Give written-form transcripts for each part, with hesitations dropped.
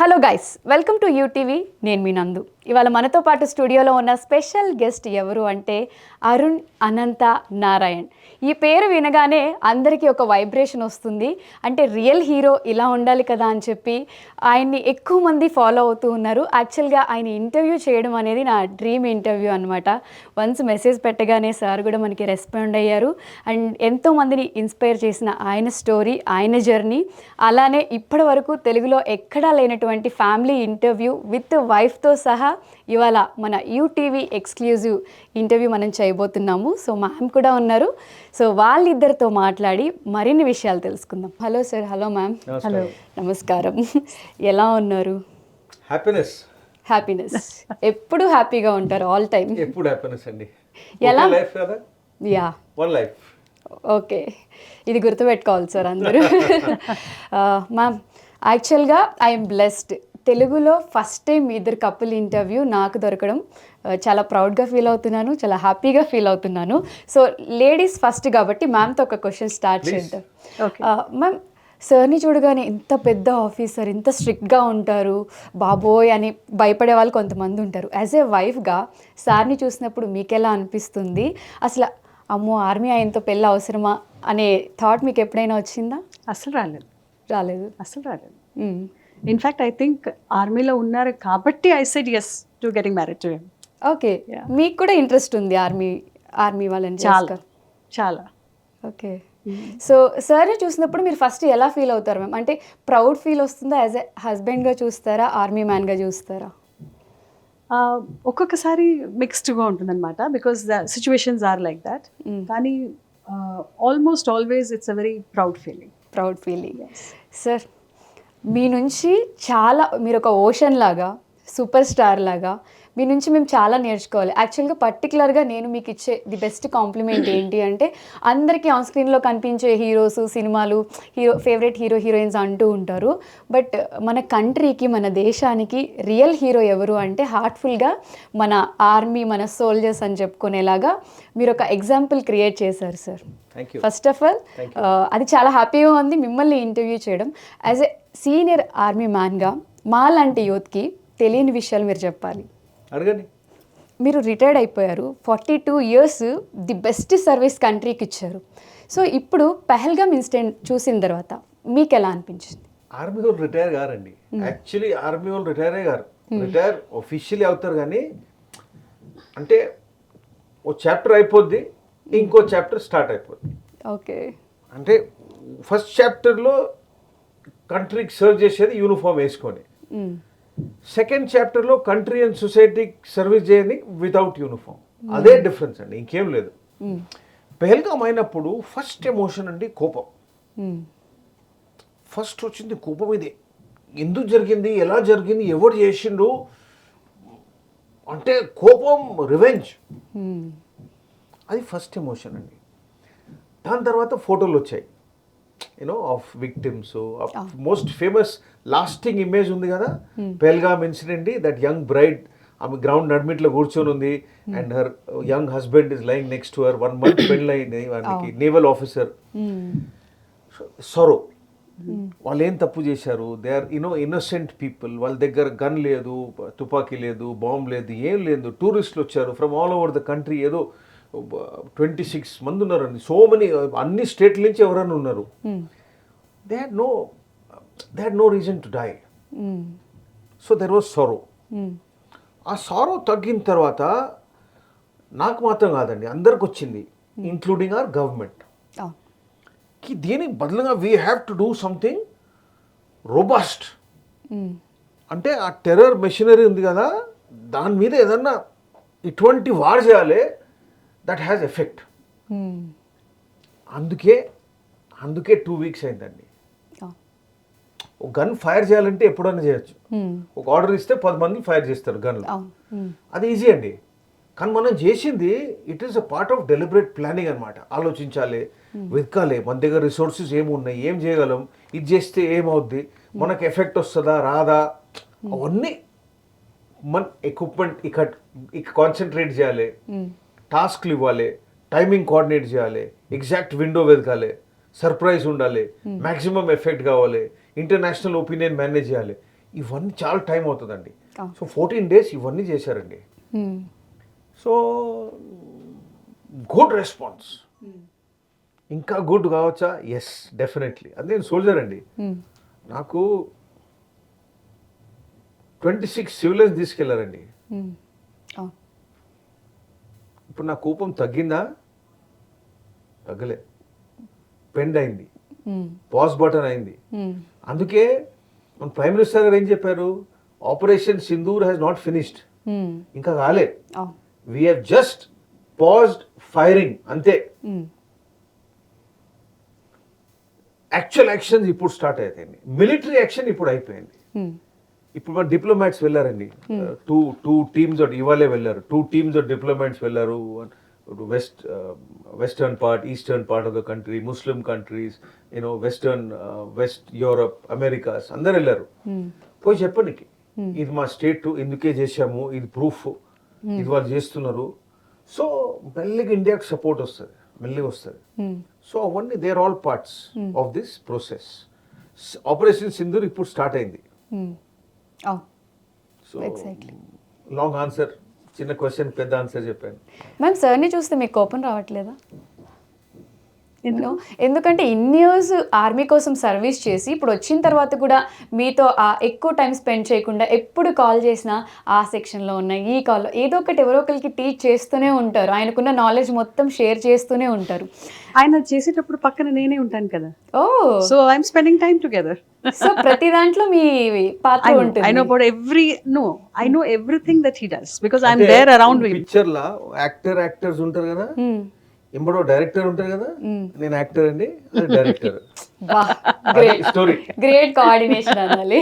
Hello guys, welcome to UTV. నేను మీ నందు. ఇవాళ మనతో పాటు స్టూడియోలో ఉన్న స్పెషల్ గెస్ట్ ఎవరు అంటే అరుణ్ అనంత నారాయణ్. ఈ పేరు వినగానే అందరికీ ఒక వైబ్రేషన్ వస్తుంది. అంటే రియల్ హీరో ఇలా ఉండాలి కదా అని చెప్పి ఆయన్ని ఎక్కువ మంది ఫాలో అవుతూ ఉన్నారు. యాక్చువల్గా ఆయన ఇంటర్వ్యూ చేయడం అనేది నా డ్రీమ్ ఇంటర్వ్యూ అనమాట. వన్స్ మెసేజ్ పెట్టగానే సార్ కూడా మనకి రెస్పాండ్ అయ్యారు. అండ్ ఎంతోమందిని ఇన్స్పైర్ చేసిన ఆయన స్టోరీ, ఆయన జర్నీ, అలానే ఇప్పటి వరకు తెలుగులో ఎక్కడా లేనటువంటి ఫ్యామిలీ ఇంటర్వ్యూ విత్ వైఫ్తో సహా ఇవాళ మన UTV ఎక్స్క్లూజివ్ ఇంటర్వ్యూ మనం చేయబోతున్నాము. సో మ్యామ్ కూడా ఉన్నారు. సో వాళ్ళిద్దరితో మాట్లాడి మరిన్ని విషయాలు తెలుసుకుందాం. Hello sir. Hello ma'am. Hello, నమస్కారం. ఎలా ఉన్నారు? హ్యాపీనెస్ ఎప్పుడు హ్యాపీగా ఉంటారు, ఆల్ టైమ్. ఎప్పుడు హ్యాపీనెస్ అండి. ఎలా లైఫ్ కదా? Yeah, one life. ఓకే, ఇది గుర్తుపెట్టుకోవాలి సార్ అందరూ. మ్యామ్, యాక్చువల్గా ఐఎమ్ బ్లెస్డ్. తెలుగులో ఫస్ట్ టైం ఇద్దరు కపుల్ ఇంటర్వ్యూ నాకు దొరకడం చాలా ప్రౌడ్గా ఫీల్ అవుతున్నాను, చాలా హ్యాపీగా ఫీల్ అవుతున్నాను. సో లేడీస్ ఫస్ట్ కాబట్టి మ్యామ్తో ఒక క్వశ్చన్ స్టార్ట్ చేద్దాం. మ్యామ్, సార్ని చూడగానే ఇంత పెద్ద ఆఫీసర్, ఇంత స్ట్రిక్ట్గా ఉంటారు, బాబోయ్ అని భయపడే వాళ్ళు కొంతమంది ఉంటారు. యాజ్ ఏ వైఫ్గా సార్ని చూసినప్పుడు మీకు ఎలా అనిపిస్తుంది? అసలు అమ్మో, ఆర్మీ ఆయనతో పెళ్ళి అవసరమా అనే థాట్ మీకు ఎప్పుడైనా వచ్చిందా? అసలు రాలేదు. అసలు రాలేదు. ఇన్ఫ్యాక్ట్ ఐ థింక్ ఆర్మీలో ఉన్నారు కాబట్టి I said yes to getting married to him. Okay, మీకు కూడా ఇంట్రెస్ట్ ఉంది ఆర్మీ వాళ్ళని? చాలా. ఓకే, సో సార్ చూసినప్పుడు మీరు ఫస్ట్ ఎలా ఫీల్ అవుతారు మ్యామ్? అంటే ప్రౌడ్ ఫీల్ వస్తుందా? యాజ్ ఎ హస్బెండ్గా చూస్తారా, ఆర్మీ మ్యాన్గా చూస్తారా? ఒక్కొక్కసారి మిక్స్డ్గా ఉంటుందన్నమాట, because the situations are like that. కానీ almost always it's a very proud feeling. Sir, మీ నుంచి చాలా, మీరు ఒక ఓషన్ లాగా, సూపర్ స్టార్ లాగా మీ నుంచి మేము చాలా నేర్చుకోవాలి. యాక్చువల్గా పర్టికులర్గా నేను మీకు ఇచ్చే ది బెస్ట్ కాంప్లిమెంట్ ఏంటి అంటే, అందరికీ ఆన్ స్క్రీన్లో కనిపించే హీరోస్, సినిమాలు, ఫేవరెట్ హీరోయిన్స్ అంటూ ఉంటారు. బట్ మన కంట్రీకి, మన దేశానికి రియల్ హీరో ఎవరు అంటే హార్ట్ఫుల్గా మన ఆర్మీ, మన సోల్జర్స్ అని చెప్పుకునేలాగా మీరు ఒక ఎగ్జాంపుల్ క్రియేట్ చేశారు సార్. ఫస్ట్ ఆఫ్ ఆల్ అది చాలా హ్యాపీగా ఉంది మిమ్మల్ని ఇంటర్వ్యూ చేయడం. యాజ్ ఎ సీనియర్ ఆర్మీ మ్యాన్గా మా లాంటి యూత్కి తెలియని విషయాలు మీరు చెప్పాలి. అడగండి. మీరు రిటైర్డ్ అయిపోయారు, 42 years ది బెస్ట్ సర్వీస్ కంట్రీకి ఇచ్చారు. సో ఇప్పుడు పహల్గామ్ ఇన్సిడెంట్ చూసిన తర్వాత మీకు ఎలా అనిపించింది? ఆర్మీ వాళ్ళు రిటైర్ గారండి. యాక్చువల్లీ ఆర్మీ వాళ్ళు రిటైరే గారు. రిటైర్ ఒఫీషియలీ అవుతారు, కానీ అంటే ఓ చాప్టర్ అయిపోద్ది, ఇంకో చాప్టర్ స్టార్ట్ అయిపోద్ది. ఓకే, అంటే ఫస్ట్ చాప్టర్లో కంట్రీకి సర్వ్ చేసేది యూనిఫామ్ వేసుకొని, సెకండ్ చాప్టర్లో కంట్రీ అండ్ సొసైటీకి సర్వీస్ చేయని వితౌట్ యూనిఫామ్. అదే డిఫరెన్స్ అండి, ఇంకేం లేదు. పహల్గామ్ అయినప్పుడు ఫస్ట్ ఎమోషన్ అండి కోపం. ఫస్ట్ వచ్చింది కోపం. ఇదే ఎందుకు జరిగింది, ఎలా జరిగింది, ఎవరు చేసిండు అంటే కోపం, రివెంజ్. అది ఫస్ట్ ఎమోషన్ అండి. దాని తర్వాత ఫోటోలు వచ్చాయి, of victims. Most famous lasting image ఉంది కదా, Pahalgam incident. That young braid, ఆమె గ్రౌండ్ నడ్మిట్లో కూర్చొని ఉంది, and her young husband is లైంగ్ next to her. 1 month పెళ్ళైంది వానికి, నేవల్ ఆఫీసర్. సొరో, వాళ్ళు ఏం తప్పు చేశారు? They are innocent people. వాళ్ళ దగ్గర గన్ లేదు, తుపాకీ లేదు, బాంబ్ లేదు, ఏం లేదు. టూరిస్టులు వచ్చారు from all over the country. ఏదో 26 మంది ఉన్నారండి. సో మెనీ, అన్ని స్టేట్ల నుంచి ఎవరైనా ఉన్నారు. They had no reason to die. So there was sorrow. ఆ సారో తగ్గిన తర్వాత నాకు మాత్రం కాదండి, అందరికి వచ్చింది, ఇంక్లూడింగ్ అవర్ గవర్నమెంట్. దీనికి బదులుగా we have to do something robust. అంటే ఆ టెర్రర్ మెషినరీ ఉంది కదా, దాని మీద ఏదన్నా ఇటువంటి వార్ చేయాలి దట్ హ్యాస్ ఎఫెక్ట్. అందుకే 2 weeks అయిందండి. ఒక గన్ ఫైర్ చేయాలంటే ఎప్పుడైనా చేయొచ్చు. ఒక ఆర్డర్ ఇస్తే 10 మంది ఫైర్ చేస్తారు గన్లు, అది ఈజీ అండి. కానీ మనం చేసింది it is a part of deliberate planning అనమాట. ఆలోచించాలి, వెతకాలి, మన దగ్గర రిసోర్సెస్ ఏమున్నాయి, ఏం చేయగలం, ఇది చేస్తే ఏమవుద్ది, మనకు ఎఫెక్ట్ వస్తుందా రాదా, అవన్నీ మన ఎక్విప్మెంట్ ఇక కాన్సన్ట్రేట్ చేయాలి, టాస్క్లు ఇవ్వాలి, టైమింగ్ కోఆర్డినేట్ చేయాలి, ఎగ్జాక్ట్ విండో వెతకాలి, సర్ప్రైజ్ ఉండాలి, మ్యాక్సిమం ఎఫెక్ట్ కావాలి, ఇంటర్నేషనల్ ఒపీనియన్ మేనేజ్ చేయాలి. ఇవన్నీ చాలా టైం అవుతుందండి. Oh. సో 14 days ఇవన్నీ చేశారండి. So good response. ఇంకా గుడ్ కావచ్చా? Yes, definitely. అది నేను సోల్జర్ అండి. నాకు 26 సివిలియన్స్ తీసుకెళ్లారండి. ఇప్పుడు నా కోపం తగ్గిందా? తగ్గలే, పెండ్ అయింది, పాజ్ బటన్ అయింది. అందుకే మన ప్రైమ్ మినిస్టర్ గారు ఏం చెప్పారు? Operation Sindoor has not finished. ఇంకా కాలే, we have just paused firing అంతే. యాక్చువల్ యాక్షన్స్ ఇప్పుడు స్టార్ట్ అవుతాయండి. మిలిటరీ యాక్షన్ ఇప్పుడు అయిపోయింది. ఇప్పుడు మన డిప్లొమాట్స్ వెళ్ళారండి. టూ టీమ్స్ ఇవాళే వెళ్ళారు. 2 teams డిప్లొమాట్స్ వెళ్ళారు. Western part, eastern part of the country, Muslim countries, west Europe, Americas అందరు వెళ్ళారు. పోయి చెప్పండి, ఇది మా స్టేట్, ఇందుకే చేశాము, ఇది ప్రూఫ్, ఇది వాళ్ళు చేస్తున్నారు. సో మెల్లిగా ఇండియాకి సపోర్ట్ వస్తుంది, మెల్లిగా వస్తుంది. సో అవన్నీ they are all parts of this process. Operation Sindoor ఇప్పుడు స్టార్ట్ అయింది. సో లాంగ్ ఆన్సర్, చిన్న క్వశ్చన్ పెద్ద ఆన్సర్ చెప్పాను. మ్యామ్, సార్ని చూస్తే మీకు కోపం రావట్లేదా? ఎందుకంటే ఇన్ని ఇయర్స్ ఆర్మీ కోసం సర్వీస్ చేసి ఇప్పుడు వచ్చిన తర్వాత కూడా మీతో ఎక్కువ టైం స్పెండ్ చేయకుండా ఎప్పుడు కాల్ చేసినా ఆ సెక్షన్లో ఉన్న ఈ కాల్లో ఏదో ఒకటి ఎవరో ఒకరికి టీచ్ చేస్తూనే ఉంటారు. ఆయనకున్న నాలెడ్జ్ మొత్తం షేర్ చేస్తూనే ఉంటారు. ఆయన చేసేటప్పుడు పక్కన నేనే ఉంటాను కదా. Oh, so I'm spending time together. So ప్రతి దాంట్లో మీ పాత్ర ఉంటుంది. I know about I know everything that he does because I'm there around him. Picture law actors ఉంటారు కదా, ఎంబడో డైరెక్టర్ ఉంటారు కదా. నేను యాక్టర్ అండి, డైరెక్టర్. స్టోరీ గ్రేట్ కోఆర్డినేషన్ అనాలి.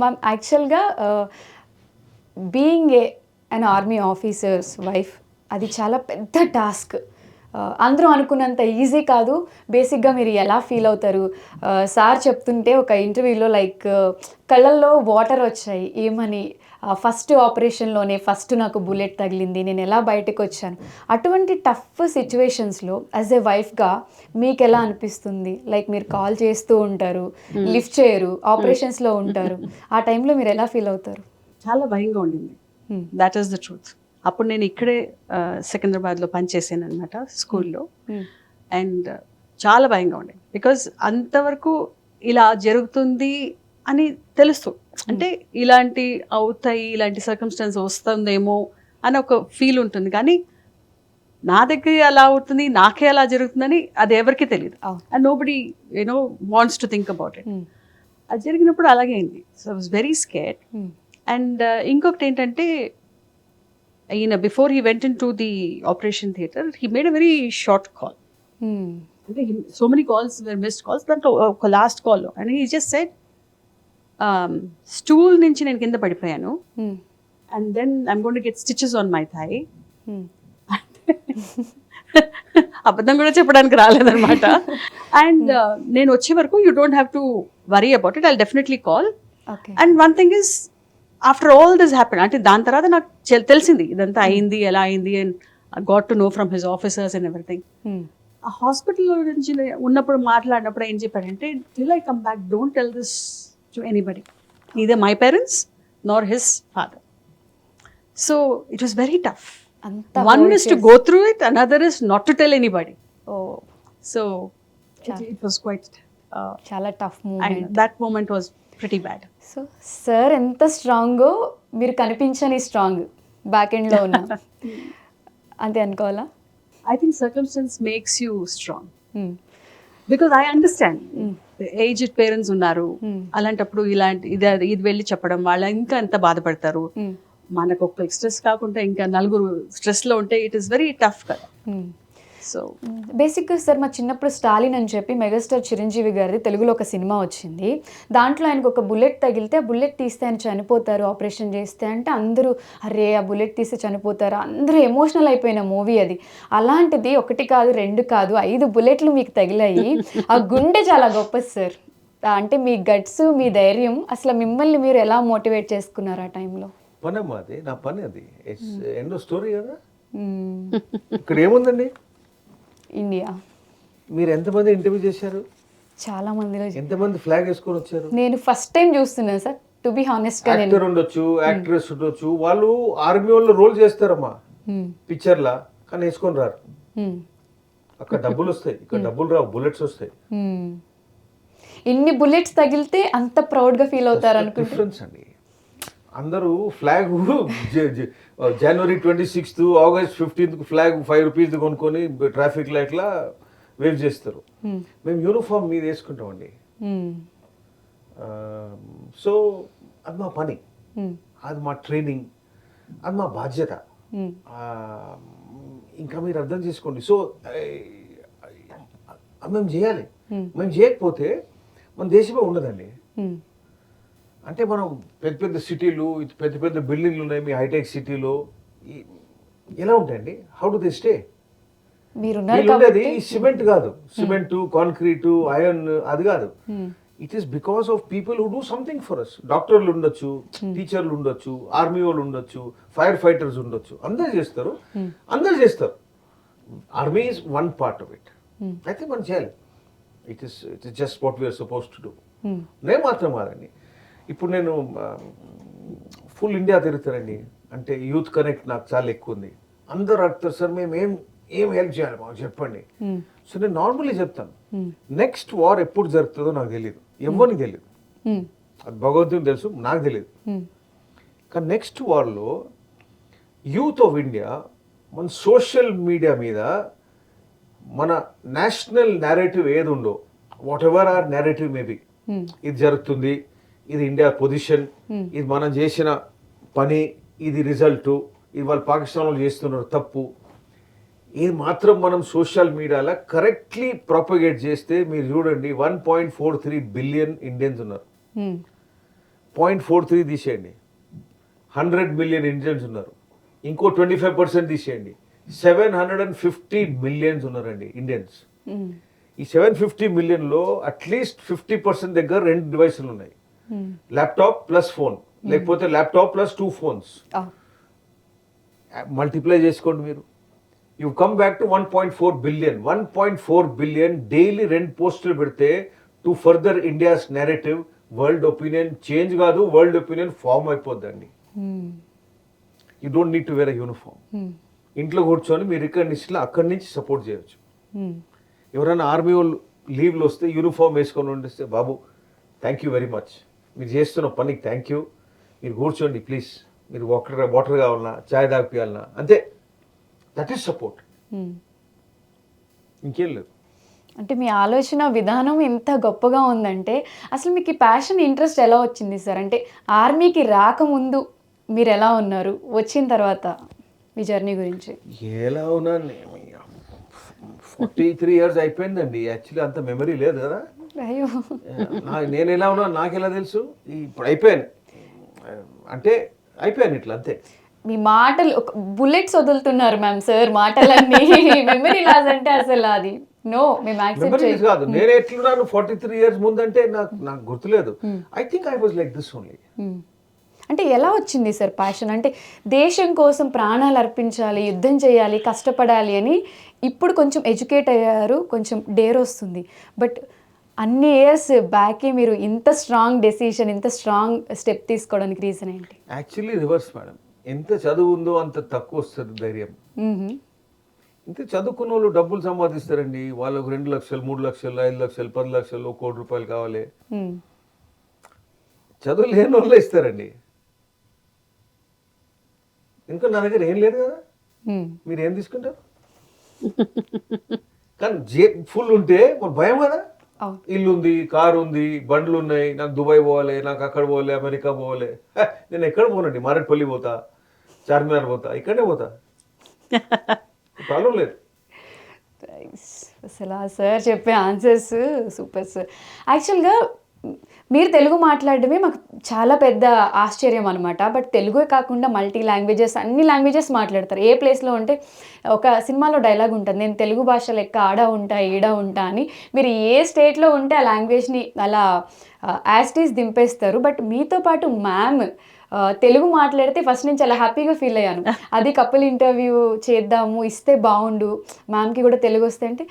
మ్యామ్, యాక్చువల్గా being an army officers wife అది చాలా పెద్ద టాస్క్. అందరూ అనుకున్నంత ఈజీ కాదు. బేసిక్గా మీరు ఎలా ఫీల్ అవుతారు? సార్ చెప్తుంటే ఒక ఇంటర్వ్యూలో కళ్ళల్లో వాటర్ వచ్చాయి. ఏమని, ఫస్ట్ ఆపరేషన్లోనే ఫస్ట్ నాకు బుల్లెట్ తగిలింది, నేను ఎలా బయటకు వచ్చాను. అటువంటి టఫ్ సిచ్యువేషన్స్లో యాజ్ ఏ వైఫ్గా మీకు ఎలా అనిపిస్తుంది? మీరు కాల్ చేస్తూ ఉంటారు, లిఫ్ట్ చేయరు, ఆపరేషన్స్లో ఉంటారు. ఆ టైంలో మీరు ఎలా ఫీల్ అవుతారు? చాలా భయంగా ఉండింది. That is the truth. అప్పుడు నేను ఇక్కడే సికింద్రాబాద్లో పనిచేసాను అనమాట, స్కూల్లో. అండ్ చాలా భయంగా ఉండేది బికాజ్ అంతవరకు ఇలా జరుగుతుంది అని తెలుసు. అంటే ఇలాంటి అవుతాయి, ఇలాంటి సర్కమ్స్టాన్స్ వస్తుందేమో అని ఒక ఫీల్ ఉంటుంది. కానీ నా దగ్గర అలా అవుతుంది, నాకే అలా జరుగుతుందని అది ఎవరికి తెలియదు. And nobody wants to think about it. అది జరిగినప్పుడు అలాగే అయింది. So I was very scared. And ఇంకొకటి ఏంటంటే, ఈయన before he went in to the operation theatre he made a very short call. అంటే so many calls were missed calls. దాంట్లో ఒక లాస్ట్ కాల్లో and he just said, stool నుంచి నేను కింద పడిపోయాను and then I'm going to get stitches on my thigh. అబద్ధం కూడా చెప్పడానికి రాలేదన్నమాట. అండ్ నేను వచ్చే వరకు you don't have to worry about it, I'll definitely call. And one thing is, after all this happen, అంటే దాని తర్వాత నాకు తెలిసింది ఇదంతా అయింది, ఎలా అయింది, and I got to know from his officers and everything. ఆ హాస్పిటల్లో నుంచి ఉన్నప్పుడు మాట్లాడినప్పుడు ఏం చెప్పారంటే, till I come back don't tell this to anybody, neither my parents nor his father. So it was very tough. One is to go through it, another is not to tell anybody. Oh, so it was quite చాలా tough moment. and that moment was pretty bad. So sir ఎంత స్ట్రాంగో మీరు కనిపించని strong back ఎండ్లో ఉన్న అంతే అనుకోవాలా? I think circumstance makes you strong. Because I understand aged parents ఉన్నారు, అలాంటప్పుడు ఇలాంటి ఇది వెళ్ళి చెప్పడం వాళ్ళు ఇంకా ఎంత బాధపడతారు. మనకు ఒక స్ట్రెస్ కాకుండా ఇంకా నలుగురు స్ట్రెస్లో ఉంటే ఇట్ ఈస్ వెరీ టఫ్ కదా. సో బేసిక్గా సార్, మా చిన్నప్పుడు స్టాలిన్ అని చెప్పి మెగాస్టార్ చిరంజీవి గారిది తెలుగులో ఒక సినిమా వచ్చింది. దాంట్లో ఆయనకు ఒక బుల్లెట్ తగిలితే ఆ బుల్లెట్ తీస్తే ఆయన చనిపోతారు ఆపరేషన్ చేస్తే అంటే అందరూ అరే ఆ బుల్లెట్ తీస్తే చనిపోతారు, అందరూ ఎమోషనల్ అయిపోయిన మూవీ అది. అలాంటిది 1 కాదు 2 కాదు 5 బుల్లెట్లు మీకు తగిలాయి. ఆ గుండె చాలా గొప్పది సార్. అంటే మీ గట్స్, మీ ధైర్యం, అసలు మిమ్మల్ని మీరు ఎలా మోటివేట్ చేసుకున్నారు ఆ టైంలో? పనమ్మా అది, నా పని అది. ఎన్నో స్టోరీ కదా. ఇక్కడ ఏముందండి, ఇండియా మీరు ఎంతమంది ఇంటర్వ్యూ చేశారు? చాలా మందిలో ఎంతమంది ఫ్లాగ్ వేసుకొని వచ్చారు? నేను ఫస్ట్ టైం చూస్తున్నాను సార్, టు బి హానెస్ట్గా. నేను యాక్టర్ ఉండొచ్చు, యాక్ట్రెస్ ఉండొచ్చు, వాళ్ళు ఆర్మీ వాళ్ళు రోల్ చేస్తారమ్మా పిక్చర్లా, కానీ వేసుకొని రారు. అక్కడ డబ్బులు వస్తాయి, ఇక్కడ డబ్బులు రావు, బుల్లెట్స్ వస్తాయి. ఇన్ని బుల్లెట్స్ తగిలితే అంత ప్రౌడ్గా ఫీల్ అవుతారు అనుకుంటే. డిఫరెన్స్ అండి. అందరూ ఫ్లాగ్ జనవరి 26th, August 15th flag 5 rupees కొనుక్కొని ట్రాఫిక్ లైట్లా వేవ్ చేస్తారు. మేము యూనిఫామ్ మీద వేసుకుంటామండి. సో అది మా పని, అది మా ట్రైనింగ్, అది మా బాధ్యత. ఇంకా మీరు అర్థం చేసుకోండి. సో మేము చేయాలి. మేము చేయకపోతే మన దేశమే ఉండదండి. అంటే మనం పెద్ద పెద్ద సిటీలు, పెద్ద పెద్ద బిల్డింగ్లు ఉన్నాయి మీ హైటెక్ సిటీలో, ఎలా ఉంటాయండి? How do they stay? ఉండేది సిమెంట్ కాదు, సిమెంట్, కాంక్రీటు, ఐరన్, అది కాదు. It is because of people who do something for us. డాక్టర్లు ఉండొచ్చు, టీచర్లు ఉండొచ్చు, ఆర్మీ వాళ్ళు ఉండొచ్చు, ఫైర్ ఫైటర్స్ ఉండొచ్చు, అందరు చేస్తారు, అందరు చేస్తారు. Army is one part of it. అయితే మనం చేయాలి. It is just what we are suppose to do. నేను మాత్రం కాదండి, ఇప్పుడు నేను ఫుల్ ఇండియా తిరుగుతానండి. అంటే యూత్ కనెక్ట్ నాకు చాలా ఎక్కువ ఉంది. అందరు అడుగుతారు, సార్ మేము ఏం హెల్ప్ చేయాలి మాకు చెప్పండి. సో నేను నార్మల్లీ చెప్తాను, నెక్స్ట్ వార్ ఎప్పుడు జరుగుతుందో నాకు తెలియదు, ఎవరికి తెలియదు. అది భగవంతునికి తెలుసు, నాకు తెలియదు. కానీ నెక్స్ట్ వార్లో యూత్ ఆఫ్ ఇండియా మన సోషల్ మీడియా మీద మన నేషనల్ నేరేటివ్ ఏది ఉందో, whatever our narrative maybe, ఇది జరుగుతుంది, ఇది ఇండియా పొజిషన్, ఇది మనం చేసిన పని, ఇది రిజల్ట్, ఇది వాళ్ళు పాకిస్తాన్ వాళ్ళు చేస్తున్నారు తప్పు, ఇది మాత్రం మనం సోషల్ మీడియాలో కరెక్ట్లీ ప్రాపగేట్ చేస్తే మీరు చూడండి 1.43 బిలియన్ ఇండియన్స్ ఉన్నారు. 0.43 తీసేయండి, 100 మిలియన్ ఇండియన్స్ ఉన్నారు. ఇంకో 25% తీసేయండి, 750 మిలియన్స్ ఉన్నారండి ఇండియన్స్. ఈ 750 మిలియన్లో అట్లీస్ట్ 50% దగ్గర 2 డివైసులు ఉన్నాయి. ల్యాప్టాప్ ప్లస్ ఫోన్, లేకపోతే ల్యాప్టాప్ ప్లస్ 2 phones. మల్టిప్లై చేసుకోండి మీరు, you come back to 1.4 billion. 1.4 billion daily 2 పోస్టులు పెడితే to further India's narrative, world opinion change కాదు, వరల్డ్ ఒపీనియన్ ఫామ్ అయిపోద్దండి. You don't need to wear a uniform. ఇంట్లో కూర్చొని మీరు అక్కడి నుంచి సపోర్ట్ చేయొచ్చు. ఎవరైనా ఆర్మీ వాళ్ళు లీవ్లు వస్తే యూనిఫామ్ వేసుకొని ఉండిస్తే, బాబు థ్యాంక్ యూ వెరీ మచ్, మీరు చేస్తున్న పనికి థ్యాంక్ యూ, మీరు కూర్చోండి ప్లీజ్, మీరు వాటర్ కావాలన్నా, చాయ్ తాగిపియాలన్నా, అంతే. దట్ ఈస్ సపోర్ట్, ఇంకేం లేదు. అంటే మీ ఆలోచన విధానం ఎంత గొప్పగా ఉందంటే, అసలు మీకు ఈ ప్యాషన్, ఇంట్రెస్ట్ ఎలా వచ్చింది సార్? అంటే ఆర్మీకి రాకముందు మీరు ఎలా ఉన్నారు, వచ్చిన తర్వాత మీ జర్నీ గురించి? ఎలా ఉన్నా 43 years అయిపోయిందండి. యాక్చువల్లీ అంత మెమరీ లేదు కదా. అయ్యో, నేను ఎలా ఉన్నా నాకు ఎలా తెలుసు? ఇప్పుడు అయిపోయాను అంటే అయిపోయాను ఇట్లా, అంతే. మీ మాటలు బుల్లెట్స్ వదులుతున్నారు మ్యామ్ సార్, మాటలన్నీ మెమరీ లాస్ అంటే అసలు అది నో, మేము యాక్సెప్ట్ మెమరీస్ కాదు. నేను ఎట్లున్నాను 43 years ముందంటే నాకు గుర్తులేదు. I think I was like this only. అంటే ఎలా వచ్చింది సార్ ప్యాషన్? అంటే దేశం కోసం ప్రాణాలు అర్పించాలి, యుద్ధం చేయాలి, కష్టపడాలి అని ఇప్పుడు కొంచెం ఎడ్యుకేట్ అయ్యారు, కొంచెం డేర్ వస్తుంది. బట్ అన్ని ఇయర్స్ బ్యాకే మీరు ఇంత స్ట్రాంగ్ డెసిషన్, ఇంత స్ట్రాంగ్ స్టెప్ తీసుకోవడానికి రీజన్ ఏంటి? Actually reverse madam. ఎంత చదువు ఉందో అంత తక్కువ వస్తుంది ధైర్యం. ఇంత చదువుకున్న వాళ్ళు డబ్బులు సంపాదిస్తారండి. వాళ్ళకు 2 లక్షలు, 3 లక్షలు, 5 లక్షలు, 10 లక్షలు, 1 కోటి రూపాయలు కావాలి. చదువు లేని వాళ్ళు ఇస్తారండి. ఇంకా నా దగ్గర ఏం లేదు కదా, మీరు ఏం తీసుకుంటారు? కానీ ఫుల్ ఉంటే మన భయం కదా. ఇల్లు ఉంది, కారు ఉంది, బండ్లు ఉన్నాయి, నాకు దుబాయ్ పోవాలి, నాకు అక్కడ పోవాలి, అమెరికా పోవాలి. నేను ఎక్కడ పోనండి, మారేడుపల్లి పోతా, చార్మినార్ పోతా, ఇక్కడే పోతా, ప్రాబ్లం లేదు. అసలు సార్ చెప్పే ఆన్సర్స్ సూపర్ సార్. యాక్చువల్గా మీరు తెలుగు మాట్లాడడమే మాకు చాలా పెద్ద ఆశ్చర్యం అనమాట. బట్ తెలుగే కాకుండా మల్టీ లాంగ్వేజెస్, అన్ని లాంగ్వేజెస్ మాట్లాడతారు. ఏ ప్లేస్లో ఉంటే ఒక సినిమాలో డైలాగ్ ఉంటుంది, నేను తెలుగు భాష లెక్క ఆడ ఉంటా ఈడ ఉంటా అని. మీరు ఏ స్టేట్లో ఉంటే ఆ లాంగ్వేజ్ని అలా యాస్టీస్ దింపేస్తారు. బట్ మీతో పాటు మ్యామ్ తెలుగు మాట్లాడితే ఫస్ట్ నుంచి చాలా హ్యాపీగా ఫీల్ అయ్యాను. అది కపుల్ ఇంటర్వ్యూ చేద్దాము, ఇస్తే బాగుండు, మ్యామ్కి కూడా తెలుగు వస్తే అంటే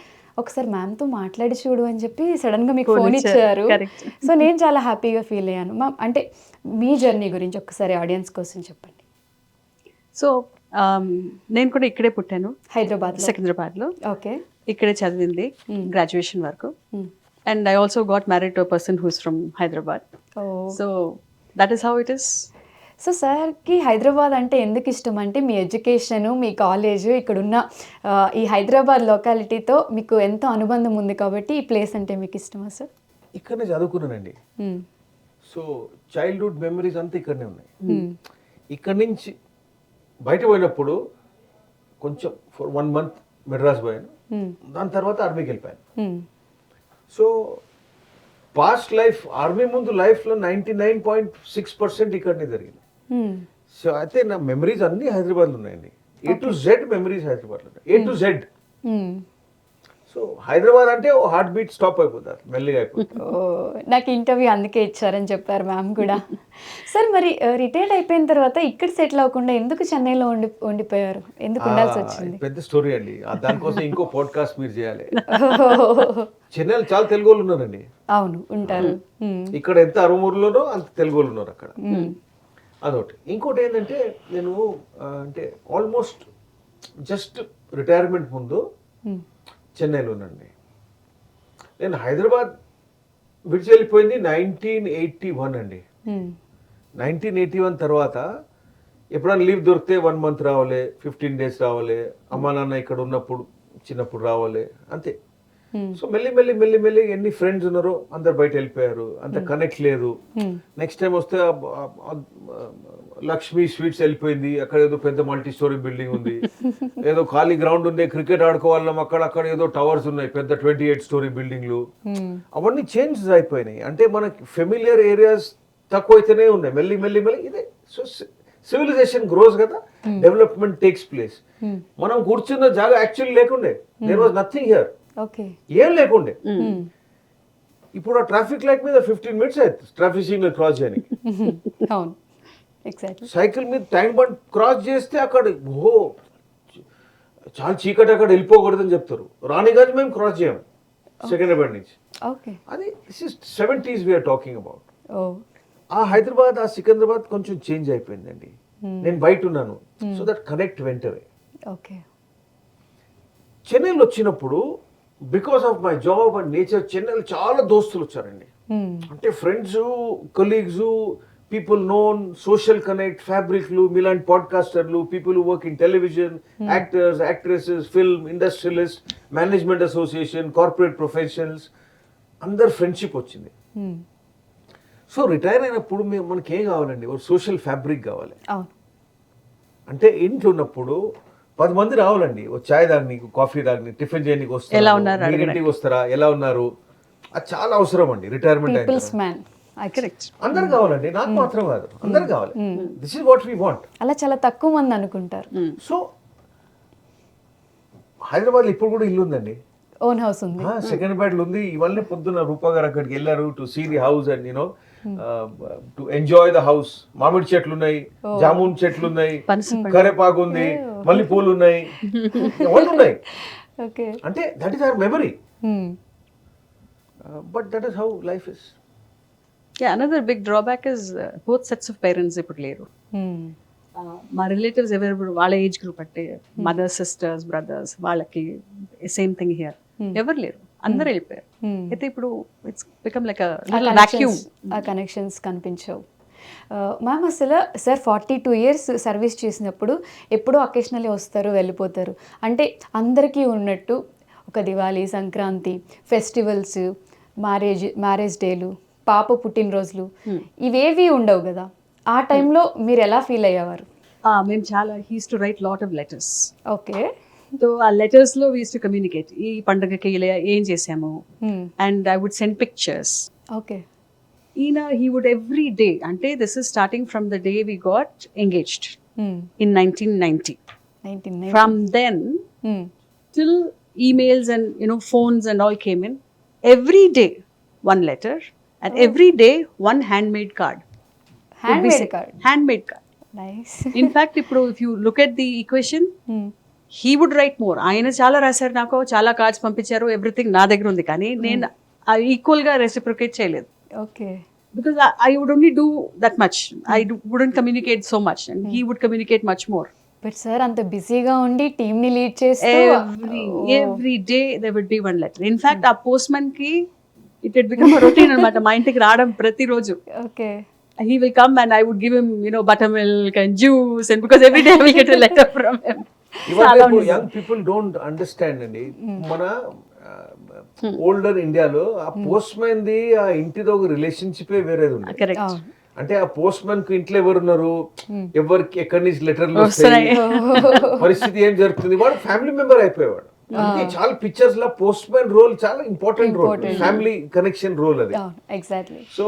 ఒకసారి మ్యామ్తో మాట్లాడి చూడు అని చెప్పి సడన్గా మీకు Phone ఫోన్ ఇచ్చారు. ఇచ్చారు. Correct. సో నేను చాలా హ్యాపీగా ఫీల్ అయ్యాను మ్యామ్. అంటే మీ జర్నీ గురించి ఒకసారి ఆడియన్స్ కోసం చెప్పండి. సో నేను కూడా ఇక్కడే పుట్టాను, హైదరాబాద్. సికింద్రాబాద్లో. ఓకే. ఇక్కడే చదివింది గ్రాడ్యుయేషన్ వరకు. And I also got married to a person who's from Hyderabad. So that is how it is. So సార్కి హైదరాబాద్ అంటే ఎందుకు ఇష్టం అంటే మీ ఎడ్యుకేషను, మీ కాలేజు, ఇక్కడున్న ఈ హైదరాబాద్ లొకాలిటీతో మీకు ఎంతో అనుబంధం ఉంది కాబట్టి ఈ ప్లేస్ అంటే మీకు ఇష్టమా సార్? ఇక్కడనే చదువుకున్నానండి. సో చైల్డ్హుడ్ మెమరీస్ అంతా ఇక్కడనే ఉన్నాయి. ఇక్కడి నుంచి బయట పోయినప్పుడు కొంచెం ఫర్ 1 month మెడ్రాస్ పోయాను. దాని తర్వాత ఆర్మీకి వెళ్ళిపోయాను. సో పాస్ట్ లైఫ్, ఆర్మీ ముందు లైఫ్లో 99.6% ఇక్కడనే జరిగింది. సో అయితే నా మెమరీస్ అన్ని హైదరాబాద్లో ఉన్నాయండి. A to Z మెమరీస్ హైదరాబాద్లో ఉన్నాయి. A to Z. So Hyderabad అంటే ఓ హార్ట్ బీట్ స్టాప్ అయిపోతారు, మెల్లిగా అయిపోతుంది. నాకు ఇంటర్వ్యూ అందుకే ఇచ్చారని చెప్పారు మ్యామ్ కూడా. సార్ మరి రిటైర్డ్ అయిపోయిన తర్వాత ఇక్కడ సెటిల్ అవ్వకుండా ఎందుకు చెన్నైలో ఉండిపోయారు? ఎందుకు ఉండాల్సి వచ్చింది? పెద్ద స్టోరీ అండి. దానికోసం ఇంకో పాడ్కాస్ట్ మీరు చేయాలి. చెన్నైలో చాలా తెలుగు వాళ్ళు ఉన్నారండి. అవును, ఉంటారు. ఇక్కడ ఎంత అరుమూరులోనో అంత తెలుగు వాళ్ళు ఉన్నారు అక్కడ. అదొకటి. ఇంకోటి ఏంటంటే నేను అంటే ఆల్మోస్ట్ జస్ట్ రిటైర్మెంట్ ముందు చెన్నైలో ఉన్నాండి. నేను హైదరాబాద్ విడిచి వెళ్ళిపోయింది 1981 అండి. 1981 తర్వాత ఎప్పుడైనా లీవ్ దొరికితే 1 month రావాలి, 15 days రావాలి, అమ్మా నాన్న ఇక్కడ ఉన్నప్పుడు చిన్నప్పుడు రావాలి, అంతే. సో మెల్లి ఎన్ని ఫ్రెండ్స్ ఉన్నారో అందరు బయట వెళ్ళిపోయారు, అంత కనెక్ట్ లేదు. నెక్స్ట్ టైం వస్తే లక్ష్మీ స్వీట్స్ వెళ్ళిపోయింది, అక్కడ ఏదో పెద్ద మల్టీ స్టోరీ బిల్డింగ్ ఉంది, ఏదో ఖాళీ గ్రౌండ్ ఉంది, క్రికెట్ ఆడుకోవాలన్నాం, అక్కడ ఏదో టవర్స్ ఉన్నాయి, పెద్ద 28 story బిల్డింగ్లు. అవన్నీ చేంజెస్ అయిపోయినాయి. అంటే మనకి ఫెమిలియర్ ఏరియాస్ తక్కువ అయితేనే ఉన్నాయి. మెల్లి ఇదే. సో సివిలైజేషన్ గ్రోస్ కదా, డెవలప్మెంట్ టేక్స్ ప్లేస్. మనం కూర్చున్న జాగా యాక్చువల్లీ లేకుండే, దేర్ వాజ్ నథింగ్ హియర్. ఏం లేకుండే. ఇప్పుడు ఆ ట్రాఫిక్ లైట్ మీద 15 minutes అవుతుంది ట్రాఫిక్ సిగ్నల్ క్రాస్ చేయడానికి. సైకిల్ మీద ట్యాంక్ బండ్ క్రాస్ చేస్తే అక్కడ ఓహో చాలా చీకటి, అక్కడ వెళ్ళిపోకూడదని చెప్తారు. రాణిగంజ్ మేము క్రాస్ చేయం సికింద్రాబాద్ నుంచి. అది 70s వీఆర్ టాకింగ్ అబౌట్. ఆ హైదరాబాద్, ఆ సికింద్రాబాద్ కొంచెం చేంజ్ అయిపోయిందండి. నేను బయట ఉన్నాను, so that connect went away. చెన్నైలో వచ్చినప్పుడు because of my job and nature చెన్నైలో చాలా దోస్తులు వచ్చారండి. అంటే friends, colleagues, people known, social connect, ఫ్యాబ్రిక్లు, మీలాంటి పాడ్కాస్టర్లు, people who work in television, actors, actresses, film industrialist, management association, corporate professionals, అందరు ఫ్రెండ్షిప్ వచ్చింది. సో రిటైర్ అయినప్పుడు మనకి ఏం కావాలండి, ఒక సోషల్ ఫ్యాబ్రిక్ కావాలి. అంటే ఇంట్లో ఉన్నప్పుడు 10 మంది రావాలండి, ఒక చాయ్ తాగని, కాఫీ తాగని, టిఫిన్ చేయడానికి వస్తారు, ఇంటికి వస్తారా, ఎలా ఉన్నారు, అది చాలా అవసరం అండి రిటైర్మెంట్ అయిన. అందరు కావాలండి, నాకు మాత్రం కాదు, అందరు కావాలి. This is what we want. అలా చాలా తక్కువ మంది అనుకుంటారు. సో హైదరాబాద్ ఇప్పుడు కూడా ఇల్లు ఉందండి, ఓన్ హౌస్ ఉంది, సికింద్రాబాద్ ఉంది. ఇవన్నీ పొద్దున్న రూపా గారు అక్కడికి వెళ్ళారు to see the house and you know to enjoy the house. మామిడి చెట్లు ఉన్నాయి, జామున్ చెట్లు ఉన్నాయి, కరేపాకు ఉంది, మళ్ళీ పూలు ఉన్నాయి, అవన్నీ ఉన్నాయి. అంటే that is our memory. But that is how life is. Another big drawback is both sets of parents ఇప్పుడు లేరు. మా రిలేటివ్స్ ఎవరు వాళ్ళ ఏజ్ గ్రూప్ అంటే మదర్స్, సిస్టర్స్, బ్రదర్స్, వాళ్ళకి సేమ్ థింగ్ హియర్ ఎవరు లేరు, అందరూ వెళ్ళిపోయారు. అయితే ఇప్పుడు ఇట్స్ బికమ్ లైక్ వాక్యూమ్. ఆ కనెక్షన్స్ కనిపించవు. మ్యామ్ అసలు సార్ 42 years సర్వీస్ చేసినప్పుడు ఎప్పుడో అకేషనల్లీ వస్తారు, వెళ్ళిపోతారు. అంటే అందరికీ ఉన్నట్టు ఒక దివాళీ, సంక్రాంతి, ఫెస్టివల్స్, మ్యారేజ్ డేలు, పాప పుట్టినరోజులు ఇవేవి ఉండవు కదా. ఆ టైంలో మీరు ఎలా ఫీల్ అయ్యేవారు? మేము చాలా he's to write lot of letters. Okay. So ఆ లెటర్స్ లో వీ యూస్ టు కమ్యూనికేట్, ఈ పండుగకి ఏం చేసాము, and I would send pictures. Okay. ఈయన హీ వుడ్ ఎవ్రీ డే, అంటే this is starting from the day we got engaged in 1990. From then till emails and phones and all came in, every day one letter and every day one handmade card. Handmade card. Handmade card. Nice. In fact, if you look at the equation, he would write more. ఆయన చాలా రాశారు, నాకు చాలా cards పంపించారు, everything నా దగ్గర ఉంది, కానీ నేను ఈక్వల్గా రెసిప్రికేట్ చేయలేదు. Okay. Because I would only do that much. Wouldn't communicate so much, and he would communicate much more. But sir అంత బిజీగా ఉండి టీమ్ ని లీడ్ చేస్తూ Every day there would be one letter. In fact, our postman ki it had become a routine anamata. Ma intiki raadam prati roju. Okay. He will come and I would give him, buttermilk and juice, and because every day I will get a letter from him. ఇవాళ young people don't understand అండి. మన older ఇండియాలో ఆ post man the ఆ ఇంటితో ఒక relationship వేరేది ఉంది. Correct. అంటే ఆ పోస్ట్ మ్యాన్ కు ఇంట్లో ఎవరున్నారు, ఎవరికి ఎక్కడి నుంచి లెటర్లు వస్తాయి, పరిస్థితి ఏం జరుగుతుంది, వాడు ఫ్యామిలీ మెంబర్ అయిపోయేవాడు. అందుకే చాలా పిక్చర్స్ లో పోస్ట్ మ్యాన్ రోల్ చాలా important role, family connection role అది. Exactly. So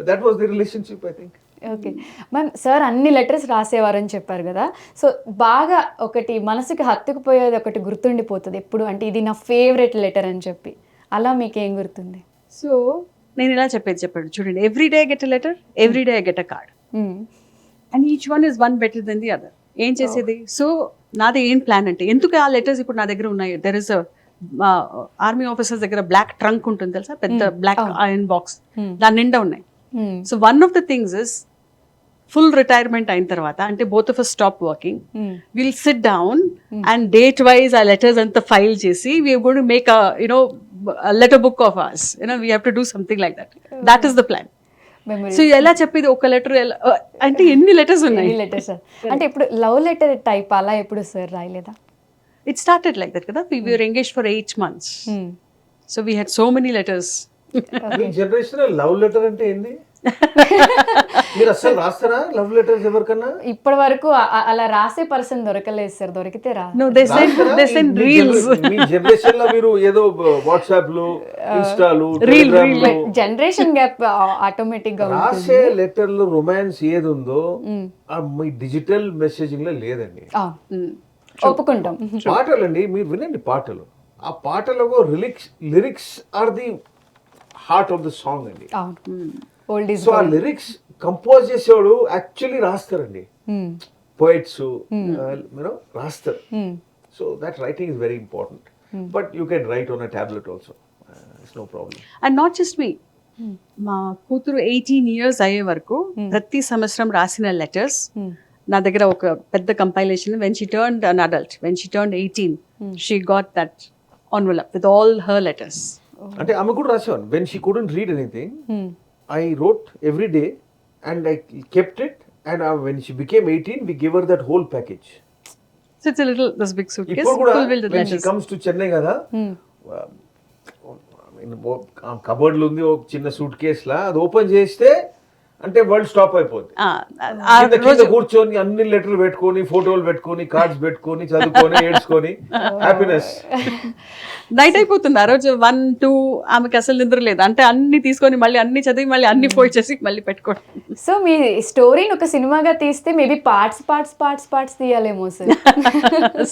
that was the relationship I think. Okay ma'am, sir అన్ని లెటర్స్ రాసేవారని చెప్పారు కదా, సో బాగా ఒకటి మనసుకి హత్తుకుపోయేది ఒకటి గుర్తుండిపోతుంది ఎప్పుడు, అంటే ఇది నా ఫేవరెట్ లెటర్ అని చెప్పి, అలా మీకేం గుర్తుంది? సో నేను ఇలా చెప్పాడు చూడండి, every day I get a letter, every day I get a card, and each one is one better than the other. ఏం చేసేది? సో నాది ఏం ప్లాన్ అంటే, ఎందుకు ఆ లెటర్స్ ఇప్పుడు నా దగ్గర ఉన్నాయి, దెర్ ఇస్ ఆర్మీ ఆఫీసర్స్ దగ్గర బ్లాక్ ట్రంక్ ఉంటుంది తెలుసా, పెద్ద బ్లాక్ ఐరన్ బాక్స్, దాని నిండా ఉన్నాయి. So one of the things is full retirement అయిన తర్వాత, అంటే both of us stop working, will sit down and date wise ఆ లెటర్స్ అంతా ఫైల్ చేసి we are going to make a letter book of ours. We have to do something like that. That is the plan. So ఎలా చెప్పేది, ఒక letter అంటే ఎన్ని letters ఉన్నాయి. Letter sir అంటే ఇప్పుడు లవ్ లెటర్ టైప్ అలా ఎప్పుడు sir రాయలేదా? It started like that కదా, we were engaged for 8 months. So we had so many letters. Me generation love letter అంటే ఏంది? మీరు అసలు రాస్తారా లవ్ లెటర్స్ ఎవరికన్నా? ఇప్పటి వరకు అలా రాసే పర్సన్ దొరకలేదు సార్, దొరికితే రా. No, they send reels. Me generation లో మీరు ఏదో వాట్సాప్ లు, ఇన్స్టాలు, టెలిగ్రామ్ లు, జనరేషన్ గ్యాప్ ఆటోమేటిక్ గా రాసే లెటర్లు రొమాన్స్ ఏది ఉందో మీ డిజిటల్ మెసేజింగ్ లో లేదండి. ఒప్పుకుంటాం. పాటలు అండి, మీరు వినండి పాటలు, ఆ పాటలో lyrics are the heart of the song అండి. సో ఆ లిరిక్స్ కంపోజ్ చేసేవాడు యాక్చువల్లీ రాస్తారండి, పోయిట్స్ రాస్తారు. So that writing is very important, but you can write on a tablet also, it's no problem. And not just me, మా కూతురు 18 years అయ్యే వరకు ప్రతి సంవత్సరం రాసిన లెటర్స్ నా దగ్గర ఒక పెద్ద compilation. When she turned an adult, when she turned 18, she got that envelope with all her letters. అంటే ఆమె కూడా రాసేవాను. When she couldn't read anything, I wrote every day and I kept it, and when she became 18 we gave her that whole package. So it's a little, this big suitcase full with letters. When she comes to Chennai kada, cupboard లో ఉంది ఒక చిన్న suit case లా, అది open చేస్తే అంటే world stop అయిపోద్ది. కింద కూర్చొని అన్ని లెటర్లు పెట్టుకొని, ఫోటోలు పెట్టుకొని, కార్డ్స్ పెట్టుకొని, చదువుకొని, ఏడ్చుకొని, హ్యాపీనెస్. నైట్ అయిపోతుంది ఆ రోజు 1, 2, ఆమెకి అసలు నిద్ర లేదు, అంటే అన్ని తీసుకొని మళ్ళీ అన్ని చదివి మళ్ళీ అన్ని ఫోల్డ్ చేసి మళ్ళీ పెట్టుకోండి. సో మీ స్టోరీని ఒక సినిమాగా తీస్తే మేబీ పార్ట్స్ తీయాలేమో సార్.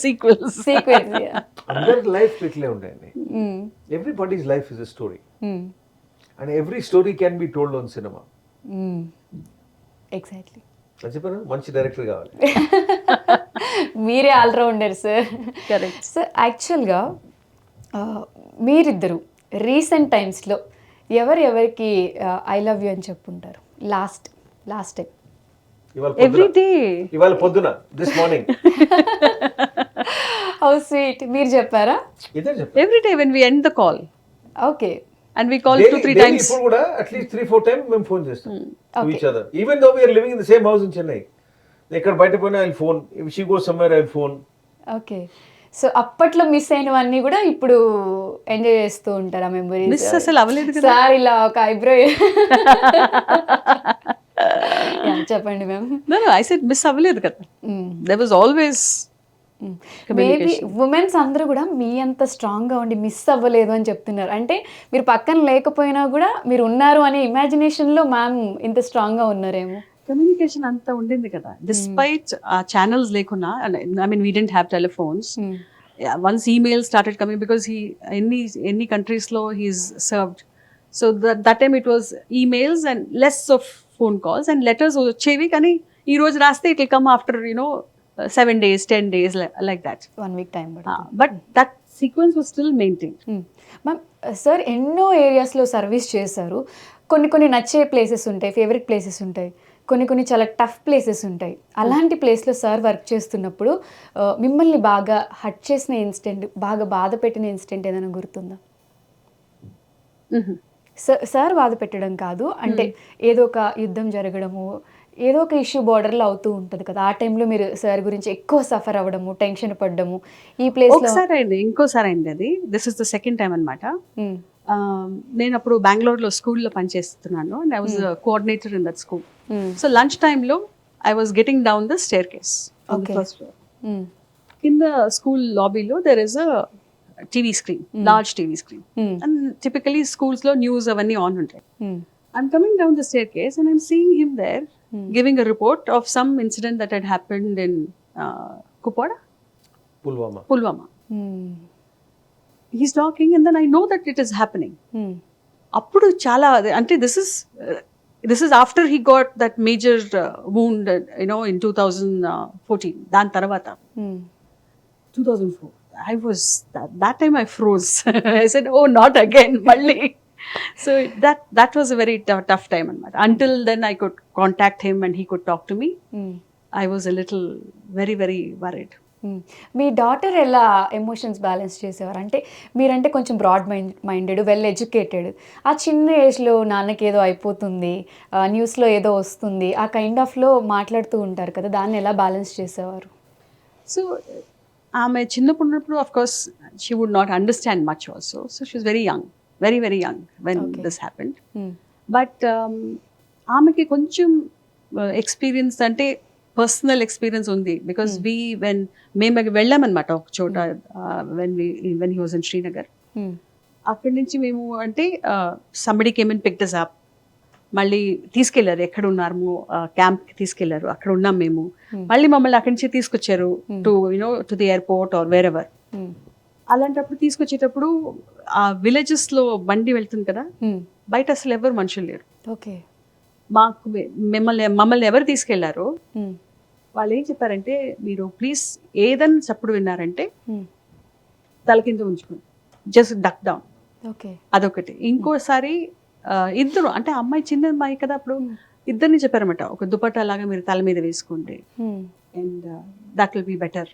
సీక్వెల్స్. అందరి లైఫ్ ఇట్లే ఉంటాయండి. Everybody's life is a story, and every story can be told on cinema. Exactly. చెప్పాను, మంచి డైరెక్టర్ కావాలి. మీరే ఆల్రౌండర్ సార్. Correct sir. యాక్చువల్గా మీరిద్దరు రీసెంట్ టైమ్స్లో ఎవరికి ఐ లవ్ యూ అని చెప్పుంటారు లాస్ట్ టైం? ఎవ్రీ డే, ఇవాళ పొద్దున, దిస్ మార్నింగ్. How sweet. మీరు చెప్పారా? Every day when we end the call. Okay. And we call 2-3 times. ఇప్పుడు కూడా అట్లీస్ట్ 3-4 times మేము ఫోన్ చేస్తాం to each other, even though we are living in the same house in Chennai. ఎక్కడ బయట పోయినా I phone, if she goes somewhere I phone. Okay. So అప్పట్లో miss అయినవన్నీ కూడా ఇప్పుడు ఎంజాయ్ చేస్తూ ఉంటారా మెమరీస్? మిస్ అసలు అవ్వలేదు కదా సార్, ఇలా ఒక ఐబ్రో. చెప్పండి ma'am. No, I said miss అవ్వలేదు కదా. There was always maybe women's అందరూ కూడా మీ అంత స్ట్రాంగ్గా ఉండి మిస్ అవ్వలేదు అని చెప్తున్నారు. అంటే మీరు పక్కన లేకపోయినా కూడా మీరు ఉన్నారు అనే ఇమాజినేషన్లో మ్యామ్ ఇంత స్ట్రాంగ్గా ఉన్నారేమో. కమ్యూనికేషన్ అంతా ఉండింది కదా, డిస్పైట్ ఆ ఛానల్స్ లేకున్నా. I mean we didn't have telephones. Once email started coming, because he ఎన్ని కంట్రీస్లో he's served. So that time it was emails and less of phone calls, and letters వచ్చేవి, కానీ ఈ రోజు రాస్తే it will come after 7 days, 10 days, like that. 1 week time పడుతుంది. But that sequence was still maintained. Ma'am sir ఎన్నో ఏరియాస్లో service చేశారు. కొన్ని నచ్చే ప్లేసెస్ ఉంటాయి, ఫేవరెట్ ప్లేసెస్ ఉంటాయి, కొన్ని చాలా టఫ్ ప్లేసెస్ ఉంటాయి. అలాంటి ప్లేస్లో సార్ వర్క్ చేస్తున్నప్పుడు మిమ్మల్ని బాగా హట్ చేసిన ఇన్సిడెంట్, బాగా బాధ పెట్టిన ఇన్సిడెంట్ ఏదైనా గుర్తుందా? సార్ బాధ పెట్టడం కాదు, అంటే ఏదో ఒక యుద్ధం జరగడము, ఏదో ఒక ఇష్యూ బార్డర్లో అవుతూ ఉంటుంది కదా, ఆ టైంలో మీరు సార్ గురించి ఎక్కువ సఫర్ అవ్వడము, టెన్షన్ పడ్డము ఈ ప్లేస్లో? ఒకసారి అయింది, ఇంకోసారి అయింది అది. This is the second time అనమాట. నేను అప్పుడు బెంగళూరులో స్కూల్లో పనిచేస్తున్నాను and I was coordinator in that school. So lunch టైంలో I was getting down the staircase on the first floor. కింద స్కూల్ లాబీలో there is a TV screen, large TV screen, and typically schools లో news అవన్నీ on ఉంటాయి. I'm coming down the staircase and I'm seeing him there giving a report of some incident that had happened in Kupwara? Pulwama. He's talking and then I know that it is happening. Appudu chala ante this is after he got that major wound, in 2014. Dan tarvata 2004. I was that time I froze. I said, oh, not again, malli. So that was a very tough time anamata. Until then I could contact him and he could talk to me. I was a little very very worried. Me daughter ఎలా emotions balance చేసేవారు? అంటే మీరంటే కొంచెం broad minded, well educated, ఆ చిన్న ఏజ్లో నాన్నకి ఏదో అయిపోతుంది, న్యూస్లో ఏదో వస్తుంది, ఆ కైండ్ ఆఫ్లో మాట్లాడుతూ ఉంటారు కదా, దాన్ని ఎలా బ్యాలెన్స్ చేసేవారు? సో ఆమె చిన్నప్పుడు of course she would not understand much also. So she was very young, very very young when this happened. But ఆమెకి కొంచెం ఎక్స్పీరియన్స్ అంటే పర్సనల్ ఎక్స్పీరియన్స్ ఉంది, బికాస్ మేము వెళ్ళామన్నమాట ఒక చోట when he was in Srinagar. అక్కడి నుంచి మేము అంటే somebody came and picked us up, మళ్ళీ తీసుకెళ్లారు, ఎక్కడ ఉన్నాము క్యాంప్కి తీసుకెళ్లారు, అక్కడ ఉన్నాం మేము, మళ్ళీ మమ్మల్ని అక్కడి నుంచి తీసుకొచ్చారు to the airport or wherever. అలాంటప్పుడు తీసుకొచ్చేటప్పుడు ఆ విలేజెస్ లో బండి వెళ్తుంది కదా, బయట అసలు ఎవరు మనుషులు లేరు. ఓకే, మాకు మమ్మల్ని ఎవరు తీసుకెళ్లారో వాళ్ళు ఏం చెప్పారంటే, మీరు ప్లీజ్ ఏదైనా చప్పుడు విన్నారంటే తల కింద ఉంచుకుని జస్ట్ డక్ డౌన్. ఓకే, అదొకటి. ఇంకోసారి ఇద్దరు అంటే అమ్మాయి చిన్న అమ్మాయి కదా, అప్పుడు ఇద్దరిని చెప్పారన్నమాట, ఒక దుపట్టా లాగా మీరు తల మీద వేసుకోండి and that will be better.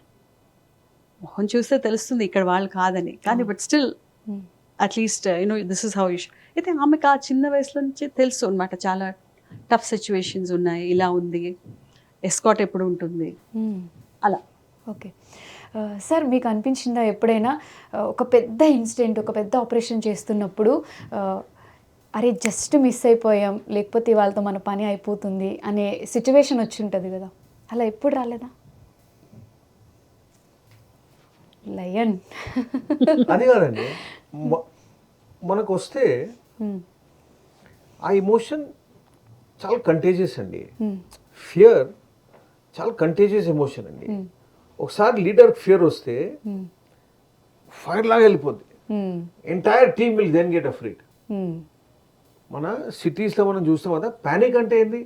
మొహం చూస్తే తెలుస్తుంది ఇక్కడ వాళ్ళు కాదని, కానీ but still at least this is how you. అయితే ఆమెకు ఆ చిన్న వయసులో నుంచి తెలుసు అనమాట, చాలా టఫ్ సిచ్యువేషన్స్ ఉన్నాయి, ఇలా ఉంది, ఎస్కాట్ ఎప్పుడు ఉంటుంది అలా. ఓకే సార్, మీకు అనిపించిందా ఎప్పుడైనా ఒక పెద్ద ఇన్సిడెంట్, ఒక పెద్ద ఆపరేషన్ చేస్తున్నప్పుడు అరే జస్ట్ మిస్ అయిపోయాం, లేకపోతే వాళ్ళతో మన పని అయిపోతుంది అనే సిచ్యువేషన్ వచ్చి ఉంటుంది కదా, అలా ఎప్పుడు రాలేదా? లయన్ అది కాదండి, మనకు వస్తే ఆ ఎమోషన్ చాలా కంటేజియస్ అండి. ఫియర్ చాలా కంటేజియస్ ఎమోషన్ అండి. ఒకసారి లీడర్ ఫియర్ వస్తే ఫైర్ లాగా వెళ్ళిపోద్ది, entire team will then get afraid. మన సిటీస్లో మనం చూస్తాం కదా, ప్యానిక్ అంటే ఏంది,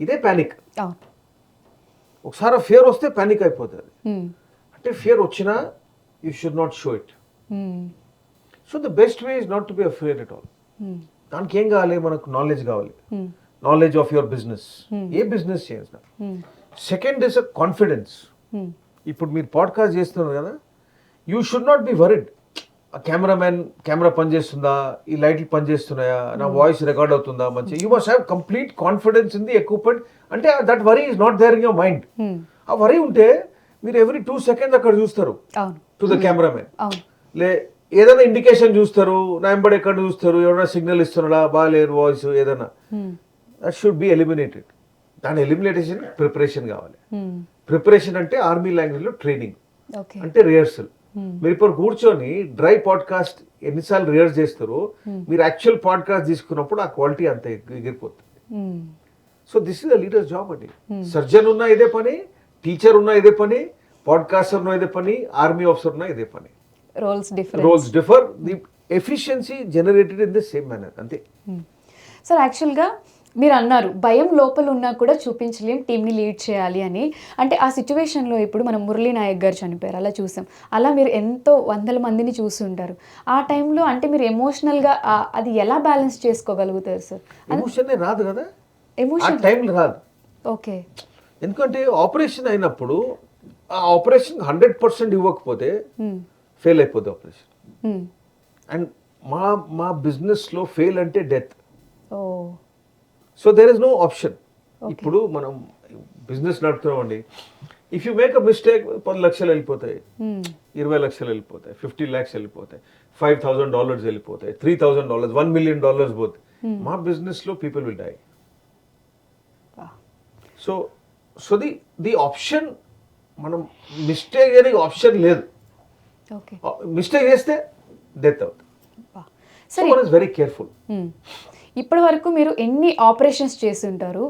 ఇదే ప్యానిక్. ఒకసారి ఫియర్ వస్తే ప్యానిక్ అయిపోతుంది. అంటే ఫియర్ వచ్చినా you should not show it. So the best way is not to be afraid at all. దానికి ఏం కావాలి, మనకు నాలెడ్జ్ కావాలి, నాలెడ్జ్ ఆఫ్ యువర్ బిజినెస్, ఏ బిజినెస్ చేసినా. Second is a confidence. ఇప్పుడు మీరు పాడ్కాస్ట్ చేస్తున్నారు కదా, you should not be worried. Cameraman camera పనిచేస్తుందా, ఈ లైట్లు పనిచేస్తున్నాయా, నా వాయిస్ రికార్డ్ అవుతుందా మంచిగా. You must have complete confidence in the equipment. అంటే that worry is not there in your mind. ఆ వరీ ఉంటే మీరు ఎవ్రీ 2 seconds అక్కడ చూస్తారు టు ద కెమెరామెన్, లే ఏదైనా ఇండికేషన్ చూస్తారు, నా ఎంబడి ఎక్కడ చూస్తారు, ఎవరైనా సిగ్నల్ ఇస్తున్నాడా, బాగాలేరు వాయిస్ ఏదైనా, దట్ షుడ్ బి ఎలిమినేటెడ్. దాని ఎలిమినేషన్ ప్రిపరేషన్ కావాలి. ప్రిపరేషన్ అంటే ఆర్మీ లాంగ్వేజ్లో ట్రైనింగ్ అంటే రిహర్సల్. మీరు ఇప్పుడు కూర్చొని డ్రై పాడ్కాస్ట్ ఎన్నిసార్లు రిహర్స్ చేస్తారో, మీరు యాక్చువల్ పాడ్కాస్ట్ తీసుకున్నప్పుడు ఆ క్వాలిటీ అంత ఎగిరిపోతుంది. So this is the leader's job అండి. సర్జన్ ఉన్నా ఇదే పని, టీచర్ ఉన్నా ఇదే పని, పాడ్కాస్టర్ ఉన్నా ఇదే పని, ఆర్మీ ఆఫీసర్ ఉన్నా ఇదే పని. Roles differ, the efficiency generated in the same manner, అంతే. సార్ యాక్చువల్గా మీరు అన్నారు భయం లోపల ఉన్నా కూడా చూపించలేం, టీంని లీడ్ చేయాలి అని. అంటే ఆ సిచ్యువేషన్లో ఇప్పుడు మనం మురళీ నాయక్ గారు చనిపోయారు, అలా చూసాం. అలా మీరు ఎంతో వందల మందిని చూసి ఉంటారు. ఆ టైంలో అంటే మీరు ఎమోషనల్గా అది ఎలా బ్యాలెన్స్ చేసుకోగలుగుతారు సార్? ఎమోషనే రాదు కదా, ఆ ఎమోషన్ టైంలో రాదు. ఓకే. ఎందుకంటే ఆపరేషన్ అయినప్పుడు ఆ ఆపరేషన్ 100% ఇవ్వకపోతే ఫెయిల్ అయిపోద్ది ఆపరేషన్. అండ్ మా బిజినెస్లో ఫెయిల్ అంటే death. Oh. So there is no option. ఇప్పుడు మనం బిజినెస్ నడుపుతున్నామండి, if you make a mistake 10 లక్షలు వెళ్ళిపోతాయి, 20 లక్షలు వెళ్ళిపోతాయి, 50 lakhs వెళ్ళిపోతాయి, $5,000 వెళ్ళిపోతాయి, $3,000, $1 million పోతాయి. మా బిజినెస్లో people will die. So so the option, మనం మిస్టేక్ అనే ఆప్షన్ లేదు. ఓకే. మిస్టేక్ చేస్తే డెత్ అవుతుంది. So one is very careful. ఇప్పటి వరకు మీరు ఎన్ని ఆపరేషన్స్ చేసి ఉంటారు?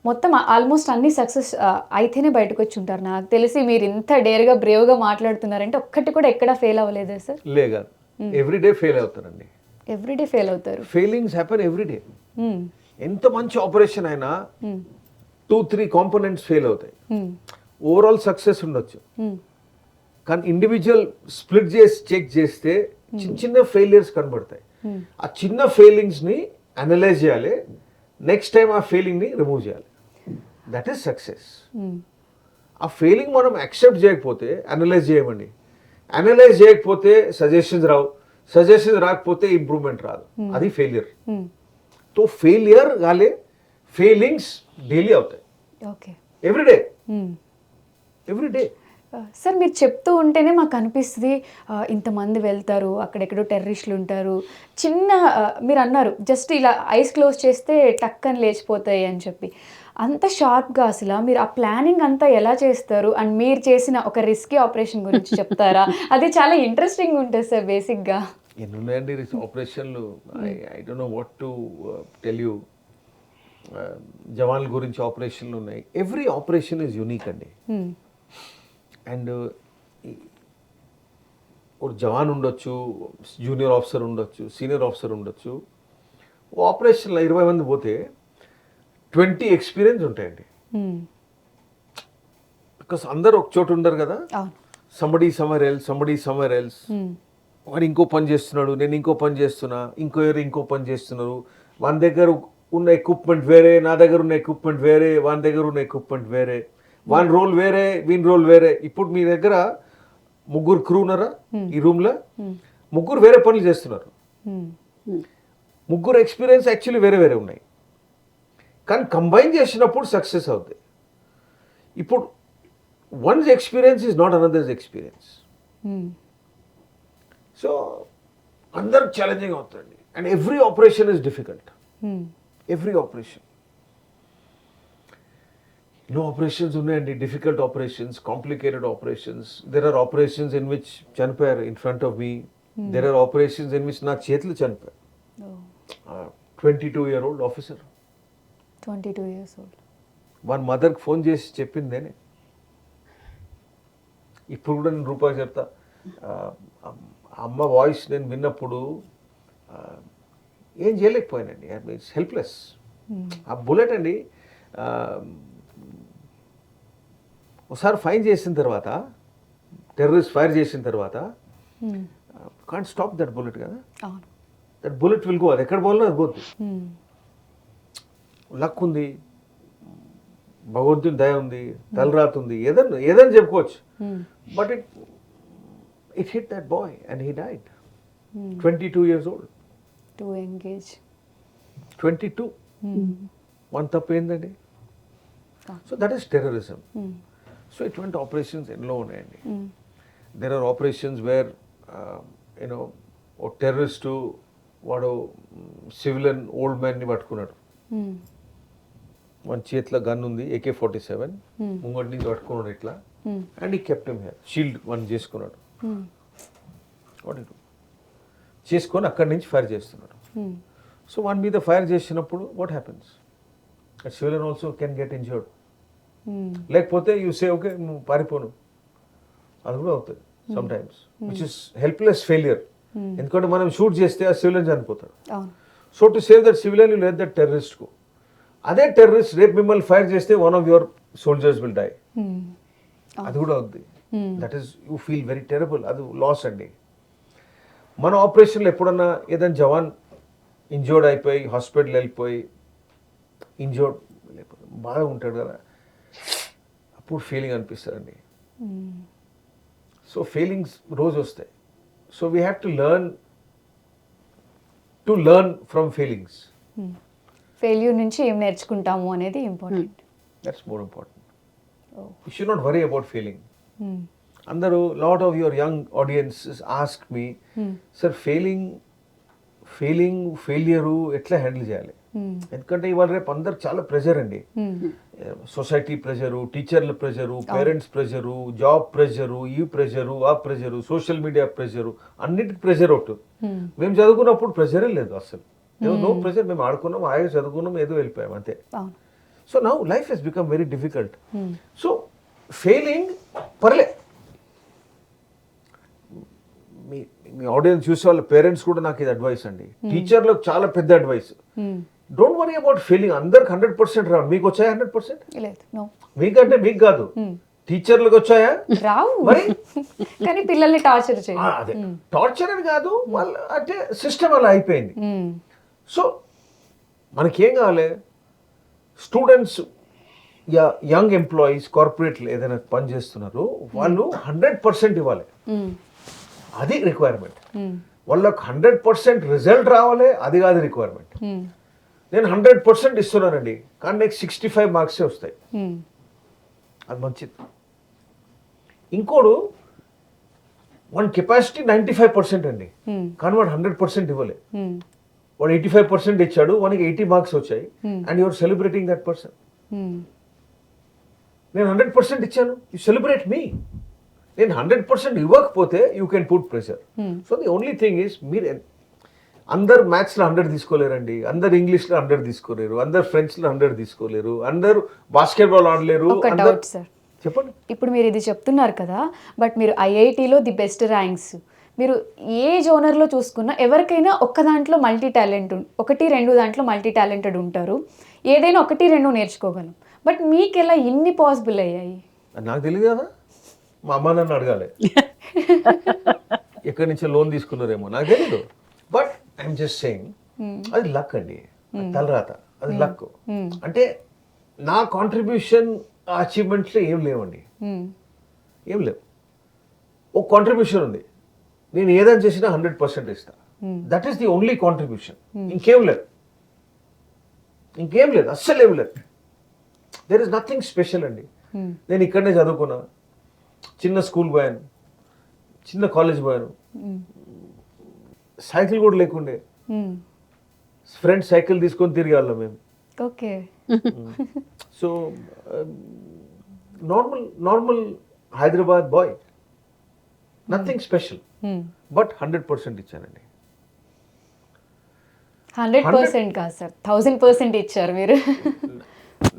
మొత్తం ఆల్మోస్ట్ అన్ని సక్సెస్ అయితేనే బయటకు వచ్చి ఉంటారు. నాకు తెలిసి మీరు ఇంత డేర్గా బ్రేవ్గా మాట్లాడుతున్నారంటే ఒక్కటి కూడా ఎక్కడా ఫెయిల్ అవ్వలేదా సార్? లేదు, ఎవ్రీడే ఫెయిల్ అవుతారండి. ఎవ్రీడే ఫెయిల్ అవుతారు. Failings happen everyday. ఎంత మంచి ఆపరేషన్ అయినా 2-3 కాంపోనెంట్స్ ఫెయిల్ అవుతాయి. ఓవరాల్ సక్సెస్ ఉండొచ్చు, కానీ ఇండివిజువల్ స్ప్లిట్ చేసి చెక్ చేస్తే చిన్న చిన్న ఫెయిలియర్స్ కనబడతాయి. ఆ చిన్న ఫెయిలింగ్స్ని అనలైజ్ చేయాలి, నెక్స్ట్ టైం ఆ ఫెయిలింగ్ని రిమూవ్ చేయాలి. That is success. ఆ ఫెయిలింగ్ మనం యాక్సెప్ట్ చేయకపోతే అనలైజ్ చేయమండి, అనలైజ్ చేయకపోతే సజెషన్స్ రావు, సజెషన్స్ రాకపోతే ఇంప్రూవ్మెంట్ రాదు, అది ఫెయిలియర్. తో ఫెయిలియర్ కాలే, ఫెయిలింగ్స్ డైలీ అవుతాయి. ఓకే. Everyday everyday. సార్ మీరు చెప్తూ ఉంటేనే మాకు అనిపిస్తుంది ఇంతమంది వెళ్తారు, అక్కడెక్కడో టెర్రరిస్టులు ఉంటారు, చిన్న మీరు అన్నారు జస్ట్ ఇలా ఐస్ క్లోజ్ చేస్తే టక్కని లేచిపోతాయి అని చెప్పి. అంత షార్ప్గా అసలు మీరు ఆ ప్లానింగ్ అంతా ఎలా చేస్తారు? అండ్ మీరు చేసిన ఒక రిస్కీ ఆపరేషన్ గురించి చెప్తారా? అది చాలా ఇంట్రెస్టింగ్ ఉంటుంది సార్. బేసిక్గా ఎన్ని ఉన్నాయండి ఆపరేషన్లు, I don't know what to tell you. జవాన్ల గురించి ఆపరేషన్లు ఉన్నాయి. ఎవ్రీ ఆపరేషన్ ఈజ్ యూనిక్ అండి. అండ్ ఒక జవాన్ ఉండొచ్చు, జూనియర్ ఆఫీసర్ ఉండొచ్చు, సీనియర్ ఆఫీసర్ ఉండొచ్చు. ఆపరేషన్లో 20 మంది పోతే 20 ఎక్స్పీరియన్స్ ఉంటాయండి. బికాస్ అందరు ఒక చోటు ఉండరు కదా, సంబడీ సమ్మర్ ఎల్స్. వాడు ఇంకో పని చేస్తున్నాడు, నేను ఇంకో పని చేస్తున్నా, ఇంకో పని చేస్తున్నారు. మన దగ్గర ఉన్న ఎక్విప్మెంట్ వేరే, నా దగ్గర ఉన్న ఎక్విప్మెంట్ వేరే, వాని దగ్గర ఉన్న ఎక్విప్మెంట్ వేరే, వాన్ రోల్ వేరే, వీన్ రోల్ వేరే. ఇప్పుడు మీ దగ్గర 3 క్రూ ఉన్నారా ఈ రూమ్లో, 3 వేరే పనులు చేస్తున్నారు. 3 ఎక్స్పీరియన్స్ యాక్చువల్లీ వేరే వేరే ఉన్నాయి, కానీ కంబైన్ చేసినప్పుడు సక్సెస్ అవుతాయి. ఇప్పుడు one's experience is not another's experience. So అందరూ ఛాలెంజింగ్ అవుతుంది. And every operation is difficult. Every operation, ఎన్నో ఆపరేషన్స్ ఉన్నాయండి, difficult operations, complicated operations. There are operations in which చనిపోయారు in front of me. There are operations in which నా చేతులు చనిపోయారు. 22-year-old officer, 22 years old. వాళ్ళ మదర్కి phone చేసి చెప్పింది నేనే. ఇప్పుడు కూడా నేను రూపాయి చెప్తా, అమ్మ వాయిస్ నేను విన్నప్పుడు ఏం చేయలేకపోయానండి. It's helpless. ఆ బుల్లెట్ అండి, ఒకసారి ఫైర్ చేసిన తర్వాత, టెర్రరిస్ట్ ఫైర్ చేసిన తర్వాత కాంట్ స్టాప్ దట్ బుల్లెట్ కదా. దట్ బుల్లెట్ విల్ గో, అది ఎక్కడ పోవాలో అది పోతుంది. లక్ ఉంది, భగవంతుని దయ ఉంది, తలరాత ఉంది, ఏదైనా చెప్పుకోవచ్చు. But it hit that boy and he died. 22 years old. To engage 22. One తప్పు ఏందండి. So that is terrorism. So ఇటువంటి ఆపరేషన్స్ ఎన్నో ఉన్నాయండి. There are operations where you know ఓ టెర్రరిస్టు వాడు సివిలియన్ ఓల్డ్ మ్యాన్ని పట్టుకున్నాడు. మన చేతిలో గన్ ఉంది, AK-47, ముంగటి నుంచి పట్టుకున్నాడు ఇట్లా, అండ్ ఈ కెప్టెన్ హియర్ షీల్డ్ వన్ చేసుకున్నాడు. చేసుకొని అక్కడి నుంచి ఫైర్ చేస్తున్నాడు. సో వన్ మీద ఫైర్ చేసినప్పుడు what happens, civilian also can get injured. లేకపోతే యూ సే ఓకే నువ్వు పారిపోను, అది కూడా అవుతుంది sometimes, which is helpless failure. ఎందుకంటే మనం షూట్ చేస్తే ఆ సివిలియన్ చనిపోతాడు. So to save that civilian you let that terrorist go. అదే టెర్రరిస్ట్ రేపు మిమ్మల్ని ఫైర్ చేస్తే one of your soldiers will die. అది కూడా అవుద్ది. That is you feel very terrible. అది లాస్ అండి. మన ఆపరేషన్లో ఎప్పుడన్నా ఏదైనా జవాన్ ఇంజోర్డ్ అయిపోయి హాస్పిటల్ వెళ్ళిపోయి ఇంజోర్డ్ బాగా ఉంటాడు కదా, అప్పుడు ఫీలింగ్ అనిపిస్తుందండి. సో ఫీలింగ్స్ రోజు వస్తాయి. So we have to learn from feelings. Failure నుంచి ఏం నేర్చుకుంటాము అనేది important. That's more important. You should not worry about feeling. అందరూ lot of your young audience ask me, sir failure ఎట్లా హ్యాండిల్ చేయాలి? ఎందుకంటే ఇవాళ రేపు అందరు చాలా ప్రెషర్ అండి. సొసైటీ ప్రెషరు, టీచర్ల pressure, parents pressure, job pressure, ఈ ప్రెషరు, ఆ ప్రెషరు, సోషల్ మీడియా ప్రెషరు, అన్నిటికి ప్రెషర్ ఒకటి. మేము చదువుకున్నప్పుడు ప్రెషరే లేదు అసలు. No pressure. మేము ఆడుకున్నాం, హాయిగా చదువుకున్నాం, ఏదో వెళ్ళిపోయాం అంతే. So now life has become very difficult. So failing పర్లే. మీ ఆడియన్స్ చూసే వాళ్ళ పేరెంట్స్ కూడా నాకు ఇది అడ్వైస్ అండి, టీచర్లకు చాలా పెద్ద advice. Don't worry about failing. అందరికి 100% రావు. మీకు వచ్చాయా 100%? మీకంటే మీకు కాదు, టీచర్లకు వచ్చాయా? రావు. మరి కానీ పిల్లల్ని టార్చర్ చేయాలి. అదే టార్చర్ అని కాదు, వాళ్ళ అంటే సిస్టమ్ అలా అయిపోయింది. సో మనకేం కావాలి? స్టూడెంట్స్, యంగ్ ఎంప్లాయీస్, కార్పొరేట్లు ఏదైనా పని చేస్తున్నారు, వాళ్ళు 100% ఇవ్వాలి. అది రిక్వైర్మెంట్. వాళ్ళకు 100% రిజల్ట్ రావాలి, అది కాదు రిక్వైర్మెంట్. నేను 100% ఇస్తున్నానండి, కానీ నాకు 65 మార్క్సే వస్తాయి, అది మంచిది. ఇంకోడు వాడి కెపాసిటీ 95% అండి, కానీ వాడు 100% ఇవ్వలే. వాడు 85% ఇచ్చాడు, వానికి 80 మార్క్స్ వచ్చాయి, and your celebrating that person. నేను 100% ఇచ్చాను, యూ సెలబ్రేట్ మీ. నేను 100% ఇవ్వకపోతే you can put pressure. So the only thing is, మీరు అందరు మ్యాథ్స్లో 100 తీసుకోలేరండి, అందరు ఇంగ్లీష్లో 100 తీసుకోలేరు, అందరు ఫ్రెంచ్లో 100 తీసుకోలేరు, అందరు బాస్కెట్బాల్ ఆడలేరు. ఒక డౌట్ సార్, చెప్పండి. ఇప్పుడు మీరు ఇది చెప్తున్నారు కదా, బట్ మీరు ఐఐటీలో ది బెస్ట్ ర్యాంక్స్, మీరు ఏ జోనర్లో చూసుకున్నా ఎవరికైనా ఒక్క దాంట్లో మల్టీ టాలెంట్, 1-2 దాంట్లో మల్టీ టాలెంటెడ్ ఉంటారు, ఏదైనా 1-2 నేర్చుకోగలం. బట్ మీకు ఎలా ఇన్ని పాసిబుల్ అయ్యాయి? నాకు తెలియదు కదా, మా అమ్మ నన్ను అడగాలి ఎక్కడి నుంచో లోన్ తీసుకున్నారేమో, నాకు తెలీదు. బట్ ఐఎమ్ జస్ట్ సేయింగ్, అది లక్ అండి, తలరాత, అది లక్. అంటే నా కాంట్రిబ్యూషన్ అచీవ్మెంట్స్లో ఏం లేవండి, ఏం లేవు. ఒక కాంట్రిబ్యూషన్ ఉంది, నేను ఏదైనా చేసినా 100% ఇస్తా. That is the only contribution. ఇంకేం లేదు, ఇంకేం లేదు, అస్సలు ఏం లేదు. దేర్ ఇస్ నథింగ్ స్పెషల్ అండి. నేను ఇక్కడనే చదువుకున్నా, చిన్న స్కూల్ పోయాను, చిన్న కాలేజ్ పోయాను, సైకిల్ కూడా లేకుండే, ఫ్రెండ్స్ సైకిల్ తీసుకొని తిరిగి వాళ్ళం మేము. Okay. So normal Hyderabad boy, nothing special, but 100% ఇచ్చానండి. 100% కాదు సార్, 1000% ఇచ్చారు మీరు.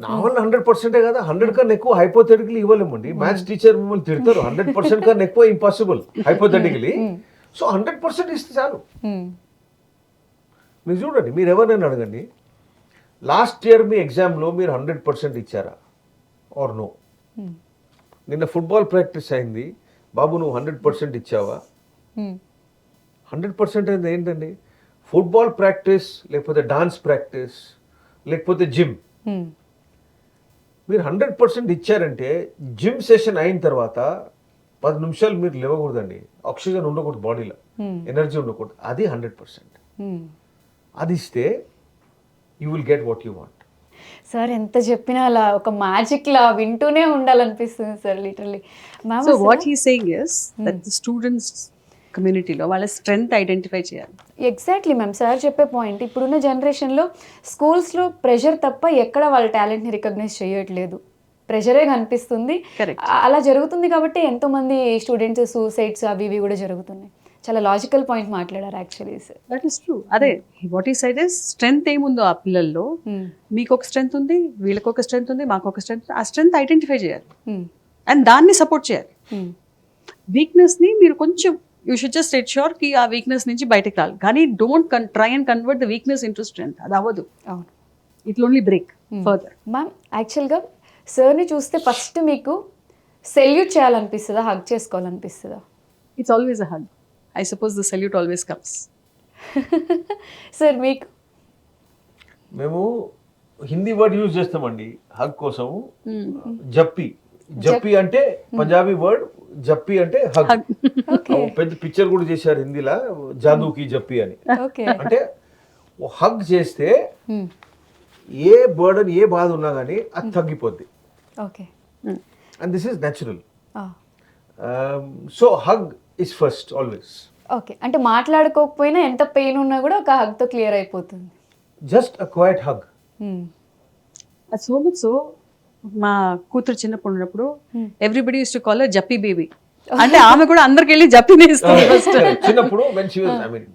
నా వల్ల 100% కదా, 100 కన్నా ఎక్కువ హైపోథెటికలీ ఇవ్వలేమండి. మ్యాథ్స్ టీచర్ మిమ్మల్ని తిడతారు, 100% కన్నా ఎక్కువ ఇంపాసిబుల్ హైపోథెటికలీ. సో 100% ఇస్తే చాలు. మీరు చూడండి, మీరు ఎవరైనా అడగండి, లాస్ట్ ఇయర్ మీ ఎగ్జామ్లో మీరు 100% ఇచ్చారా ఆర్ నో? నిన్న ఫుట్బాల్ ప్రాక్టీస్ అయింది, బాబు నువ్వు 100% ఇచ్చావా? 100% అనేది ఏంటండి? ఫుట్బాల్ ప్రాక్టీస్, లేకపోతే డాన్స్ ప్రాక్టీస్, లేకపోతే జిమ్, మీరు 100% ఇచ్చారంటే జిమ్ సెషన్ అయిన తర్వాత 10 నిమిషాలు మీరు లేవకూడదండి, ఆక్సిజన్ ఉండకూడదు బాడీలో, ఎనర్జీ ఉండకూడదు, అది 100%. అది ఇస్తే you will get what you want. Sir ఎంత చెప్పినా అలా ఒక మ్యాజిక్ లా వింటూనే ఉండాలనిపిస్తుంది sir, literally. So what he saying is that the students కమ్యూనిటీలో వాళ్ళ స్ట్రెంగ్త్ ఐడెంటిఫై చేయాలి. ఎగ్జాక్ట్లీ మ్యామ్, సార్ చెప్పే పాయింట్. ఇప్పుడున్న జనరేషన్లో స్కూల్స్లో ప్రెషర్ తప్ప ఎక్కడ వాళ్ళ టాలెంట్ని రికగ్నైజ్ చేయట్లేదు, ప్రెషరే కనిపిస్తుంది. అలా జరుగుతుంది కాబట్టి ఎంతోమంది స్టూడెంట్స్ సూసైడ్స్ అవి ఇవి కూడా జరుగుతున్నాయి. చాలా లాజికల్ పాయింట్ మాట్లాడారు actually sir. That is true. అదే వాట్ ఈ సైడ్ ఇస్ స్ట్రెంగ్త్ ఏముందో ఆ పిల్లల్లో, మీకు ఒక స్ట్రెంగ్త్ ఉంది, వీళ్ళకి ఒక స్ట్రెంగ్త్ ఉంది, మాకు ఒక స్ట్రెంగ్త్, ఆ స్ట్రెంగ్త్ ఐడెంటిఫై చేయాలి అండ్ దాన్ని సపోర్ట్ చేయాలి. వీక్నెస్ని మీరు కొంచెం యూ షుడ్ జస్ట్ ఎన్ష్యూర్ కి ఆ వీక్నెస్ నుంచి బయటకు రాలి, కానీ don't try and convert the weakness into strength. అది అవ్వదు, it only break. Further. Ma'am యాక్చువల్గా సార్ని చూస్తే ఫస్ట్ మీకు సెల్యూట్ చేయాలనిపిస్తుందా, హగ్ చేసుకోవాలనిపిస్తుందా? It's always a hug. I suppose the salute always comes. Sir మీకు? మేము హిందీ వర్డ్ యూజ్ చేస్తామండి హగ్ కోసం. జప్పి. జప్పి అంటే పంజాబీ వర్డ్, జప్పి అంటే హగ్. పెద్ద పిక్చర్ కూడా చేశారు హిందీలో, జాదూకి జప్పి అని. అంటే హగ్ చేస్తే ఏ బర్డన్, ఏ బాధ ఉన్నా కానీ అది తగ్గిపోద్ది. And this is natural. So hug is first always. Okay, అంటే మాట్లాడుకోకపోయినా ఎంత పెయిన్ ఉన్నా కూడా ఒక హగ్తో క్లియర్ అయిపోతుంది. Just a quiet hug. So much so మా కూతురు చిన్నప్పుడు ఉన్నప్పుడు everybody used to call her jhappi baby. అంటే ఆమె కూడా అందరికి వెళ్ళి జప్పినే ఇస్తుంది ఫస్ట్. చిన్నప్పుడు when she was, I mean,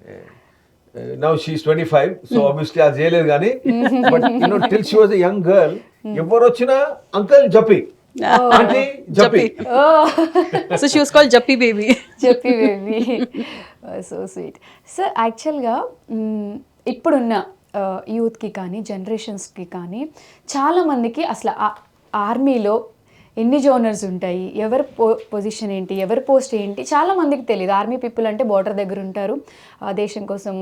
now she's 25, so obviously అది చేయలేదు కానీ, but you know till she was a young girl, ఎవరు వచ్చినా uncle jhappi, aunty jhappi. So she was called jhappi baby. Jhappi baby, so sweet. Sir యాక్చువల్గా ఇప్పుడున్న యూత్కి కానీ జనరేషన్స్కి కానీ చాలామందికి అసలు ఆర్మీలో ఎన్ని జోనర్స్ ఉంటాయి, ఎవరి పొజిషన్ ఏంటి, ఎవరి పోస్ట్ ఏంటి, చాలామందికి తెలియదు. ఆర్మీ పీపుల్ అంటే బార్డర్ దగ్గర ఉంటారు, దేశం కోసం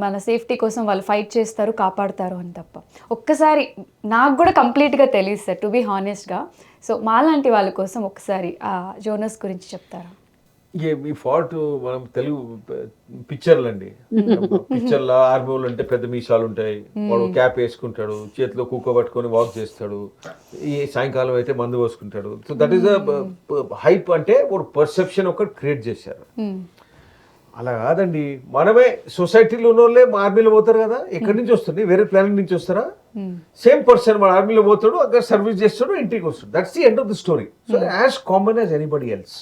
మన సేఫ్టీ కోసం వాళ్ళు ఫైట్ చేస్తారు, కాపాడుతారు అని తప్ప. ఒక్కసారి నాకు కూడా కంప్లీట్గా తెలియదు సార్, టు బీ హానెస్ట్గా. సో మాలాంటి వాళ్ళ కోసం ఒకసారి ఆ జోనర్స్ గురించి చెప్తారా? మీ ఫాల్ట్ మనం తెలుగు పిక్చర్లు అండి. పిక్చర్లో ఆర్మీ వాళ్ళు అంటే పెద్ద మీసాలు ఉంటాయి, వాడు క్యాప్ వేసుకుంటాడు, చేతిలో కుక్క పట్టుకొని వాక్ చేస్తాడు, ఈ సాయంకాలం అయితే మందు పోసుకుంటాడు. So that is hype. అంటే ఒక పర్సెప్షన్ ఒకటి క్రియేట్ చేశారు. అలా కాదండి, మనమే సొసైటీలో ఉన్న వాళ్ళే ఆర్మీలో పోతారు కదా. ఎక్కడి నుంచి వస్తుంది, వేరే ప్లానెట్ నుంచి వస్తారా? సేమ్ పర్సన్ మన ఆర్మీలో పోతాడు, అక్కడ సర్వీస్ చేస్తాడు, ఇంటికి వస్తాడు. That's the end of the story. So as common as anybody else.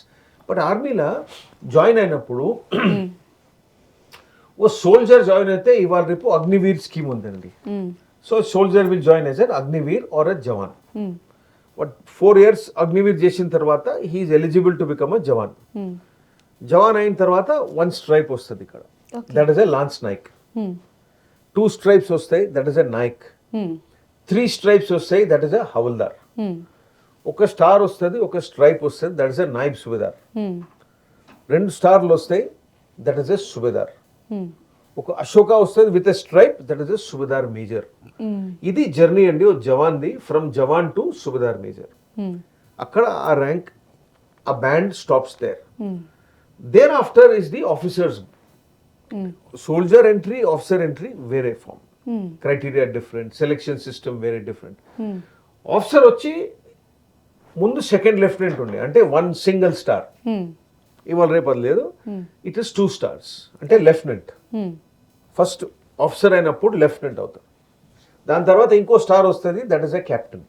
But ఆర్మీలో జాయిన్ అయినప్పుడు ఓ సోల్జర్ జాయిన్ అయితే ఇవాళ రేపు అగ్నివీర్ స్కీమ్ ఉందండి. So soldier will join as an Agniveer or a jawan. But 4 years Agniveer చేసిన తర్వాత he is eligible to become a jawan. Jawan అయిన తర్వాత 1 stripe వస్తుంది ఇక్కడ, that is a lance Naik. 2 stripes వస్తాయి, that is a Naik. 3 stripes వస్తాయి, దట్ ఈస్ ఎ హవల్దార్. ఒక స్టార్ వస్తుంది, ఒక స్ట్రైప్ వస్తుంది, దట్ ఇస్ ఎ నాయిబ్ సుబేదార్. 2 స్టార్లు వస్తాయి, దట్ ఇస్ ఎ సుబేదార్. ఒక అశోక వస్తుంది with a stripe, that is a Subedar major. ఇది జర్నీ అండి ఓ జవాన్ది, from jawan to Subedar major. అక్కడ ఆ ర్యాంక్, ఆ band stops there. There after is the officers. Soldier entry, officer entry వేరే form, criteria different, selection system వేరే డిఫరెంట్. ఆఫీసర్ వచ్చి ముందు సెకండ్ లెఫ్టినెంట్ ఉండే, అంటే 1 single star. ఇవాళ రేపు అది లేదు, ఇట్ ఇస్ 2 stars, అంటే లెఫ్టినెంట్. ఫస్ట్ ఆఫీసర్ అయినప్పుడు లెఫ్టినెంట్ అవుతారు, దాని తర్వాత ఇంకో స్టార్ వస్తుంది, that is a captain.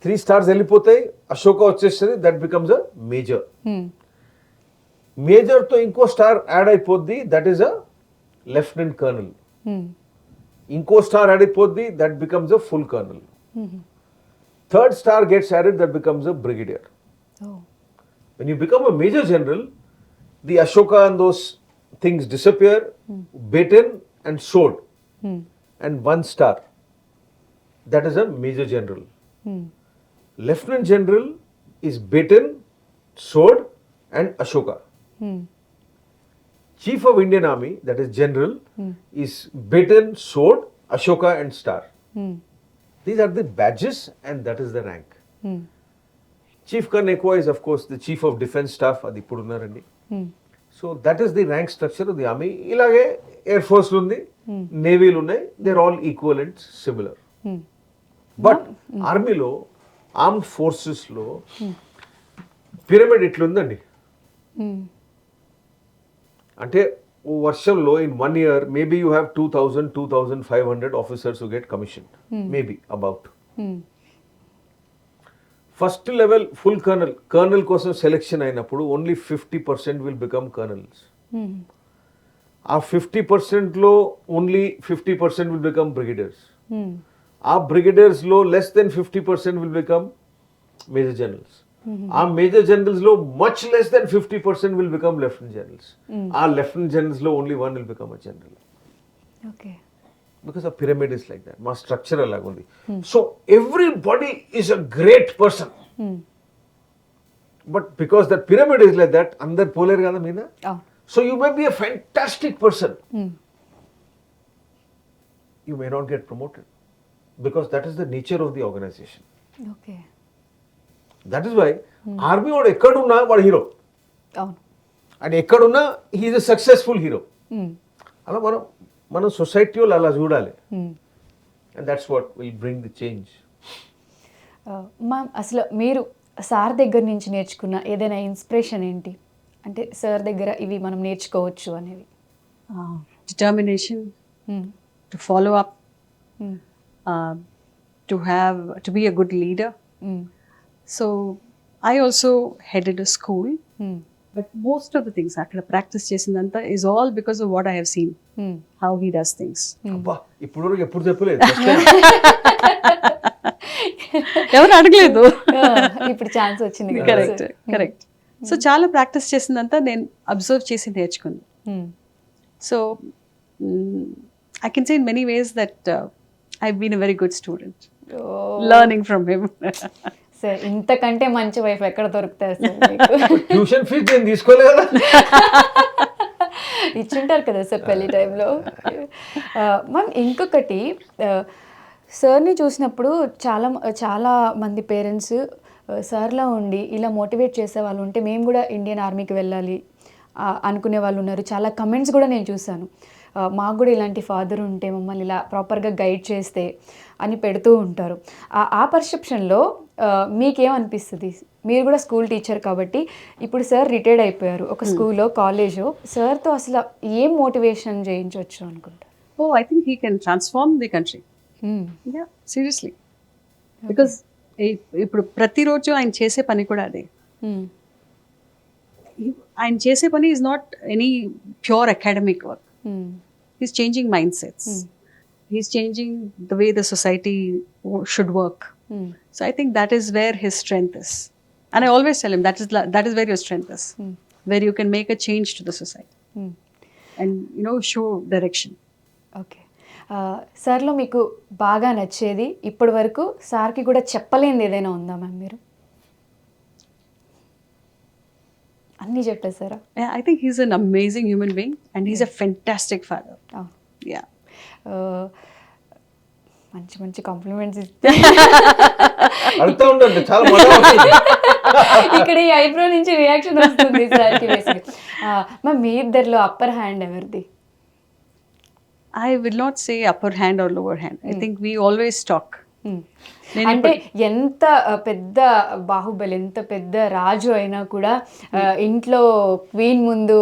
3 stars వెళ్ళిపోతాయి, అశోక వచ్చేస్తుంది, దట్ బికమ్స్ అ మేజర్. మేజర్తో ఇంకో స్టార్ యాడ్ అయిపోద్ది, that is a lieutenant colonel. ఇంకో స్టార్ యాడ్ అయిపోద్ది, that becomes a full colonel. 3rd star gets added, that becomes a brigadier. When you become a major general, the Ashoka and those things disappear, baton and sword, and 1 star. That is a major general. Lieutenant general is baton, sword, and Ashoka. Chief of Indian Army, that is general, is baton, sword, Ashoka, and star. These are the badges, and that is the rank. Chief Karnekwa is of course the chief of defense staff, adi ippudu unnarandi. So that is the rank structure of the army. Ilage air force lo undi, navy lo unnai, they are all equivalent, similar. But army lo, armed forces lo pyramid itlu undandi. అంటే వర్షంలో in 1 year maybe you have 2,000-2,500 officers who get commissioned, maybe about. First level full colonel కోసం selection అయినప్పుడు only 50% will become colonels. ఆ 50%లో only 50% will become brigadiers. ఆ బ్రిగేడియర్స్లో less than 50% will become major generals. ఆ major generals లో much less than 50% will become lieutenant generals. ఆ lieutenant generals లో only 1 will become a general. Okay. Because ఆ pyramid is like that, మా structure అలాగ ఉంది. So everybody is a great person, but because that pyramid is like that అందరు పోలేరు కదా మీద. So you may be a fantastic person, you may not get promoted because that is the nature of the organization. Okay. That is why army వాడు ఎక్కడున్నా వాడు hero, అవును, and ఎక్కడున్నా he is a successful hero. అలా మనం society వాళ్ళు అలా చూడాలి, and that's what will bring the change. Ma'am, అసలు మీరు సార్ దగ్గర నుంచి నేర్చుకున్న ఏదైనా ఇన్స్పిరేషన్ ఏంటి? అంటే సార్ దగ్గర ఇవి మనం నేర్చుకోవచ్చు అనేవి. Determination, to follow up, to be a good leader. So I also headed a school, but most of the things akkada practice chesindanta is all because of what I have seen, how he does things. అబ్బా, ఇప్పుడు ఎప్పుడు చెప్పలేదు. ఎవరు అడగలేదు. ఇప్పుడు chance వచ్చింది. Correct. So చాలా practice చేసిందంతా నేను అబ్జర్వ్ చేసి నేర్చుకుంది. So I can say in many ways that I've been a very good student, learning from him. Sir, ఇంతకంటే మంచి వైఫ్ ఎక్కడ దొరుకుతారు సార్? ట్యూషన్ ఫీజు నేను తీసుకోలేదు కదా. ఇచ్చుంటారు కదా సార్ పెళ్లి టైంలో. మ్యామ్, ఇంకొకటి, సార్ని చూసినప్పుడు చాలా మంది పేరెంట్స్ సార్లా ఉండి ఇలా మోటివేట్ చేసే వాళ్ళు ఉంటే మేము కూడా ఇండియన్ ఆర్మీకి వెళ్ళాలి అనుకునే వాళ్ళు ఉన్నారు. చాలా కమెంట్స్ కూడా నేను చూశాను, మాకు కూడా ఇలాంటి ఫాదర్ ఉంటే మమ్మల్ని ఇలా ప్రాపర్గా గైడ్ చేస్తే అని పెడుతూ ఉంటారు. ఆ పర్సెప్షన్లో మీకేమనిపిస్తుంది? మీరు కూడా స్కూల్ టీచర్ కాబట్టి ఇప్పుడు సార్ రిటైర్డ్ అయిపోయారు, ఒక స్కూల్లో కాలేజు, సార్తో అసలు ఏం మోటివేషన్ చేయించవచ్చు అనుకుంటారు? I think he can transform the country. Yeah, seriously. Because ఇప్పుడు ప్రతిరోజు ఆయన చేసే పని కూడా అదే. ఆయన చేసే పని is not any pure academic work. He's changing mindsets. He's changing the way the society should work. So I think that is where his strength is. And I always tell him that is where your strength is, where you can make a change to the society and show direction. Okay. సార్లో మీకు బాగా నచ్చేది ఇప్పటి వరకు సార్కి కూడా చెప్పలేనిది ఏదైనా ఉందా మ్యామ్? మీరు అన్నీ చెప్పేశారా? Yeah, I think he's an amazing human being and he's a fantastic father. Yeah. మంచి కాంప్లిమెంట్స్ ఇస్తే అడుగుతూ ఉండండి, చాలా బాగా వస్తుంది. ఇక్కడ ఈ ఐబ్రో నుంచి రియాక్షన్ వస్తుంది సార్కి. మ్యామ్, మీ ఇద్దరిలో అప్పర్ హ్యాండ్ ఎవరిది? I will not say upper hand or lower hand. I think we always talk. అంటే ఎంత పెద్ద బాహుబలి, ఎంత పెద్ద రాజు అయినా కూడా ఇంట్లో క్వీన్ ముందు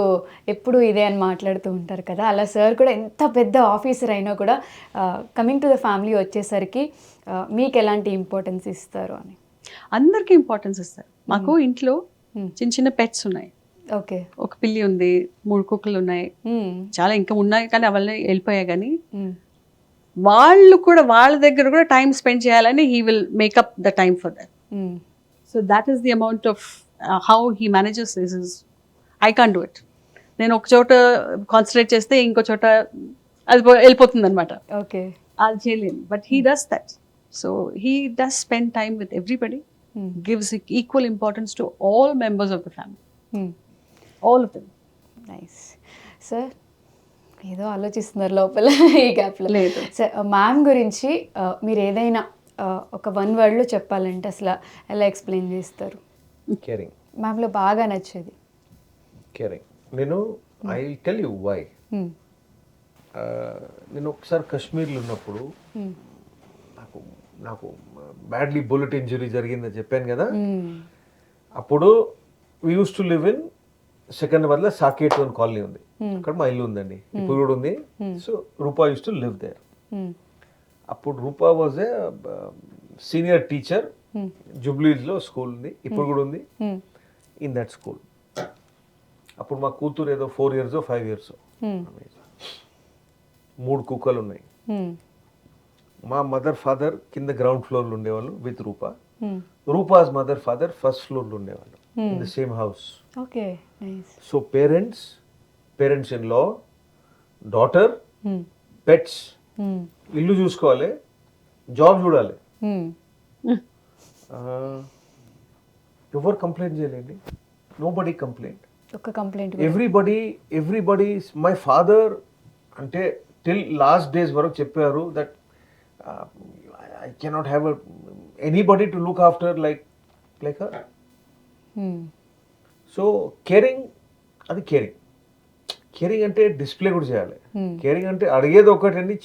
ఎప్పుడు ఇదే అని మాట్లాడుతూ ఉంటారు కదా, అలా సార్ కూడా ఎంత పెద్ద ఆఫీసర్ అయినా కూడా కమింగ్ టు ద ఫ్యామిలీ వచ్చేసరికి మీకు ఎలాంటి ఇంపార్టెన్స్ ఇస్తారు అని? అందరికీ ఇంపార్టెన్స్ ఇస్తారు. మాకు ఇంట్లో చిన్న పెట్స్ ఉన్నాయి. ఓకే. ఒక పిల్లి ఉంది, 3 కుక్కలు ఉన్నాయి, చాలా ఇంకా ఉన్నాయి కానీ అవన్నీ వెళ్ళిపోయాయి. కానీ వాళ్ళు కూడా వాళ్ళ దగ్గర కూడా టైం స్పెండ్ చేయాలని he will makeup the time for that. So that is the amount of how he manages this is. I can't do it. నేను ఒక చోట కాన్సన్ట్రేట్ చేస్తే ఇంకో చోట అది వెళ్ళిపోతుంది అనమాట. ఓకే, అది చేయలేను. But he does that. So he does spend time with everybody, gives equal importance to all members of the family, all of them. Nice. Sir, ఏదో ఆలోచిస్తున్నారు లోపల ఈ గ్యాప్లో. లేదు సార్, మ్యామ్ గురించి మీరు ఏదైనా ఒక 1 wordలో చెప్పాలంటే అసలు ఎలా ఎక్స్ప్లెయిన్ చేస్తారు? కేరింగ్. మ్యామ్లో బాగా నచ్చేది కేరింగ్. నేను ఐ టెల్ యూ వై. నేను ఒకసారి కాశ్మీర్లో ఉన్నప్పుడు నాకు బ్యాడ్లీ బుల్లెట్ ఇంజరీ జరిగిందని చెప్పాను కదా. అప్పుడు we use to live in సికింద్రాబాద్లో సాకేట్ అని కాలనీ ఉంది, అక్కడ మా ఇల్లు ఉందండి, ఇప్పుడు కూడా ఉంది. So Rupa used to live there. అప్పుడు Rupa was a senior teacher, జూబ్లీస్లో స్కూల్ ఉంది, ఇప్పుడు కూడా ఉంది, ఇన్ దట్ స్కూల్. అప్పుడు మా కూతురు ఏదో 4 years 5 years. 3 కుక్కలు ఉన్నాయి. మా మదర్ ఫాదర్ కింద గ్రౌండ్ ఫ్లోర్లో ఉండేవాళ్ళు with Rupa. Rupa's mother father first ఫ్లోర్లో ఉండేవాళ్ళు in the same house. Okay, nice. So parents in law, daughter, pets, ఇల్లు చూసుకోవాలి, జాబ్ చూడాలి. ఎవరు కంప్లైంట్ చేయలేండి, నో బడీ కంప్లైంట్. ఒక కంప్లైంట్ ఎవ్రీబడి మై ఫాదర్ అంటే టిల్ లాస్ట్ డేస్ వరకు చెప్పారు that I cannot have anybody to look after like her. So caring, అది కేరింగ్ అంటే డిస్ప్లే కూడా చేయాలి. కేరింగ్ అంటే అడిగేది ఒకటి,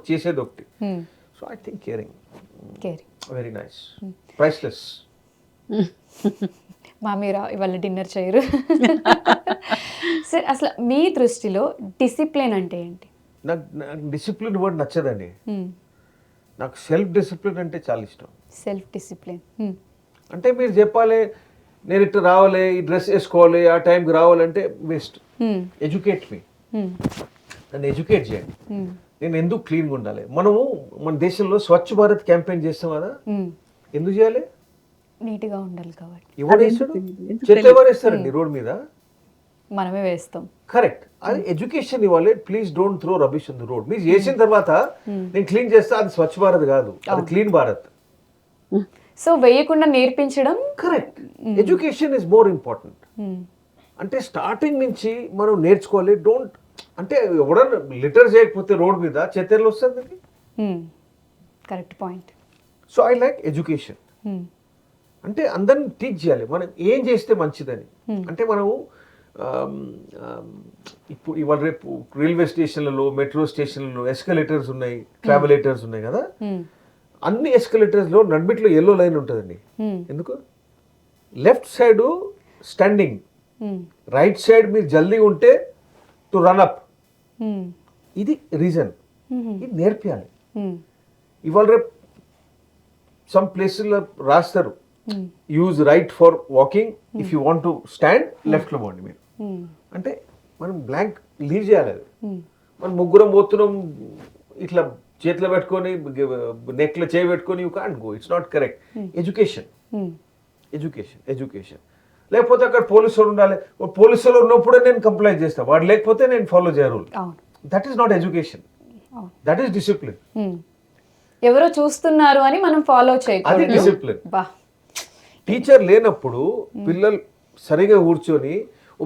చేసేది ఒకటి. So I think caring very nice, priceless. మా మీరు ఇవాళ డిన్నర్ చేయరు. సార్ అసలు మీ దృష్టిలో డిసిప్లిన్ అంటే ఏంటి? నాకు డిసిప్లిన్ వర్డ్ నచ్చదండి. నాకు సెల్ఫ్ డిసిప్లిన్ అంటే చాలా ఇష్టం. సెల్ఫ్ డిసిప్లిన్ అంటే మీరు చెప్పాలి, నేను ఇట్లా రావాలి, ఈ డ్రెస్ వేసుకోవాలి, ఆ టైంకి రావాలంటే వేస్ట్. ఎడ్యుకేట్ మీ, నన్ను ఎడ్యుకేట్ చేయండి. నేను ఎందుకు క్లీన్గా ఉండాలి? మనము మన దేశంలో స్వచ్ఛ భారత్ క్యాంపెయిన్ చేస్తాం కదా, ఎందుకు చేయాలి? నీట్గా ఉండాలి కాబట్టి. ఎవరు వేస్తాడు? చెట్లు ఎవరు వేస్తారండి రోడ్ మీద? మనమే వేస్తాం. కరెక్ట్. అది ఎడ్యుకేషన్ ఇవ్వాలి. Please don't throw rubbish on the road. మీరు చేసిన తర్వాత నేను క్లీన్ చేస్తా, అది స్వచ్ఛ భారత్ కాదు, అది క్లీన్ భారత్. సో వేయకుండా నేర్పించడం. Correct. Education is more important. అంటే స్టార్టింగ్ నుంచి మనం నేర్చుకోవాలి. డోంట్ అంటే ఎవడన్నా లిటర్ చేయకపోతే రోడ్ మీద చెత్తెర్లు వస్తుంది. Correct point. So I like education. అంటే అందరిని టీచ్ చేయాలి మనం ఏం చేస్తే మంచిదని. అంటే మనము ఇప్పుడు ఇవాళ రేపు రైల్వే స్టేషన్లలో, మెట్రో స్టేషన్లలో ఎస్కలేటర్స్ ఉన్నాయి, ట్రావెలేటర్స్ ఉన్నాయి కదా. అన్ని ఎస్కలేటర్స్లో నడ్మిట్లో ఎల్లో లైన్ ఉంటుందండి. ఎందుకు? Left side standing, right side మీరు జల్దీ ఉంటే టు రన్ అప్. ఇది రీజన్. ఇది నేర్పియాలి. ఇవాళ రేపు సమ్ ప్లేసెస్లో రాస్తారు, use right for walking, if you want to stand లెఫ్ట్లో పోండి మీరు. అంటే మనం బ్లాంక్ లీవ్ చేయాలి. అది మనం ముగ్గురం పోతున్నాం ఇట్లా చేతిలో పెట్టుకొని, నెక్లో చేయి పెట్టుకొని, you can't go. It's not correct. Education. లేకపోతే అక్కడ పోలీసు ఉండాలి. పోలీసులు ఉన్నప్పుడే నేను కంప్లైంట్ చేస్తాను, వాడు లేకపోతే నేను ఫాలో చేయ rule. That is not education, that is discipline. ఎవరో చూస్తున్నారు అని మనం ఫాలో చేయాలి, అది డిసిప్లిన్. టీచర్ లేనప్పుడు పిల్లలు సరిగా కూర్చొని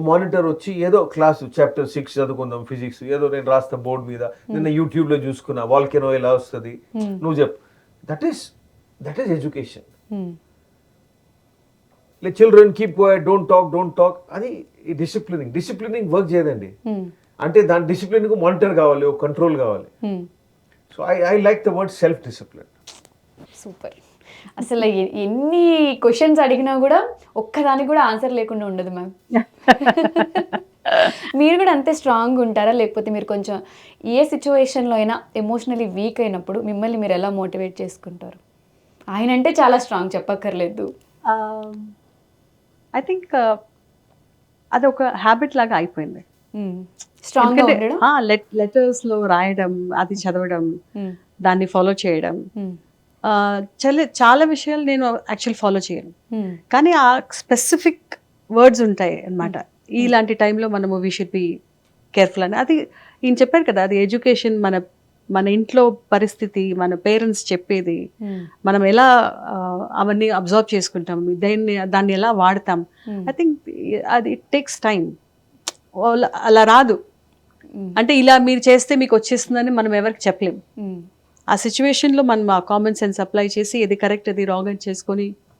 మానిటర్ వచ్చి ఏదో క్లాసు చాప్టర్ 6 చదువుకుందాం, ఫిజిక్స్ ఏదో నేను రాస్తా బోర్డు మీద, నిన్న యూట్యూబ్లో చూసుకున్నా వాల్కెనో ఎలా వస్తుంది, నువ్వు చెప్పు. That is education. Like children keep quiet, don't talk. అది డిసిప్లినింగ్ వర్క్ చేయదండి. అంటే దాని డిసిప్లిన్కు మానిటర్ కావాలి, ఒక కంట్రోల్ కావాలి. So I like the word self discipline. Super. అసలు ఎన్ని క్వశ్చన్స్ అడిగినా కూడా ఒక్కదానికి కూడా ఆన్సర్ లేకుండా ఉండదు మ్యామ్. మీరు కూడా అంతే స్ట్రాంగ్ ఉంటారా? లేకపోతే మీరు కొంచెం ఏ సిచ్యువేషన్లో అయినా ఎమోషనలీ వీక్ అయినప్పుడు మిమ్మల్ని మీరు ఎలా మోటివేట్ చేసుకుంటారు? ఆయన అంటే చాలా స్ట్రాంగ్, చెప్పక్కర్లేదు. ఐ థింక్ అది ఒక హ్యాబిట్ లాగా అయిపోయింది. స్ట్రాంగ్ లెటర్స్లో రాయడం, అది చదవడం, దాన్ని ఫాలో చేయడం. చాలా విషయాలు నేను యాక్చువల్ ఫాలో చేయను, కానీ ఆ స్పెసిఫిక్ వర్డ్స్ ఉంటాయి అన్నమాట. ఇలాంటి టైంలో మనము వీ షుడ్ బి కేర్ఫుల్ అని. అది ఈయన చెప్పారు కదా, అది ఎడ్యుకేషన్. మన ఇంట్లో పరిస్థితి, మన పేరెంట్స్ చెప్పేది, మనం ఎలా అవన్నీ అబ్జర్వ్ చేసుకుంటాం, దాన్ని ఎలా వాడతాం. ఐ థింక్ అది ఇట్ టేక్స్ టైం. అలా రాదు. అంటే ఇలా మీరు చేస్తే మీకు వచ్చేస్తుందని మనం ఎవరికి చెప్పలేం. ఆ సిచ్యువేషన్లో మనం ఆ కామన్ సెన్స్ అప్లై చేసి ఇది కరెక్ట్, అది రాంగ్ అని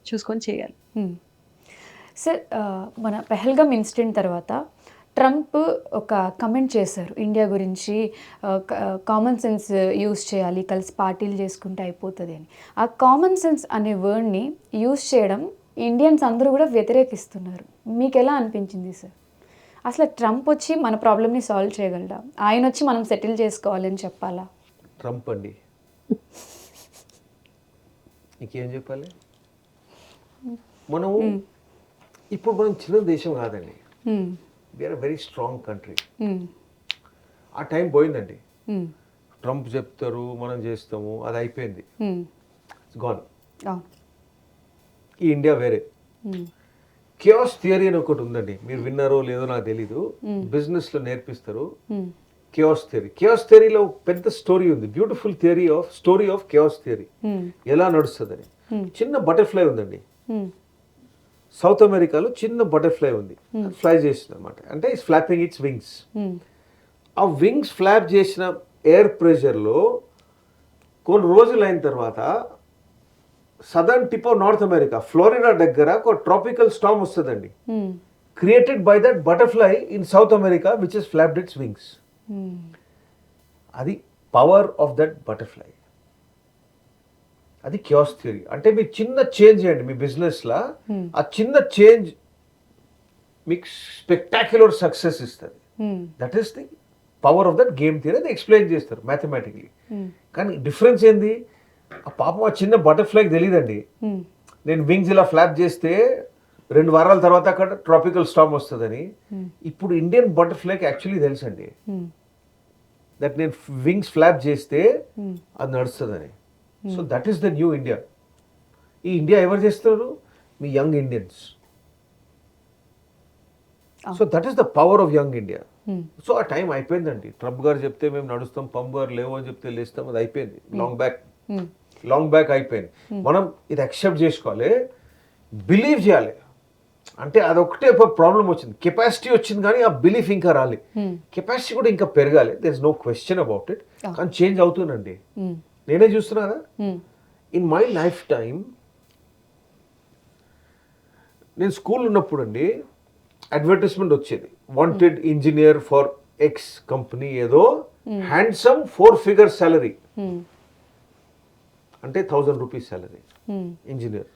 చూసుకొని చేయాలి. సార్, మన పెహల్గామ్ ఇన్సిడెంట్ తర్వాత ట్రంప్ ఒక కమెంట్ చేశారు ఇండియా గురించి, కామన్ సెన్స్ యూజ్ చేయాలి, కలిసి పార్టీలు చేసుకుంటే అయిపోతుంది అని. ఆ కామన్ సెన్స్ అనే వర్డ్ని యూజ్ చేయడం ఇండియన్స్ అందరూ కూడా వ్యతిరేకిస్తున్నారు. మీకు ఎలా అనిపించింది సార్? అసలు ట్రంప్ వచ్చి మన ప్రాబ్లమ్ని సాల్వ్ చేయగలడా? ఆయన వచ్చి మనం సెటిల్ చేసుకోవాలని చెప్పాలా? ట్రంప్ అండి, ఇంకేం చెప్పాలి? మనము ఇప్పుడు మనం చిన్న దేశం కాదండి, వీఆర్ వెరీ స్ట్రాంగ్ కంట్రీ. ఆ టైం పోయిందండి. ట్రంప్ చెప్తారు, మనం చేస్తాము, అది అయిపోయింది, ఇట్స్ గాన్. ఈ ఇండియా వేరే. కియాస్ థియరీ అని ఒకటి ఉందండి, మీరు విన్నారో లేదో నాకు తెలీదు. బిజినెస్లో నేర్పిస్తారు. కేయాస్ థియరీలో పెద్ద స్టోరీ ఉంది, beautiful story of chaos theory. ఎలా నడుస్తుందని. చిన్న బటర్ఫ్లై ఉందండి సౌత్ అమెరికాలో, చిన్న బటర్ఫ్లై ఉంది, ఫ్లై చేస్తుంది అనమాట. అంటే ఇట్స్ ఫ్లాపింగ్ ఇట్స్ వింగ్స్. ఆ వింగ్స్ ఫ్లాప్ చేసిన ఎయిర్ ప్రెషర్లో కొన్ని రోజులు అయిన తర్వాత southern tip of north America, Florida దగ్గర ఒక ట్రాపికల్ స్టార్మ్ వస్తుందండి, created by that butterfly in south America which is flopped it's wings. అది పవర్ ఆఫ్ దట్ బటర్ఫ్లై. అది కేయాస్ థియరీ. అంటే మీరు చిన్న చేంజ్ చేయండి మీ బిజినెస్లో, ఆ చిన్న చేంజ్ మీకు స్పెక్టాక్యులర్ సక్సెస్ ఇస్తుంది. That is the power of that game theory. అది ఎక్స్ప్లెయిన్ చేస్తారు మ్యాథమెటిక్లీ. కానీ డిఫరెన్స్ ఏంది, ఆ పాపం ఆ చిన్న బటర్ఫ్లైకి తెలియదండి, నేను వింగ్స్ ఇలా ఫ్లాప్ చేస్తే 2 వారాల తర్వాత అక్కడ ట్రాపికల్ స్టార్మ్ వస్తుందని. ఇప్పుడు ఇండియన్ బటర్ఫ్లైకి యాక్చువల్లీ తెలుసండి దట్ నేను వింగ్స్ ఫ్లాప్ చేస్తే అది నడుస్తుందని. So that is the new India. ఈ ఇండియా ఎవరు చేస్తున్నారు? మీ young Indians. So that is the power of young India. So ఆ టైం అయిపోయిందండి. ట్రంప్ గారు చెప్తే మేము నడుస్తాం, పంప్ గారు లేవు అని చెప్తే లేస్తాం, అది అయిపోయింది. లాంగ్ బ్యాక్ అయిపోయింది. మనం ఇది యాక్సెప్ట్ చేసుకోవాలి, బిలీవ్ చేయాలి. అంటే అదొకటే ప్రాబ్లం వచ్చింది, కెపాసిటీ వచ్చింది కానీ ఆ బిలీఫ్ ఇంకా రాలి. కెపాసిటీ కూడా ఇంకా పెరగాలి, there is no question about it. కానీ చేంజ్ అవుతుందండి. నేనే చూస్తున్నా కదా, ఇన్ మై లైఫ్ టైం నేను స్కూల్ ఉన్నప్పుడు అండి అడ్వర్టైజ్మెంట్ వచ్చేది, wanted engineer for X company, ఏదో హ్యాండ్సమ్ 4-figure సాలరీ, అంటే 1000 రూపీస్ సాలరీ ఇంజనీర్.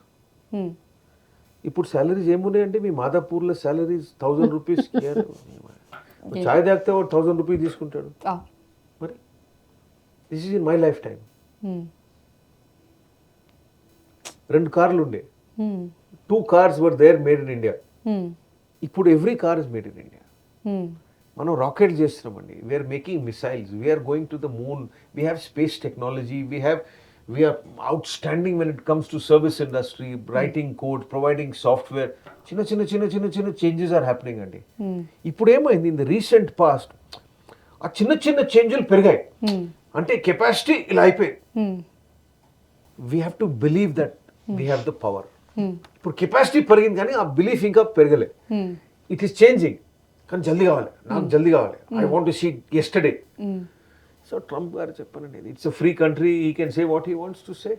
ఇప్పుడు సాలరీస్ ఏమున్నాయండి? మీ మాదాపూర్లో సాలరీస్ 1000 రూపీస్. చాయ్ తాగితే 1000 రూపీస్ తీసుకుంటాడు. మరి this is in my life time. 2 కార్లు ఉండే, 2 cars were there made in India. ఇప్పుడు every car is made in India. మనం రాకెట్ చేస్తున్నామండి, we are making missiles, we are going to the moon, we have space technology, we are outstanding when it comes to service industry, writing code, providing software. చిన్న చిన్న చిన్న చిన్న చిన్న changes are happening అండి. ఇప్పుడు ఏమైంది, ఇన్ ద రీసెంట్ పాస్ట్ ఆ చిన్న చిన్న చేంజ్లు పెరిగాయి. అంటే కెపాసిటీ ఇలా అయిపోయింది. We have to believe that we have the power. ఇప్పుడు కెపాసిటీ పెరిగింది కానీ ఆ బిలీఫ్ ఇంకా పెరగలే. ఇట్ ఈస్ చేంజింగ్, కానీ జల్దీ కావాలి, నాకు జల్దీ కావాలి, I want to see yesterday. So Trump గారు చెప్పానండి, it's a free country, he can say what he wants to say.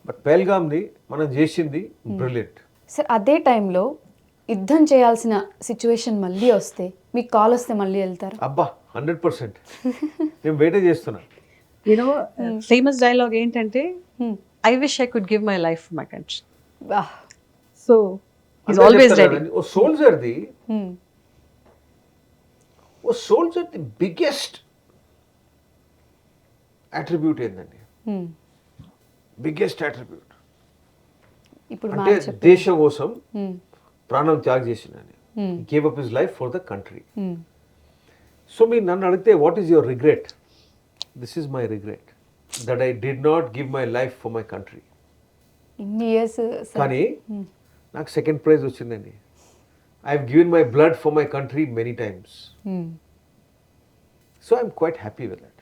But పెహల్గామ్ది మనం చేసింది బ్రిలియంట్. సార్ అదే టైంలో యుద్ధం చేయాల్సిన సిచ్యువేషన్ మళ్ళీ వస్తే, మీకు కాల్ వస్తే మళ్ళీ వెళ్తారు? అబ్బా 100%. నేను వెయిటే చేస్తున్నా. యూనో ఫేమస్ డైలాగ్ ఏంటంటే, I wish I could give my life for my country. So is always ready. ఓ సోల్జర్ది బిగ్గెస్ట్ అట్రిబ్యూట్ ఏందండి? బిగ్గెస్ట్ అట్రిబ్యూట్ ఇప్పుడు అంటే దేశం కోసం ప్రాణం త్యాగం చేసినని, gave up his life for the country. So మీరు నన్ను అడిగితే what is your regret? This is my regret, that I did not give my life for my country. ఇన్ని ఇయర్స్ కానీ నాకు సెకండ్ ప్రైజ్ వచ్చిందండి. I have given my blood for my country many times. So I'm quite happy with that.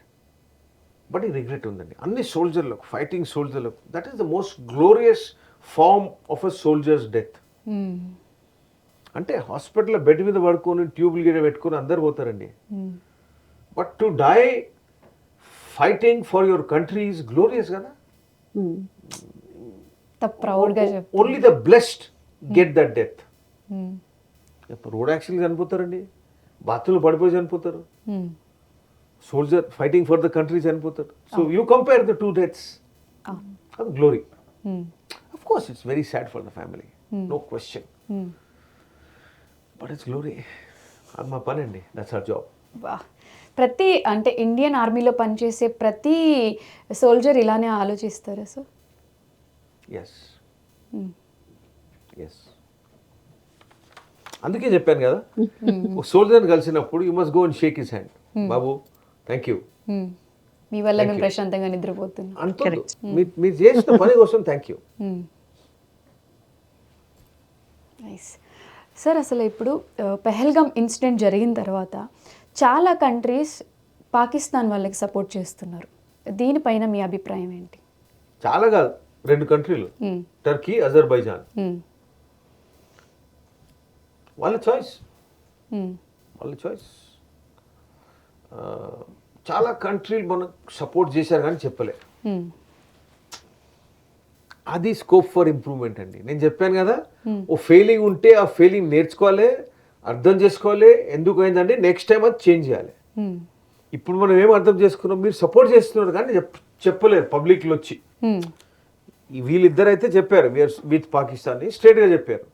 But ఈ regret ఉందండి అన్ని సోల్జర్లకు, fighting సోల్జర్లకు. That is the most glorious form of a soldier's death. అంటే హాస్పిటల్లో bed మీద పడుకొని ట్యూబ్లు గిడ పెట్టుకొని అందరు పోతారండి. But to die fighting for your country is glorious కదా. Only the blessed get that death. Road accident చనిపోతారండి, బాత్రూంలో పడిపోయి చనిపోతారు, soldier fighting for the country చనిపోతారు. So you compare the 2 deaths. Glory. Of course it's very sad for the family, no question, but it's glory. అది మా పని అండి, that's our job. ప్రతి అంటే ఇండియన్ ఆర్మీలో పనిచేసే ప్రతి సోల్జర్ ఇలానే ఆలోచిస్తారా సార్? ఎస్. అందుకే చెప్పాను కదా, ఒక సోల్జర్ని కలిసినప్పుడు you must go and shake his hand. బాబు థ్యాంక్ యూ, మీ వల్ల మేము ప్రశాంతంగా నిద్రపోతున్నాం అంతే. మీరు చేసిన పని కోసం థ్యాంక్ యూ. నైస్. సార్ అసలు ఇప్పుడు పెహల్గామ్ ఇన్సిడెంట్ జరిగిన తర్వాత చాలా కంట్రీస్ పాకిస్తాన్ వాళ్ళకి సపోర్ట్ చేస్తున్నారు. దీనిపైన మీ అభిప్రాయం ఏంటి? చాలా కాదు, 2 కంట్రీలు, టర్కీ, అజర్బైజాన్. వాళ్ళ చాయిస్. చాలా కంట్రీలు మనకు సపోర్ట్ చేశారు కానీ చెప్పలే. అది స్కోప్ ఫర్ ఇంప్రూవ్మెంట్ అండి. నేను చెప్పాను కదా, ఓ ఫెయిలింగ్ ఉంటే ఆ ఫెయిలింగ్ నేర్చుకోవాలి, అర్థం చేసుకోవాలి, ఎందుకు అయిందంటే నెక్స్ట్ టైం అది చేంజ్ చేయాలి. ఇప్పుడు మనం ఏం అర్థం చేసుకున్నాం, మీరు సపోర్ట్ చేస్తున్నారు కానీ చెప్పలేరు పబ్లిక్లో వచ్చి. వీళ్ళిద్దరు అయితే చెప్పారు వీఆర్ విత్ పాకిస్తాన్ అని, స్ట్రేట్గా చెప్పారు.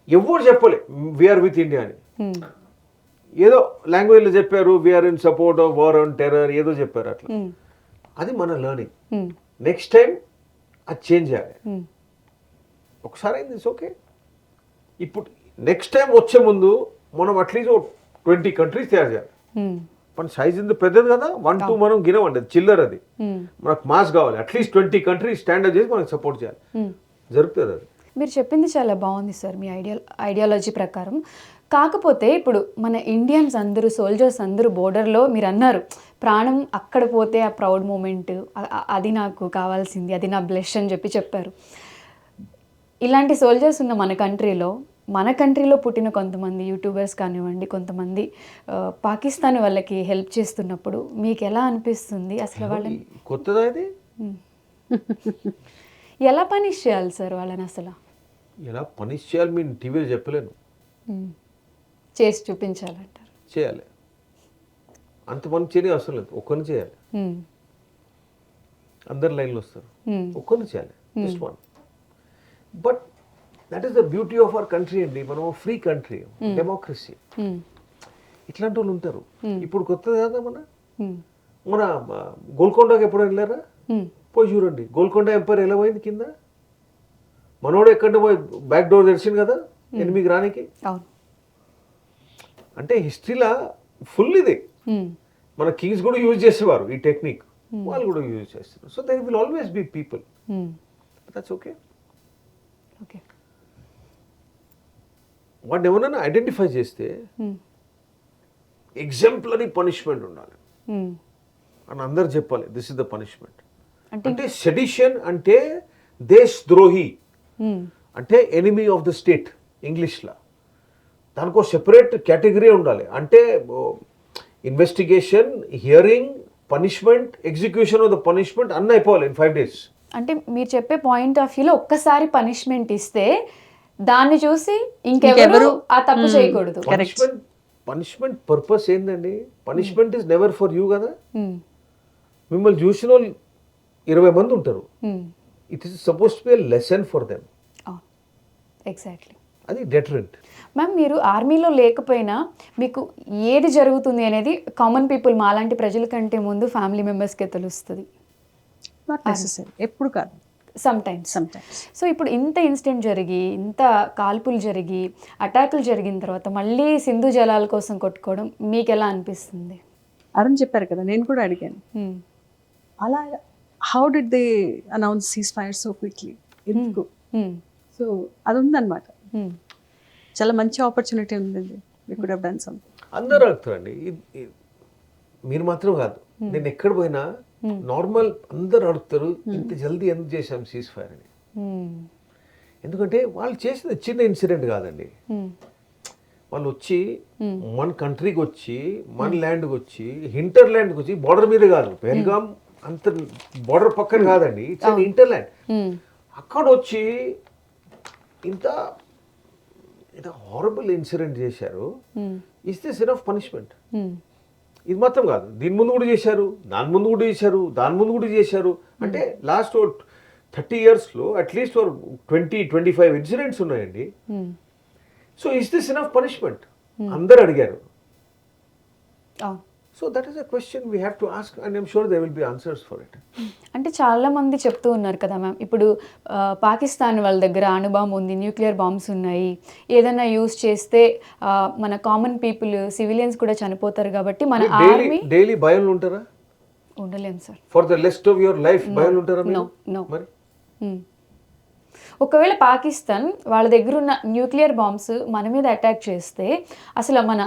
ఎవరు చెప్పలే వీఆర్ విత్ ఇండియా అని. ఏదో లాంగ్వేజ్లో చెప్పారు, we are in support of war on terror, ఏదో చెప్పారు అట్లా. అది మన లెర్నింగ్. నెక్స్ట్ టైం అది చేంజ్ చేయాలి. ఒకసారి అయింది, ఇట్స్ ఓకే. ఇప్పుడు నెక్స్ట్ టైం వచ్చే ముందు మనం అట్లీస్ట్ 20 కంట్రీస్ తయారు చేయాలి. మన సైజ్ ఇంత పెద్దది కదా, 1-2 మనం గినవండి, అది చిల్లర్. అది మనకు మాస్ కావాలి. అట్లీస్ట్ 20 కంట్రీస్ స్టాండర్డ్ చేసి మనకు సపోర్ట్ చేయాలి. జరుగుతుంది అది. మీరు చెప్పింది చాలా బాగుంది సార్, మీ ఐడియాలజీ ప్రకారం. కాకపోతే ఇప్పుడు మన ఇండియన్స్ అందరూ, సోల్జర్స్ అందరూ బోర్డర్లో, మీరు అన్నారు ప్రాణం అక్కడ పోతే ఆ ప్రౌడ్ మూమెంట్, అది నాకు కావాల్సింది, అది నా బ్లెస్ అని చెప్పారు. ఇలాంటి సోల్జర్స్ ఉన్న మన కంట్రీలో పుట్టిన కొంతమంది యూట్యూబర్స్ కానివ్వండి, కొంతమంది పాకిస్తాన్ వాళ్ళకి హెల్ప్ చేస్తున్నప్పుడు మీకు ఎలా అనిపిస్తుంది? అసలు వాళ్ళని కొత్తదా ఇది ఎలా పనిష్ చేయాలి సార్ వాళ్ళని? అసలు ఎలా పనిష్ చేయాలి మీరు టీవీలో చెప్పలేను. చేసి చూపించాలంటారు. చేయాలి, అంతమంది చేయని అవసరం లేదు, ఒక్కరిని చేయాలి. అందరు లైన్లో వస్తారు, ఒక్కరిని చేయాలి, just one. But that is the beauty of our country అండి. మనం ఫ్రీ కంట్రీ, డెమోక్రసీ. ఇట్లాంటి వాళ్ళు ఉంటారు. ఇప్పుడు కొత్తది కదా మన గోల్కొండకి ఎప్పుడు వెళ్ళారా? పోయి చూడండి, గోల్కొండ ఎంపైర్ ఎలా పోయింది కింద. మనోడు ఎక్కడ పోయి బ్యాక్ డోర్ తెరిచింది కదా ఎనిమిదికి రానికి. అంటే హిస్టరీలో ఫుల్ ఇది. మన కింగ్స్ కూడా యూజ్ చేసేవారు ఈ టెక్నిక్, వాళ్ళు కూడా యూజ్ చేస్తారు. So there will always be people. That's okay. Okay, వాడిని ఎవరైనా ఐడెంటిఫై చేస్తే ఎగ్జాంపులరీ పనిష్మెంట్ ఉండాలి అని అందరు చెప్పాలి. This is the punishment. అంటే సెడిషన్ అంటే దేశద్రోహి, అంటే ఎనిమీ ఆఫ్ ద స్టేట్ ఇంగ్లీష్లో. దానికో సెపరేట్ కేటగిరీ ఉండాలి. అంటే investigation, hearing, punishment, execution of the punishment అన్నీ అయిపోవాలి ఇన్ 5 days. అంటే మీరు చెప్పే పాయింట్ ఆఫ్ వ్యూలో ఒక్కసారి పనిష్మెంట్ ఇస్తే దాన్ని చూసి ఇంకెవరు ఆ తప్పు చేయకూడదు. పనిష్మెంట్ పర్పస్ ఏందండి? Punishment is never for you కదా. మిమ్మల్ని చూసిన వాళ్ళు 20 మంది ఉంటారు. It is suppose to be a lesson for them. Exactly, అది డెటరెంట్. మ్యామ్, మీరు ఆర్మీలో లేకపోయినా మీకు ఏది జరుగుతుంది అనేది కామన్ పీపుల్, మాలాంటి ప్రజల కంటే ముందు ఫ్యామిలీ మెంబర్స్కే తెలుస్తుంది. నాట్ నెసెసరీ, ఎప్పుడు కాదు, సమ్ టైమ్స్. సో ఇప్పుడు ఇంత ఇన్సిడెంట్ జరిగి, ఇంత కాల్పులు జరిగి, అటాకులు జరిగిన తర్వాత మళ్ళీ సింధు జలాల కోసం కొట్టుకోవడం మీకు ఎలా అనిపిస్తుంది? అరుణ్ చెప్పారు కదా, నేను కూడా అడిగాను అలా how did they announce ceasefire so quickly, ఎందుకు? సో అది ఉందన్నమాట. చాలా మంచి ఆపర్చునిటీ ఉందండి. We could have done something. అందరూ అడుగుతారండి, మీరు మాత్రం కాదు, నేను ఎక్కడ పోయినా నార్మల్ అందరు అడుగుతారు, ఇంత జల్దీ ఎందుకు చేశాం సీజ్ ఫైర్ అని. ఎందుకంటే వాళ్ళు చేసిన చిన్న ఇన్సిడెంట్ కాదండి. వాళ్ళు వచ్చి మన కంట్రీకి వచ్చి, మన ల్యాండ్కి వచ్చి, హింటర్ ల్యాండ్కి వచ్చి, బార్డర్ మీద కాదు, పెహల్గామ్ అంత బార్డర్ పక్కన కాదండి, ఇట్స్ అన్ ఇంటర్ ల్యాండ్. అక్కడ వచ్చి ఇంత హారబుల్ ఇన్సిడెంట్ చేశారు. Is this enough punishment? ఇది మాత్రం కాదు, దీని ముందు కూడా చేశారు, దాని ముందు కూడా చేశారు, దాని ముందు కూడా చేశారు. అంటే లాస్ట్ 30 yearsలో అట్లీస్ట్ 20-25 ఇన్సిడెంట్స్ ఉన్నాయండి. So is this enough punishment? అందరు అడిగారు. So that is a question we have to ask and I'm sure they will be answers for it. అంటే చాలా మంది చెప్తూ ఉన్నారు కదా మ్యామ్, ఇప్పుడు పాకిస్తాన్ వాళ్ళ దగ్గర అణుబాంబు ఉంది, న్యూక్లియర్ బాంబ్స్ ఉన్నాయి, ఏదైనా యూజ్ చేస్తే మన కామన్ పీపుల్, సివిలియన్స్ కూడా చనిపోతారు కాబట్టి మన ఆర్మీ డైలీ భయంలో ఉంటారా? ఉండలేం sir. For the rest of your life భయంలో ఉంటారా? నో. మరి ఒకవేళ పాకిస్తాన్ వాళ్ళ దగ్గర ఉన్న న్యూక్లియర్ బాంబ్స్ మన మీద అటాక్ చేస్తే అసలు మన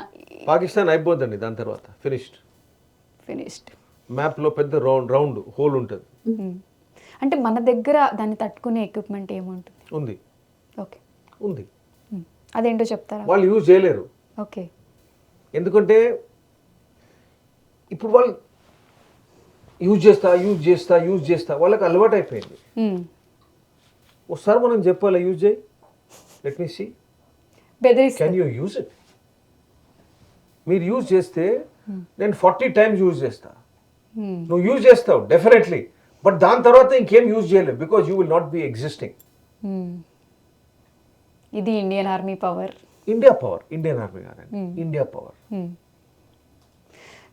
పాకిస్తాన్ అయిపోద్దండి దాని తర్వాత ఫినిష్డ్. మ్యాప్లో పెద్ద రౌండ్ హోల్ ఉంటుంది. అంటే మన దగ్గర దాన్ని తట్టుకునే ఎక్విప్మెంట్ ఏముంటుంది? ఉంది. ఓకే, ఉంది. అదేంటో చెప్తారా? వాళ్ళు యూజ్ చేయలేరు. ఓకే. ఎందుకంటే ఇప్పుడు వాళ్ళు యూజ్ చేస్తా వాళ్ళకి అలవాటు అయిపోయింది. ఒకసారి మనం చెప్పాలి యూజ్ చేయి, let me see, can you use it. మీరు యూజ్ చేస్తే నేను 40 times యూజ్ చేస్తా, నువ్వు యూజ్ చేస్తావు డెఫినెట్లీ, బట్ దాని తర్వాత ఇంకేం యూజ్ చేయలేవు because you will not be existing. ఇది Indian army power. India power, Indian army కాదండి, ఇండియా పవర్.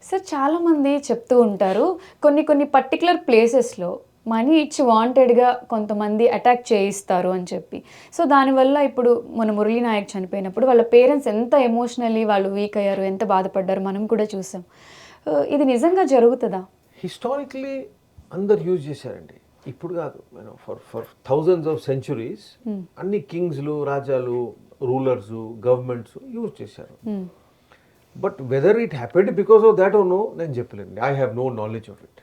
సార్ చాలామంది చెప్తూ ఉంటారు కొన్ని పర్టికులర్ ప్లేసెస్లో మనీ ఇచ్చి వాంటెడ్గా కొంతమంది అటాక్ చేయిస్తారు అని చెప్పి. సో దానివల్ల ఇప్పుడు మన మురళీ నాయక్ చనిపోయినప్పుడు వాళ్ళ పేరెంట్స్ ఎంత ఎమోషనల్లీ వాళ్ళు వీక్ అయ్యారు, ఎంత బాధపడ్డారు మనం కూడా చూసాం. ఇది నిజంగా జరుగుతుందా? హిస్టారికలీ అందరు యూజ్ చేశారండి, ఇప్పుడు కాదు, ఫర్ థౌజండ్స్ ఆఫ్ సెంచురీస్ అన్ని కింగ్స్లు, రాజాలు, రూలర్స్, గవర్నమెంట్స్ యూజ్ చేశారు. But whether it happened because of that or no నేను చెప్పలేండి. I have no knowledge of it.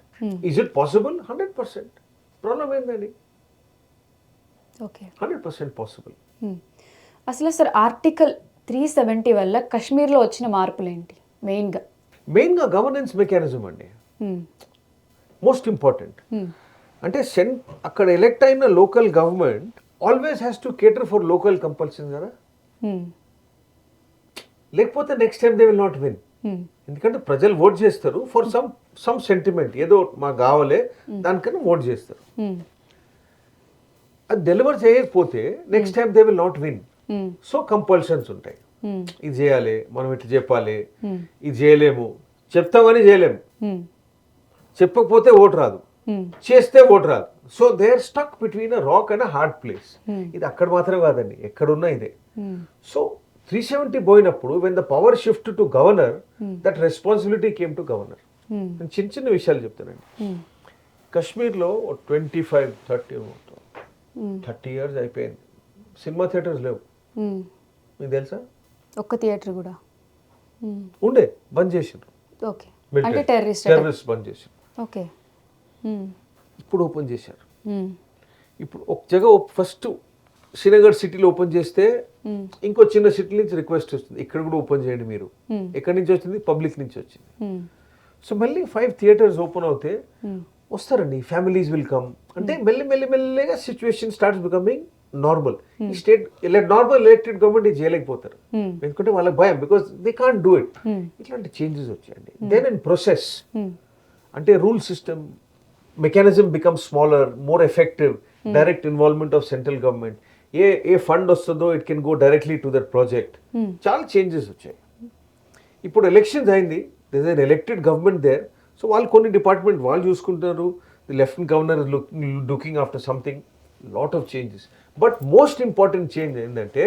Is it possible? 100%. Problem ఏంటండి? Okay, 100% possible. అసలు సార్ ఆర్టికల్ 370 వల్ల కాశ్మీర్లో వచ్చిన మార్పులు ఏంటి? మెయిన్గా గవర్నెన్స్ మెకానిజం అండి, మోస్ట్ ఇంపార్టెంట్. అంటే అక్కడ ఎలెక్ట్ అయిన local government always has to cater for local compulsory కదా, లేకపోతే next time they will not win. ఎందుకంటే ప్రజలు ఓట్ చేస్తారు ఫర్ సమ్ సెంటిమెంట్, ఏదో మాకు కావాలే దానికన్నా ఓట్ చేస్తారు. అది డెలివర్ చేయకపోతే next time they will not win. So compulsions ఉంటాయి, ఇది చేయాలి, మనం ఇట్లా చెప్పాలి, ఇది చేయలేము, చెప్తామని చేయలేము, చెప్పకపోతే ఓటు రాదు, చేస్తే ఓటు రాదు. So they are stuck between a rock and a hard place. ఇది అక్కడ మాత్రమే కాదండి, ఎక్కడున్నా ఇదే. సో 370 పోయినప్పుడు when the power shift to governor, that responsibility came to governor. నేను చిన్న చిన్న విషయాలు చెప్తానండి. కాశ్మీర్లో 30 years అయిపోయింది, సినిమా థియేటర్స్ లేవు. మీకు తెలుసా? ఒక్క థియేటర్ కూడా ఉండే, బంద్ చేసిండ్రు. ఓకే, అంటే టెర్రరిస్ట్ బంద్ చేసిండ్రు. ఓకే, ఇప్పుడు ఓపెన్ చేశారు. ఇప్పుడు ఒక జగ ఫస్ట్ శ్రీనగర్ సిటీలో ఓపెన్ చేస్తే ఇంకో చిన్న సిటీ నుంచి రిక్వెస్ట్ వస్తుంది, ఇక్కడ కూడా ఓపెన్ చేయండి మీరు. ఎక్కడి నుంచి వచ్చింది? పబ్లిక్ నుంచి వచ్చింది. సో మళ్ళీ 5 theaters ఓపెన్ అవుతే వస్తారండి, ఫ్యామిలీస్ విల్ కమ్. అంటే మెల్లిగా సిచ్యువేషన్ స్టార్ట్స్ బికమింగ్ నార్మల్. ఈ స్టేట్ నార్మల్ ఎలక్టెడ్ గవర్నమెంట్ ఇది చేయలేకపోతారు, ఎందుకంటే వాళ్ళకి భయం, because they can't do it. ఇట్లాంటి చేంజెస్ వచ్చాయండి. దెన్ ఇన్ ప్రొసెస్ అంటే rule system mechanism become smaller, more effective, direct involvement of central government. ఏ ఫండ్ వస్తుందో it can go directly to that project. చాలా చేంజెస్ వచ్చాయి. ఇప్పుడు ఎలక్షన్స్ అయింది, this is an elected government there. So వాళ్ళు కొన్ని department వాళ్ళు చూసుకుంటారు, the lieutenant governor is looking after something, lot of changes. But most important change ఏంటంటే,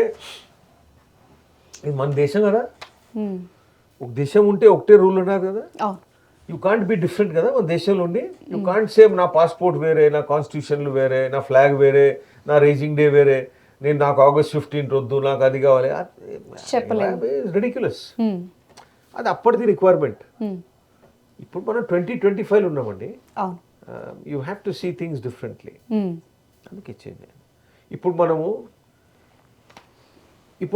ఇది మన దేశం కదా, ఒక దేశం ఉంటే ఒకటే రూల్ ఉన్నారు కదా, యూ కాంట్ బి డిఫరెంట్ కదా మన దేశంలో ఉండి. యూ కాంట్ సేమ్ నా పాస్పోర్ట్ వేరే, నా కాన్స్టిట్యూషన్లు వేరే, నా ఫ్లాగ్ వేరే, నా రేజింగ్ డే వేరే, నాకు August 15 వద్దు, నాకు అది కావాలి. రిడిక్యులస్. అది అప్పటిది రిక్వైర్మెంట్. ఇప్పుడు మనం 2025 ఉన్నామండి. You have to see things differently. అందుకే చేంజ్ అయ్యింది. ఇప్పుడు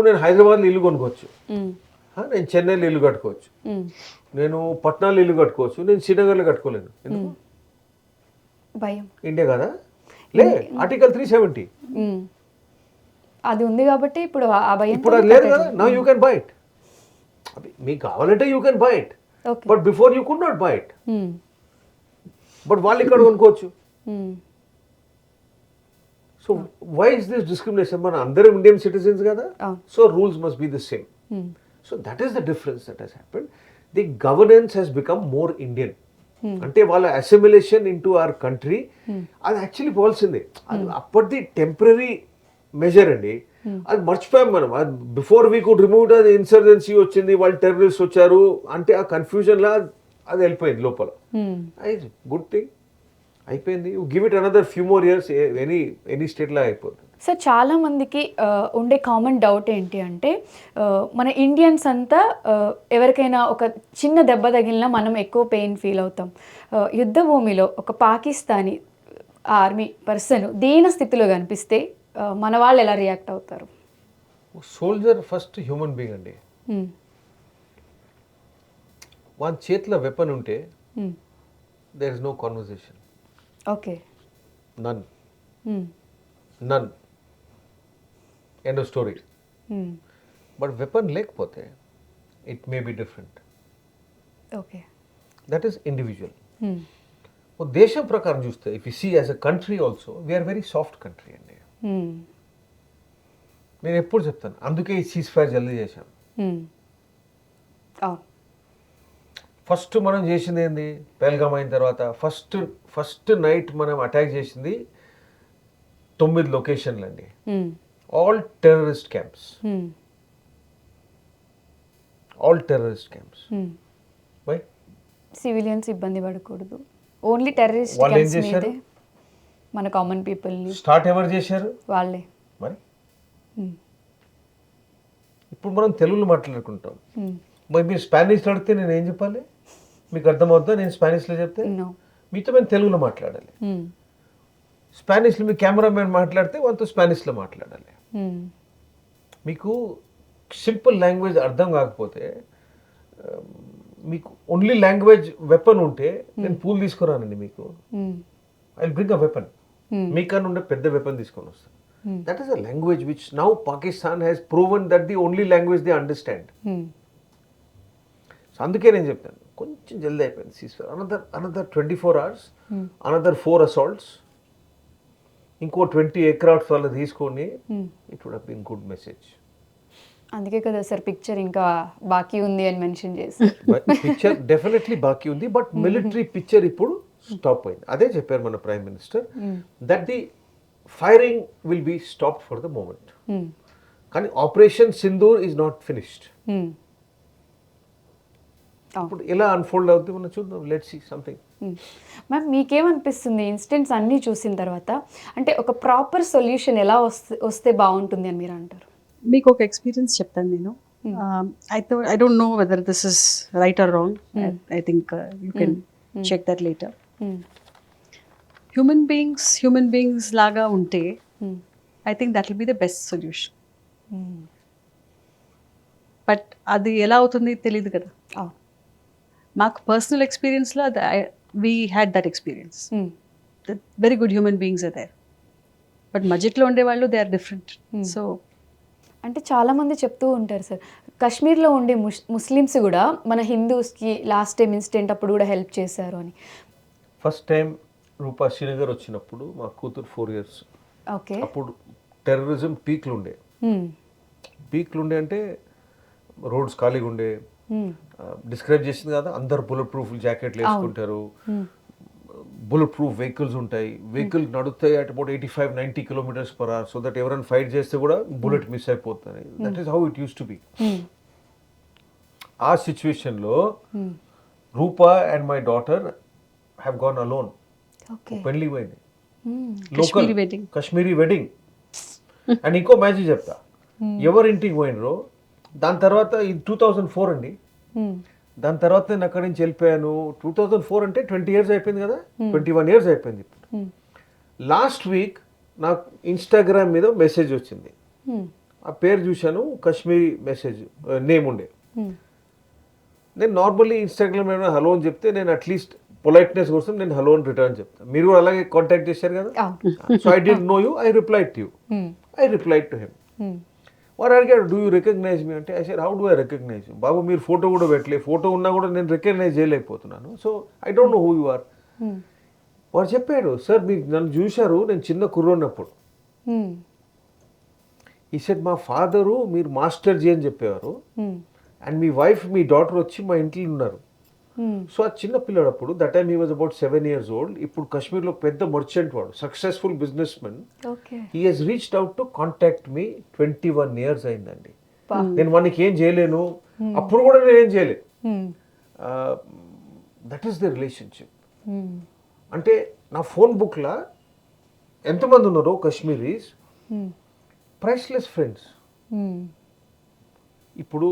నేను హైదరాబాద్లో ఇల్లు కొనుక్కోవచ్చు, నేను చెన్నైలో ఇల్లు కట్టుకోవచ్చు, నేను పట్నాలో ఇల్లు కట్టుకోవచ్చు, నేను శ్రీనగర్లో కట్టుకోలేను. ఎందుకు? భయం. ఇండియా కదా, లే ఆర్టికల్ 370 అది ఉంది కాబట్టి ఇప్పుడు ఆ భయం. ఇప్పుడు అది లేదు కదా. Now you can buy it. మీకు కావాలంటే you can buy it, but before you could not buy it. But వాళ్ళు ఇక్కడ కొనుక్కోవచ్చు. So why is this discrimination? మన అందరం ఇండియన్ సిటిజన్స్ కదా, so rules must be the same. So that is the difference that has happened. The governance has become more Indian. అంటే వాళ్ళ assimilation in to our country అది actually పోవాల్సిందే. అది అప్పటిది temporary measure అండి, అది మర్చిపోయాం మనం. బిఫోర్ వీ కుడ్ రిమూవ్ అది ఇన్సర్జెన్సీ వచ్చింది, వాళ్ళు టెర్రరిస్ట్ వచ్చారు అంటే ఆ కన్ఫ్యూజన్ లా అది వెళ్ళిపోయింది లోపల. Good thing. అయిపోయింది. Give it another few more years, any స్టేట్లో అయిపోతుంది. సార్ చాలామందికి ఉండే కామన్ డౌట్ ఏంటి అంటే మన ఇండియన్స్ అంతా ఎవరికైనా ఒక చిన్న దెబ్బ తగిలినా మనం ఎక్కువ పెయిన్ ఫీల్ అవుతాం. యుద్ధ భూమిలో ఒక పాకిస్తానీ ఆర్మీ పర్సన్ దీన స్థితిలో కనిపిస్తే మన వాళ్ళు ఎలా రియాక్ట్ అవుతారు? సోల్జర్ ఫస్ట్ హ్యూమన్ బీయింగ్ అండి. వాళ్ళ చేతిలో వెపన్ ఉంటే there is no conversation. Okay. None end of story. But weapon లేకపోతే it may be different. Okay. That is individual. దేశం ప్రకారం చూస్తే if you see as a country also we are very soft country అండి. నేను ఎప్పుడు చెప్తాను, అందుకే ఈ సీజ్ ఫైర్ జల్దీ చేశాం. ఫస్ట్ మనం చేసింది ఏంది, పెహల్గామ్ అయిన తర్వాత ఫస్ట్ నైట్ మనం అటాక్ చేసింది 9 లొకేషన్లు అండి. All terrorist camps. By civilians ఇబ్బంది పడకూడదు, ఓన్లీ టెర్రరిస్ట్ వాళ్ళు ఏం క్యాంప్స్ చేశారు? మీదే మన కామన్ పీపుల్ని స్టార్ట్ ఎవరు చేశారు? వాళ్ళే. మరి ఇప్పుడు మనం తెలుగులో మాట్లాడుకుంటాం. మరి మీరు స్పానిష్లో అడిగితే నేను ఏం చెప్పాలి? మీకు అర్థమవుతుందా? నేను స్పానిష్లో చెప్తే మీతో మేము తెలుగులో మాట్లాడాలి. స్పానిష్లో మీ కెమెరామెన్ మాట్లాడితే వాళ్ళతో స్పానిష్లో మాట్లాడాలి. మీకు సింపుల్ లాంగ్వేజ్ అర్థం కాకపోతే, మీకు ఓన్లీ లాంగ్వేజ్ వెపన్ ఉంటే నేను పూల్ తీసుకురానండి మీకు. I will bring a weapon. మీకన్నా ఉండే పెద్ద వెపన్ తీసుకొని వస్తాను. That is a language which now Pakistan has proven that the only language they understand. So అందుకే నేను చెప్తాను, కొంచెం జల్దీ అయిపోయింది ceasefire. Another 24 hours, another 4 assaults, ఇంకో 20 aircrafts వాళ్ళు తీసుకొని it would have been good message. అందుకే కదా సార్ పిక్చర్ ఇంకా బాకీ ఉంది అని మెన్షన్ చేసి. పిక్చర్ డెఫినెట్లీ బాకీ ఉంది, బట్ మిలిటరీ పిక్చర్ ఇప్పుడు స్టాప్ అయింది. అదే చెప్పారు మన prime minister, that the firing will be stopped for the moment. కానీ operation Sindoor is not finished. ఇప్పుడు ఎలా అన్ఫోల్డ్ అవుతుంది మనం చూద్దాం. Let's see something. మ్యామ్ మీకేమనిపిస్తుంది ఇన్సిడెంట్స్ అన్నీ చూసిన తర్వాత, అంటే ఒక ప్రాపర్ సొల్యూషన్ ఎలా వస్తే బాగుంటుంది అని మీరు అంటారు? మీకు ఒక ఎక్స్పీరియన్స్ చెప్తాను నేను. I don't know whether this is right or wrong. I think you can check that later. Human beings లాగా ఉంటే I think that will be the best solution. But అది ఎలా అవుతుంది తెలియదు కదా. మాకు పర్సనల్ ఎక్స్పీరియన్స్లో we had that experience. Very good human beings are there, but మధ్యలో ఉండే వాళ్ళు దే ఆర్ డిఫరెంట్. సో అంటే చాలామంది చెప్తూ ఉంటారు సార్, కాశ్మీర్లో ఉండే ముస్లిమ్స్ కూడా మన హిందూస్కి లాస్ట్ టైం ఇన్సిడెంట్ అప్పుడు కూడా హెల్ప్ చేశారు అని. ఫస్ట్ టైం రూపా శ్రీనగర్ వచ్చినప్పుడు మా కూతురు 4 years. ఓకే. అప్పుడు టెర్రరిజం పీక్లు ఉండే అంటే రోడ్స్ ఖాళీగా ఉండే. డిస్క్రైబ్ చేసింది కదా, అందరు బుల్లెట్ ప్రూఫ్ జాకెట్లు వేసుకుంటారు, బుల్లెట్ ప్రూఫ్ వెహికల్స్ ఉంటాయి, వెహికల్ నడుస్తాయి at about 85-90 km/h, so that ఎవరైనా ఫైట్ చేస్తే కూడా బుల్లెట్ మిస్ అయిపోతుంది. That is how it used to be. ఆ సిచ్యువేషన్లో Rupa and my daughter have gone alone. పెళ్లి పోయింది, లోకల్ కాశ్మీరీ వెడ్డింగ్. అండ్ ఇంకో మ్యాజిక్ చెప్తా, ఎవరింటికి పోయినరో దాని తర్వాత ఇది 2004 అండి. దాని తర్వాత నేను అక్కడి నుంచి వెళ్ళిపోయాను. 2004 అంటే 20 years అయిపోయింది కదా, 21 years అయిపోయింది ఇప్పుడు. లాస్ట్ వీక్ నాకు ఇన్స్టాగ్రామ్ మీద మెసేజ్ వచ్చింది. ఆ పేరు చూశాను, కాశ్మీరీ మెసేజ్ నేమ్ ఉండే. నేను నార్మల్లీ ఇన్స్టాగ్రామ్ మీద హలో అని చెప్తే, నేను అట్లీస్ట్ పొలైట్నెస్ కోసం నేను హలో అని రిటర్న్ చెప్తాను. మీరు కూడా అలాగే కాంటాక్ట్ చేశారు కదా. So I did know you, I replied to you. I replied to him. వాడు అడిగాడు, డూ యూ రికగ్నైజ్ మీ అంటే, I said how do I recognize you? బాబు మీరు ఫోటో కూడా పెట్టలేదు, ఫోటో ఉన్నా కూడా నేను రికగ్నైజ్ చేయలేకపోతున్నాను. So I don't know who you are. వాడు చెప్పాడు, సార్ మీరు నన్ను చూశారు నేను చిన్న కుర్రోన్నప్పుడు. ఈ సెడ్ మా ఫాదరు మీరు మాస్టర్ జీ అని చెప్పేవారు, అండ్ మీ వైఫ్ మీ డాటర్ వచ్చి మా ఇంట్లో ఉన్నారు. సో ఆ చిన్న పిల్లడప్పుడు, that time he was about 7 years old. ఇప్పుడు కాశ్మీర్లో పెద్ద మర్చెంట్ వాడు, successful business men. He has reached out to contact me. 21 years అయిందండి. నేను వానికి ఏం చేయలేను, అప్పుడు కూడా నేను ఏం చేయలేదు. That is the relationship. అంటే నా ఫోన్ బుక్లో ఎంతమంది ఉన్నారో కశ్మీరీస్ ప్రైస్లెస్ ఫ్రెండ్స్. ఇప్పుడు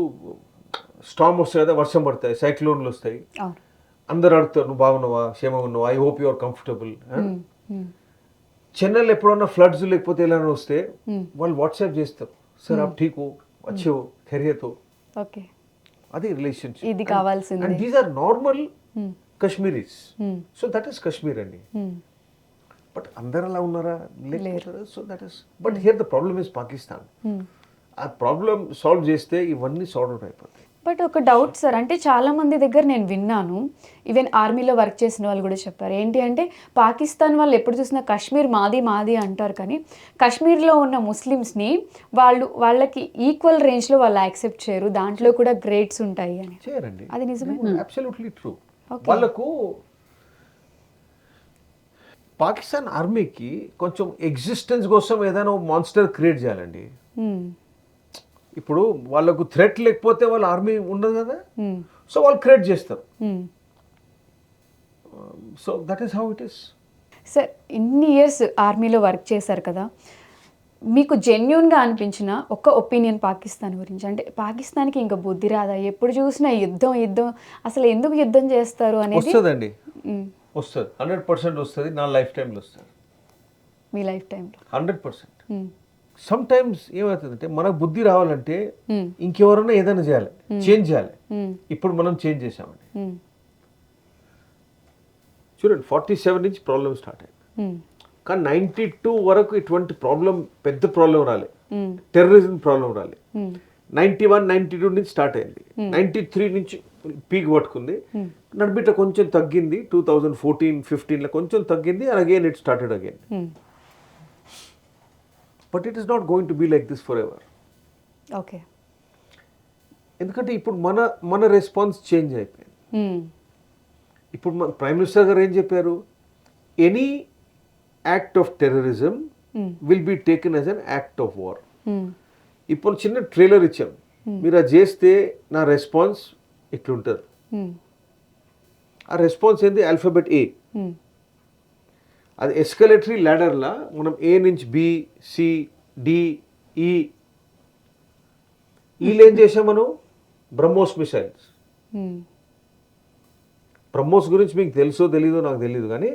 స్టామ్ వస్తాయి కదా, వర్షం పడతాయి, సైక్లోన్లు వస్తాయి, అందరు అడుగుతారు నువ్వు బాగున్నావా, క్షేమంగా ఉన్నావా, I hope you are comfortable. చెన్నైలో ఎప్పుడన్నా ఫ్లడ్స్ లేకపోతే ఎలా వస్తే వాళ్ళు వాట్సాప్ చేస్తారు, సార్ ఆప్ ఠీక్ హో, అచ్చే హో, ఖైరియత్ హో. ఓకే, అది రిలేషన్షిప్. ఇది కావాల్సింది. And these are normal Kashmiris. So that is Kashmir అండి. బట్ అందరు అలా ఉన్నారా, లేకపోతారా? So that is, but here the problem is Pakistan. ఆ ప్రాబ్లం సాల్వ్ చేస్తే ఇవన్నీ సాల్వ్ అవుట్ అయిపోతాయి. బట్ ఒక డౌట్ సార్, అంటే చాలా మంది దగ్గర నేను విన్నాను, ఈవెన్ ఆర్మీలో వర్క్ చేసిన వాళ్ళు కూడా చెప్పారు, ఏంటి అంటే పాకిస్తాన్ వాళ్ళు ఎప్పుడు చూసినా కాశ్మీర్ మాది మాది అంటారు, కానీ కాశ్మీర్లో ఉన్న ముస్లిమ్స్ని వాళ్ళకి ఈక్వల్ రేంజ్లో వాళ్ళు యాక్సెప్ట్ చేయరు, దాంట్లో కూడా గ్రేడ్స్ ఉంటాయి అని. చేయరండి, అది నిజమే. Absolutely true. వాళ్ళకు పాకిస్తాన్ ఆర్మీకి కొంచెం ఎగ్జిస్టెన్స్ కోసం ఏదైనా మాన్స్టర్ క్రియేట్ చేయాలండి. ఇప్పుడు వాళ్ళకు థ్రెట్ లేకపోతే వాళ్ళ ఆర్మీ ఉండదు కదా, సో వాళ్ళు క్రియేట్ చేస్తారు. So that is how it is. Sir, ఇన్ని ఇయర్స్ ఆర్మీలో వర్క్ చేశారు కదా, మీకు జెన్యున్గా అనిపించిన ఒక ఒపీనియన్ పాకిస్తాన్ గురించి, అంటే పాకిస్తాన్కి ఇంకా బుద్ధి రాదా, ఎప్పుడు చూసినా యుద్ధం యుద్ధం, అసలు ఎందుకు యుద్ధం చేస్తారు అనేది? వస్తుందండి, వస్తుంది, 100% వస్తుంది. నా లైఫ్ టైంలో వస్తుంది. మీ లైఫ్ టైంలో 100%. సమ్ టైమ్స్ ఏమవుతుందంటే మనకు బుద్ధి రావాలంటే ఇంకెవరైనా ఏదైనా చేయాలి, చేంజ్ చేయాలి. ఇప్పుడు మనం చేంజ్ చేసామండి. చూడండి, 47 నుంచి ప్రాబ్లమ్ స్టార్ట్ అయింది, కానీ 92 వరకు ఇటువంటి ప్రాబ్లం, పెద్ద ప్రాబ్లం రాలే, టెర్రరిజం ప్రాబ్లం రాలే. 91, 92 నుంచి స్టార్ట్ అయింది, 93 నుంచి పీక్ పట్టుకుంది, నడిబిట్ట కొంచెం తగ్గింది, 2014-15లో కొంచెం తగ్గింది, and again it started again. But it is not going to be like this forever. Okay, ఎందుకంటే ఇప్పుడు మన రెస్పాన్స్ చేంజ్ అయిపోయింది. ఇప్పుడు మన ప్రైమ్ మినిస్టర్ గారు ఏం చెప్పారు, any act of terrorism will be taken as an act of war. ఇప్పుడు చిన్న ట్రైలర్ ఇచ్చాం, మీరు అది చేస్తే నా రెస్పాన్స్ ఇట్లుంటుంది. ఆ రెస్పాన్స్ ఏంది, ఆల్ఫాబెట్ ఏ. అది ఎస్కలేటరీ ల్యాడర్లా మనం ఏ నుంచి బి, సి, డి, ఈ. ఈలు ఏం చేసాం మనం, బ్రహ్మోస్ మిసైల్స్. బ్రహ్మోస్ గురించి మీకు తెలుసో తెలీదో నాకు తెలియదు, కానీ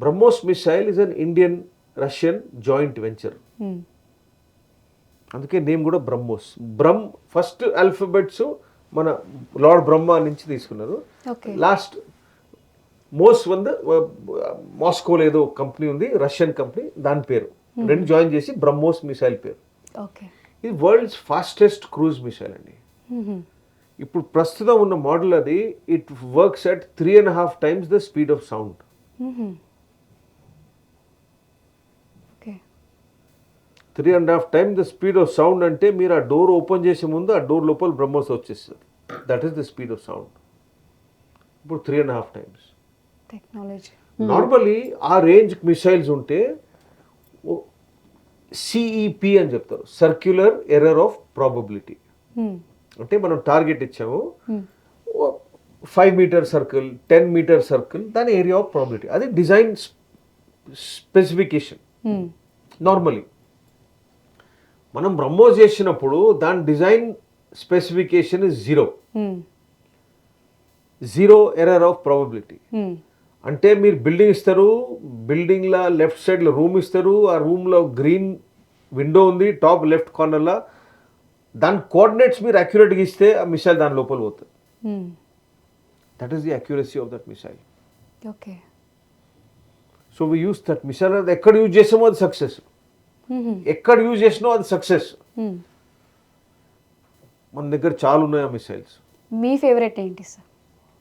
BrahMos missile is an Indian Russian joint venture. అందుకే నేమ్ కూడా బ్రహ్మోస్. ఫస్ట్ ఆల్ఫాబెట్స్ మన లార్డ్ బ్రహ్మ నుంచి తీసుకున్నారు. లాస్ట్ మోస్ట్ మాస్కోలో ఏదో కంపెనీ ఉంది, రష్యన్ కంపెనీ, దాని పేరు రెండు జాయిన్ చేసి బ్రహ్మోస్ మిసైల్ పేరు. ఇది వరల్డ్స్ ఫాస్టెస్ట్ క్రూజ్ మిసైల్ అండి. ఇప్పుడు ప్రస్తుతం ఉన్న మోడల్ అది, it works at 3.5 times the speed of sound. 3.5 times the speed of sound అంటే మీరు ఆ డోర్ ఓపెన్ చేసే ముందు ఆ డోర్ లోపల బ్రహ్మోస్ వచ్చేస్తుంది. That is the speed of sound. ఇప్పుడు 3.5 times. టెక్నాలజీ. నార్మల్లీ ఆ రేంజ్ మిసైల్స్ ఉంటే సిఈపి అని చెప్తారు, సర్క్యులర్ ఎర్రర్ ఆఫ్ ప్రాబబిలిటీ. అంటే మనం టార్గెట్ ఇచ్చాము, 5 meter సర్కిల్, 10 meter సర్కిల్, దాని ఏరియా ఆఫ్ ప్రాబిలిటీ. అది డిజైన్ స్పెసిఫికేషన్. నార్మలీ మనం బ్రహ్మోస్ చేసినప్పుడు దాని design specification is 0 error of probability. అంటే మీరు బిల్డింగ్ ఇస్తారు, బిల్డింగ్లో లెఫ్ట్ సైడ్లో రూమ్ ఇస్తారు, ఆ రూమ్లో గ్రీన్ విండో ఉంది టాప్ లెఫ్ట్ కార్నర్లో, దాని కోఆర్డినేట్స్ మీరు అక్యురేట్గా ఇస్తే ఆ మిసైల్ దాని లోపల పోతుంది. That is the accuracy of that missile. Okay. So we use that missile. అది ఎక్కడ యూజ్ చేసామో అది సక్సెస్, ఎక్కడ యూజ్ చేసినో అది సక్సెస్. మన దగ్గర చాలా ఉన్నాయి ఆ మిసైల్స్. మీ ఫేవరెట్ ఏంటి సార్?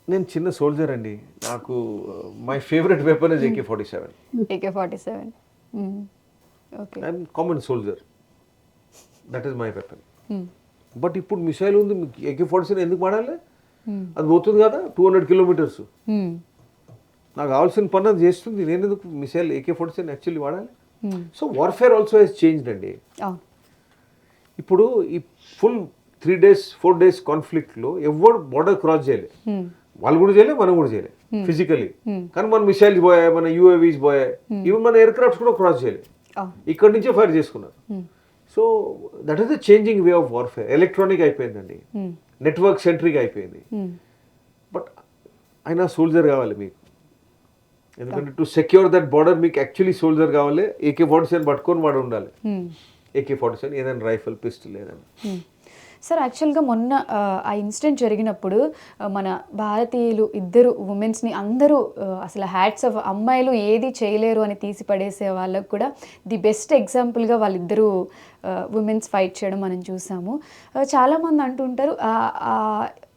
నేను చిన్న సోల్జర్ అండి, నాకు my favourite weapon is AK-47. AK-47. Okay. I'm common soldier, that is my weapon. But ఇప్పుడు మిసైల్ ఉంది, AK-47 ఎందుకు వాడాలి? అది పోతుంది కదా 200 kilometers. నాకు కావాల్సిన పని అది చేస్తుంది, నేను ఎందుకు మిసైల్ AK-47 యాక్చువల్లీ వాడాలి? So warfare also has changed అండి. ఇప్పుడు ఈ ఫుల్ 3 days 4 days కాన్ఫ్లిక్ట్లో ఎవరు బార్డర్ క్రాస్ చేయలే, వాళ్ళు కూడా చేయలే, మనం కూడా చేయలే. ఫిజికలీ. కానీ మన మిసైల్స్ పోయాయి, మన యూఏవీస్ పోయాయి, ఈవెన్ మన ఎయిర్ క్రాఫ్ట్స్ కూడా క్రాస్ చేయలేదు, ఇక్కడ నుంచే ఫైర్ చేసుకున్నారు. So that is the changing way of warfare. Electronic అయిపోయిందండి, నెట్వర్క్ సెంట్రిక్ అయిపోయింది. బట్ అయినా సోల్జర్ కావాలి మీకు, ఎందుకంటే టు సెక్యూర్ దట్ బార్డర్ మీకు యాక్చువల్లీ సోల్జర్ కావాలి. AK-47 పట్టుకొని వాడు ఉండాలి, AK-47 ఏదైనా రైఫిల్, పిస్టల్ ఏదైనా. సార్ యాక్చువల్గా మొన్న ఆ ఇన్సిడెంట్ జరిగినప్పుడు మన భారతీయులు ఇద్దరు ఉమెన్స్ని అందరూ అసలు హ్యాట్స్ ఆఫ్, అమ్మాయిలు ఏది చేయలేరు అని తీసి పడేసే వాళ్ళకు కూడా ది బెస్ట్ ఎగ్జాంపుల్గా వాళ్ళిద్దరూ ఉమెన్స్ ఫైట్ చేయడం మనం చూసాము. చాలామంది అంటుంటారు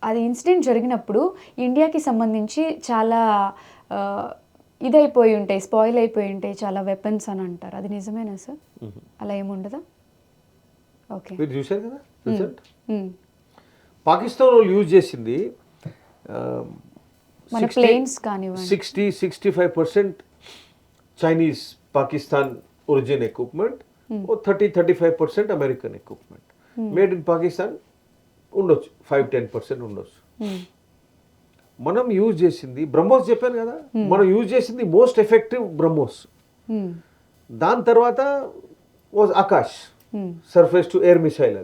అది ఇన్సిడెంట్ జరిగినప్పుడు ఇండియాకి సంబంధించి చాలా ఇదైపోయి ఉంటాయి, స్పాయిల్ అయిపోయి ఉంటాయి చాలా వెపన్స్ అని అంటారు. అది నిజమేనా సార్? అలా ఏముండదా? ఓకే, మీరు చూశారు కదా రిజల్ట్. పాకిస్తాన్ వాళ్ళు యూజ్ చేసింది మన ప్లేన్స్ కానివ్వండి 60-65% Chinese Pakistan origin equipment, 30-35% American equipment. Made in Pakistan ఉండొచ్చు, 5-10% ఉండొచ్చు. మనం యూజ్ చేసింది బ్రహ్మోస్, చెప్పాను కదా, మనం యూజ్ చేసింది మోస్ట్ ఎఫెక్టివ్ బ్రహ్మోస్. దాని తర్వాత was Akash, surface to air missile.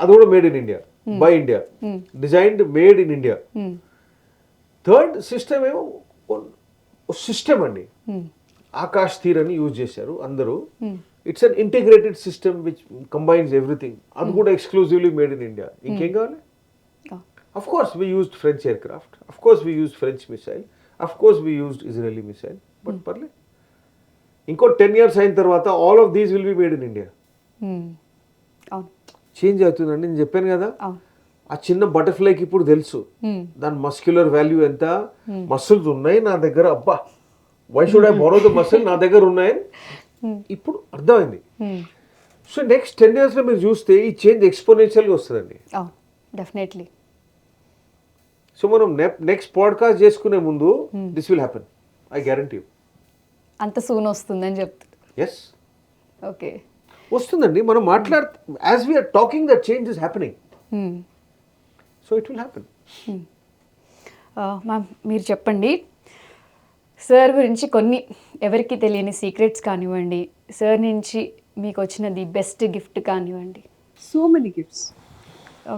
అది కూడా made in India, by India, designed, made in India. Third system ఏమో సిస్టమ్ అండి, ఆకాష్ తీర్ అని యూజ్ చేశారు అందరూ. It's an integrated system which combines everything. అది కూడా ఎక్స్క్లూజివ్లీ మేడ్ ఇన్ ఇండియా. ఇంకేం కావాలి? Of course we used French aircraft, of course we used French missile, of course we used Israeli missile, but parle inko 10 years ayin tarvata all of these will be made in India. అవును, change అవుతుందండి. నేను చెప్పాను కదా, ఆ చిన్న బటర్ఫ్లైకి ఇప్పుడు తెలుసు దాని మస్క్యులర్ వాల్యూ ఎంత, మసిల్స్ ఉన్నాయి నా దగ్గర, అబ్బా why should I borrow the muscle, నా దగ్గర ఉన్నాయని ఇప్పుడు అర్థమైంది. సో నెక్స్ట్ 10 years లో మీరు చూస్తే ఈ చేంజ్ ఎక్స్పోనెన్షియల్గా వస్తుందండి. డెఫినెట్లీ. సో మనం నెక్స్ట్ పాడ్కాస్ట్ చేసుకునే ముందు this will happen, I guarantee you. అంత సూన్ వస్తుందని చెప్తారు. ఎస్, ఓకే, వస్తుందండి. మనం as we are talking that change is happening, so it will happen. Ma'am మీరు చెప్పండి, సార్ గురించి కొన్ని ఎవరికి తెలియని సీక్రెట్స్ కానివ్వండి, సార్ నుంచి మీకు వచ్చిన ది బెస్ట్ గిఫ్ట్ కానివ్వండి. So many gifts.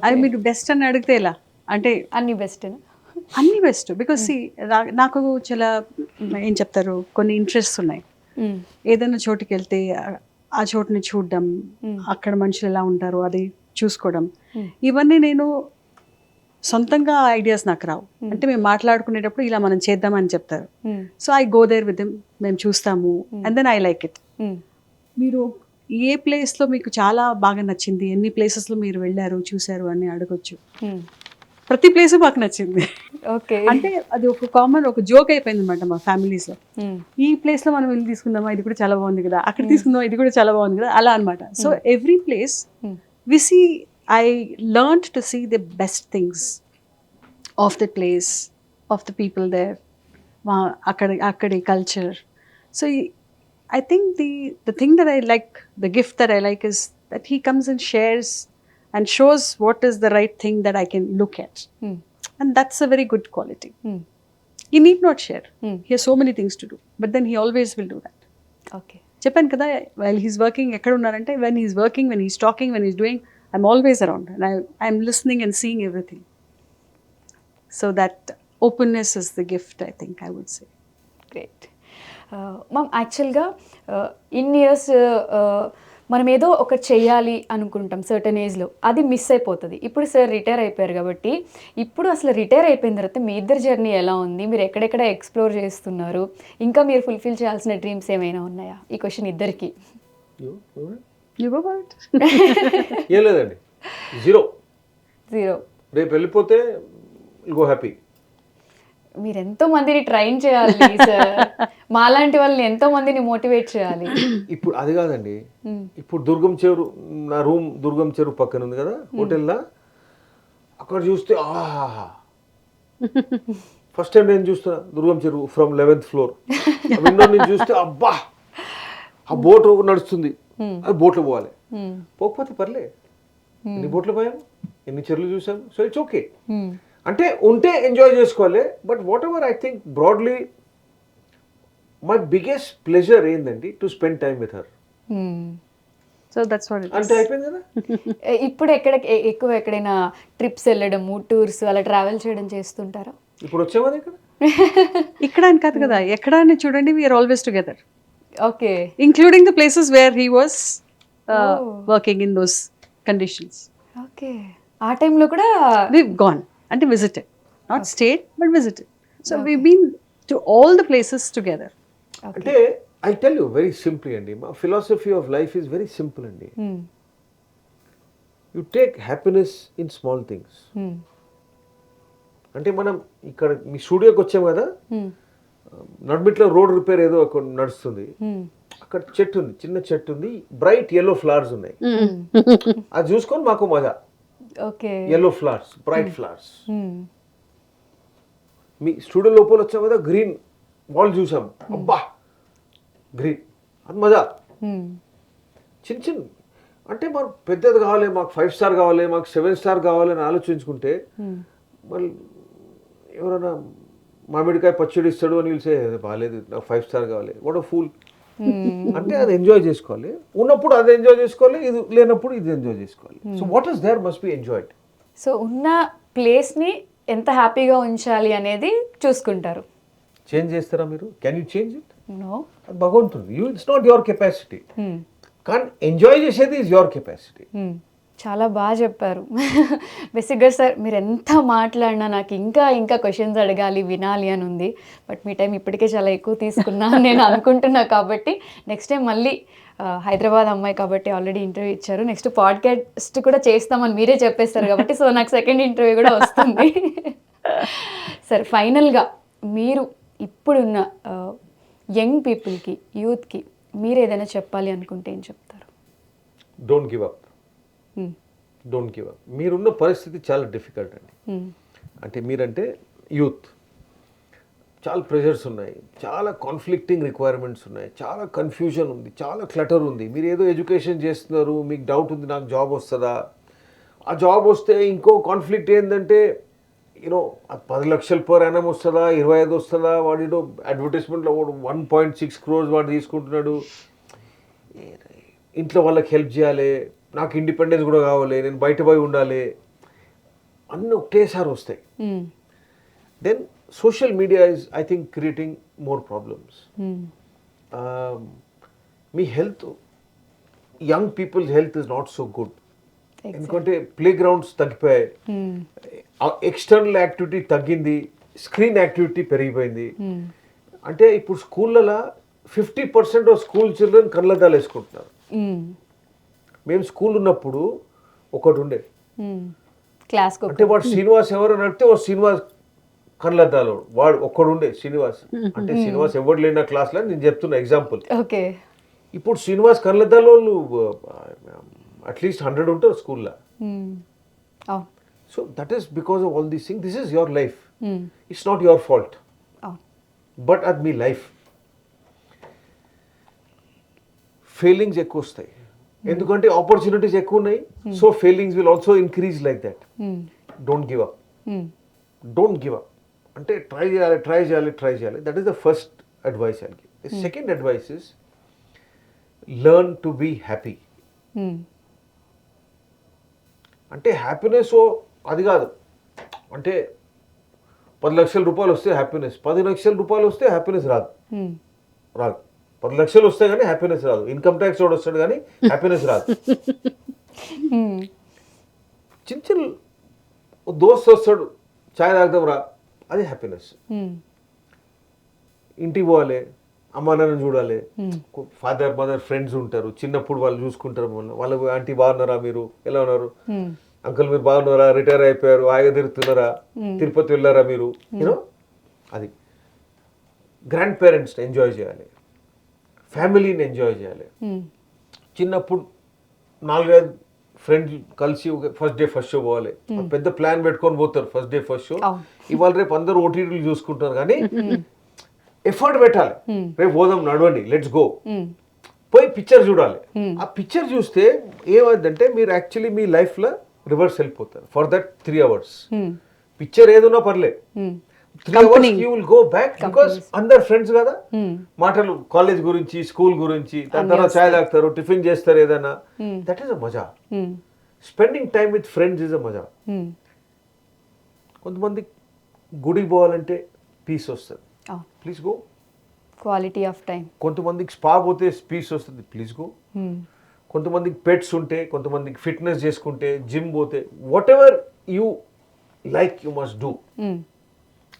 అది మీరు బెస్ట్ అని అడిగితే ఎలా అంటే అన్ని బెస్ట్, అన్ని బెస్ట్. బికాస్ నాకు చాలా ఏం చెప్తారు, కొన్ని ఇంట్రెస్ట్స్ ఉన్నాయి. ఏదైనా చోటుకి వెళ్తే ఆ చోటుని చూడడం, అక్కడ మనుషులు ఎలా ఉంటారు అది చూసుకోవడం, ఇవన్నీ నేను సొంతంగా ఐడియాస్ నాకు రావు. అంటే మేము మాట్లాడుకునేటప్పుడు ఇలా మనం చేద్దామని చెప్తారు. So I go there with them, మేము చూస్తాము, and then I like it. మీరు ఏ ప్లేస్లో మీకు చాలా బాగా నచ్చింది, ఎన్ని ప్లేసెస్లో మీరు వెళ్ళారు చూసారు అని అడగొచ్చు. ప్రతి ప్లేస్ మాకు నచ్చింది. ఓకే, అంటే అది ఒక కామన్, ఒక జోక్ అయిపోయింది అనమాట మా ఫ్యామిలీస్లో. ఈ ప్లేస్లో మనం వెళ్ళి తీసుకుందామా, ఇది కూడా చాలా బాగుంది కదా, అక్కడ తీసుకుందామా, ఇది కూడా చాలా బాగుంది కదా, అలా అనమాట. So every place we see, I learn to see the best things of the place, of the people there, అక్కడి culture. So I think the thing that I like, the gift that I like is that he comes and shares and shows what is the right thing that I can look at. And that's a very good quality. He need not share. He has so many things to do, but then he always will do that. Okay. Cheppan kada, while he's working, ekkada unnarante, when he's working, when he's talking, when he's doing, I'm always around and I'm listening and seeing everything. So that openness is the gift, I think I would say. Great. Ma'am యాక్చువల్గా in years మనం ఏదో ఒకటి చేయాలి అనుకుంటాం certain ఏజ్లో, అది miss అయిపోతుంది. ఇప్పుడు సార్ రిటైర్ అయిపోయారు కాబట్టి, ఇప్పుడు అసలు రిటైర్ అయిపోయిన తర్వాత మీ ఇద్దరు జర్నీ ఎలా ఉంది, మీరు ఎక్కడెక్కడ ఎక్స్ప్లోర్ చేస్తున్నారు, ఇంకా మీరు ఫుల్ఫిల్ చేయాల్సిన డ్రీమ్స్ ఏమైనా ఉన్నాయా? ఈ క్వశ్చన్ ఇద్దరికి. ఏం లేదండి, జీరో. రేపు వెళ్ళిపోతే గో హ్యాపీ. మీరు ఎంతో మందిని ట్రైన్ చేయాలి సార్, మాలాంటి వాళ్ళని ఎంతో మందిని మోటివేట్ చేయాలి. ఇప్పుడు అది కాదండి, ఇప్పుడు దుర్గం చెరువు, నా రూమ్ దుర్గం చెరువు పక్కన ఉంది కదా హోటల్లో, అక్కడ చూస్తే ఆహా, ఫస్ట్ టైం నేను చూస్తున్నా దుర్గం చెరువు ఫ్రమ్ 11th floor. విండో నుంచి చూస్తే అబ్బా, ఆ బోట్ నడుస్తుంది, అది బోట్లో పోవాలి. పోకపోతే పర్లే, ఎన్ని బోట్లు పోయాము, ఎన్ని చెరువులు చూసాము, సో ఇట్స్ ఓకే. అంటే ఉంటే ఎంజాయ్ చేసుకోవాలి. But whatever I think broadly my biggest pleasure ఏంటండి to spend time with her. So that's what it అంటే అయిపోయింది కదా. ఇప్పుడు ఎక్కువ ఎక్కడైనా ట్రిప్స్ వెళ్ళడము, టూర్స్ అలా ట్రావెల్ చేయడం చేస్తుంటారా? ఇప్పుడు వచ్చేవారు ఇక్కడ ఇక్కడ అని కాదు కదా, ఎక్కడ అని చూడండి, we are always together, okay, including the places where he was working in those conditions. Okay, ఆ టైంలో కూడా We've gone and visited, not stayed but visited. So we've been to all the places together. అంటే I tell you very simply అండి, మా philosophy of life is very simple అండి. You take happiness in small things. అంటే మనం ఇక్కడ మీ స్టూడియోకి వచ్చాం కదా, నడ్మిట్లో రోడ్ రిపేర్ ఏదో ఒక నడుస్తుంది, అక్కడ చెట్టు ఉంది, చిన్న చెట్టు ఉంది, బ్రైట్ ఎల్లో ఫ్లవర్స్ ఉన్నాయి, అది చూసుకొని మాకు మజా. Okay, yellow flowers, bright flowers. మీ స్టూడియో లోపల వచ్చాం కదా, గ్రీన్ వాల్ చూసాం, అబ్బా గ్రీన్, అది మజా. చిన్న చిన్న అంటే మాకు పెద్దది కావాలి, మాకు 5 స్టార్ కావాలి, మాకు 7 స్టార్ కావాలి అని ఆలోచించుకుంటే మళ్ళీ ఎవరైనా మామిడికాయ పచ్చడి ఇస్తాడు అని పిలిచే బాగాలేదు, నాకు 5 స్టార్ కావాలి, వాట్ ఫూల్. అంటే అది ఎంజాయ్ చేసుకోవాలి, ఉన్నప్పుడు అది ఎంజాయ్ చేసుకోవాలి, ఇది లేనప్పుడు ఇది ఎంజాయ్ చేసుకోవాలి. So what is there must be enjoyed. So ఉన్న ప్లేస్ని ఎంత హ్యాపీగా ఉంచాలి అనేది చూసుకుంటారు. చేంజ్ చేస్తారా మీరు? Can you change it? No, అది భగవంతుడు. ఇట్స్ నాట్ యువర్ కెపాసిటీ, కానీ ఎంజాయ్ చేసేది ఈజ్ యువర్ కెపాసిటీ. చాలా బాగా చెప్పారు. బేసిక్గా సార్ మీరు ఎంత మాట్లాడినా నాకు ఇంకా ఇంకా క్వశ్చన్స్ అడగాలి, వినాలి అని ఉంది. బట్ మీ టైం ఇప్పటికే చాలా ఎక్కువ తీసుకున్నా నేను అనుకుంటున్నా. కాబట్టి నెక్స్ట్ టైం మళ్ళీ హైదరాబాద్ అమ్మాయి కాబట్టి ఆల్రెడీ ఇంటర్వ్యూ ఇచ్చారు, నెక్స్ట్ పాడ్కాస్ట్ కూడా చేస్తామని మీరే చెప్పేస్తారు కాబట్టి సో నాకు సెకండ్ ఇంటర్వ్యూ కూడా వస్తుంది. సార్ ఫైనల్గా మీరు ఇప్పుడున్న యంగ్ పీపుల్కి, యూత్కి మీరు ఏదైనా చెప్పాలి అనుకుంటే ఏం చెప్తారు? Don't give up. Don't give up. మీరున్న పరిస్థితి చాలా డిఫికల్ట్ అండి. అంటే మీరంటే యూత్, చాలా ప్రెషర్స్ ఉన్నాయి, చాలా కాన్ఫ్లిక్టింగ్ రిక్వైర్మెంట్స్ ఉన్నాయి, చాలా కన్ఫ్యూజన్ ఉంది, చాలా క్లటర్ ఉంది. మీరు ఏదో ఎడ్యుకేషన్ చేస్తున్నారు, మీకు డౌట్ ఉంది నాకు జాబ్ వస్తుందా, ఆ జాబ్ వస్తే ఇంకో కాన్ఫ్లిక్ట్ ఏంటంటే యూనో 10 లక్షలు పర్ యానం వస్తుందా, 25 వస్తుందా, వాడు అడ్వర్టైజ్మెంట్లో 1.6 crores వాడు తీసుకుంటున్నాడు, ఇంట్లో వాళ్ళకి హెల్ప్ చేయాలి, నాకు ఇండిపెండెన్స్ కూడా కావాలి, నేను బయట పోయి ఉండాలి, అన్నీ ఒకటేసారి వస్తాయి. Then social media is I think creating more problems. మీ health, young people's health is not so good. ఎందుకంటే ప్లే గ్రౌండ్స్ తగ్గిపోయాయి, ఎక్స్టర్నల్ యాక్టివిటీ తగ్గింది, స్క్రీన్ యాక్టివిటీ పెరిగిపోయింది. అంటే ఇప్పుడు స్కూళ్ళలో 50% ఆఫ్ స్కూల్ చిల్డ్రన్ కళ్ళద్దాలు వేసుకుంటున్నారు. మేము స్కూల్ ఉన్నప్పుడు ఒకటి ఉండే క్లాస్, అంటే వాడు శ్రీనివాస్ ఎవరు నడితే వాడు శ్రీనివాస్ కళ్ళద్దాలు, వాడు ఒక్కడు ఉండే శ్రీనివాస్. అంటే శ్రీనివాస్ ఎవరు లేని క్లాస్లో నేను చెప్తున్నా ఎగ్జాంపుల్. ఓకే, ఇప్పుడు శ్రీనివాస్ కళ్ళద్దాలు అట్లీస్ట్ 100 ఉంటారు స్కూల్లో. So that is because of all these things. This is your life, it's not your fault, but అది మీ లైఫ్. ఫెయిలింగ్స్ ఎక్కువ వస్తాయి ఎందుకంటే ఆపర్చునిటీస్ ఎక్కువ ఉన్నాయి. So failings will also increase like that. Don't give up. Don't give up అంటే try చేయాలి, try చేయాలి, try చేయాలి. That is the first advice I give. The second advice is learn to be happy. అంటే happiness అది కాదు, అంటే 10 లక్షల రూపాయలు వస్తే హ్యాపీనెస్, 10 లక్షల రూపాయలు వస్తే హ్యాపీనెస్ రాదు. రాదు. 10 లక్షలు వస్తాయి కానీ హ్యాపీనెస్ రాదు. ఇన్కమ్ ట్యాక్స్ వాడు వస్తాడు కానీ హ్యాపీనెస్ రాదు. చిన్న చిన్న దోస్త్ వస్తాడు, చాయ్ తాగుదాం రా, అది హ్యాపీనెస్. ఇంటికి పోవాలి, అమ్మా నాన్న చూడాలి, ఫాదర్ మదర్ ఫ్రెండ్స్ ఉంటారు, చిన్నప్పుడు వాళ్ళు చూసుకుంటారు, వాళ్ళు ఆంటీ బాగున్నారా, మీరు ఎలా ఉన్నారు, అంకుల్ మీరు బాగున్నారా, రిటైర్ అయిపోయారు, హాయిగా తిరుగుతున్నారా, తిరుపతి వెళ్ళారా మీరు, యూనో అది. గ్రాండ్ పేరెంట్స్ని ఎంజాయ్ చేయాలి, ఫ్యామిలీని ఎంజాయ్ చేయాలి. చిన్నప్పుడు 4-5 ఫ్రెండ్స్ కలిసి ఫస్ట్ డే ఫస్ట్ షో పోవాలి, పెద్ద ప్లాన్ పెట్టుకొని పోతారు ఫస్ట్ డే ఫస్ట్ షో. ఇవాళ రేపు అందరూ ఓటీటీలు చూసుకుంటారు కానీ ఎఫర్ట్ పెట్టాలి. రేపు పోదాం నడవండి, లెట్స్ గో, పోయి పిక్చర్ చూడాలి. ఆ పిక్చర్ చూస్తే ఏమైందంటే మీరు యాక్చువల్లీ మీ లైఫ్లో రివర్స్ వెళ్ళిపోతారు ఫర్ దట్ 3 hours. పిక్చర్ ఏదున్నా పర్లే 3 hours you will go back because అందరు ఫ్రెండ్స్ కదా, మాటలు కాలేజ్ గురించి, స్కూల్ గురించి, దాని తర్వాత చాయ్ తాగుతారు, టిఫిన్ చేస్తారు ఏదైనా. దట్ ఈస్ అ మజా. Spending time with friends is a మజా. కొంతమంది గుడికి పోవాలంటే పీస్ వస్తుంది, please go. Quality of time. కొంతమందికి స్పా పోతే పీస్ వస్తుంది, ప్లీజ్ గో. కొంతమందికి పెట్స్ ఉంటే, కొంతమందికి ఫిట్నెస్ చేసుకుంటే, జిమ్ పోతే, whatever you like you must do.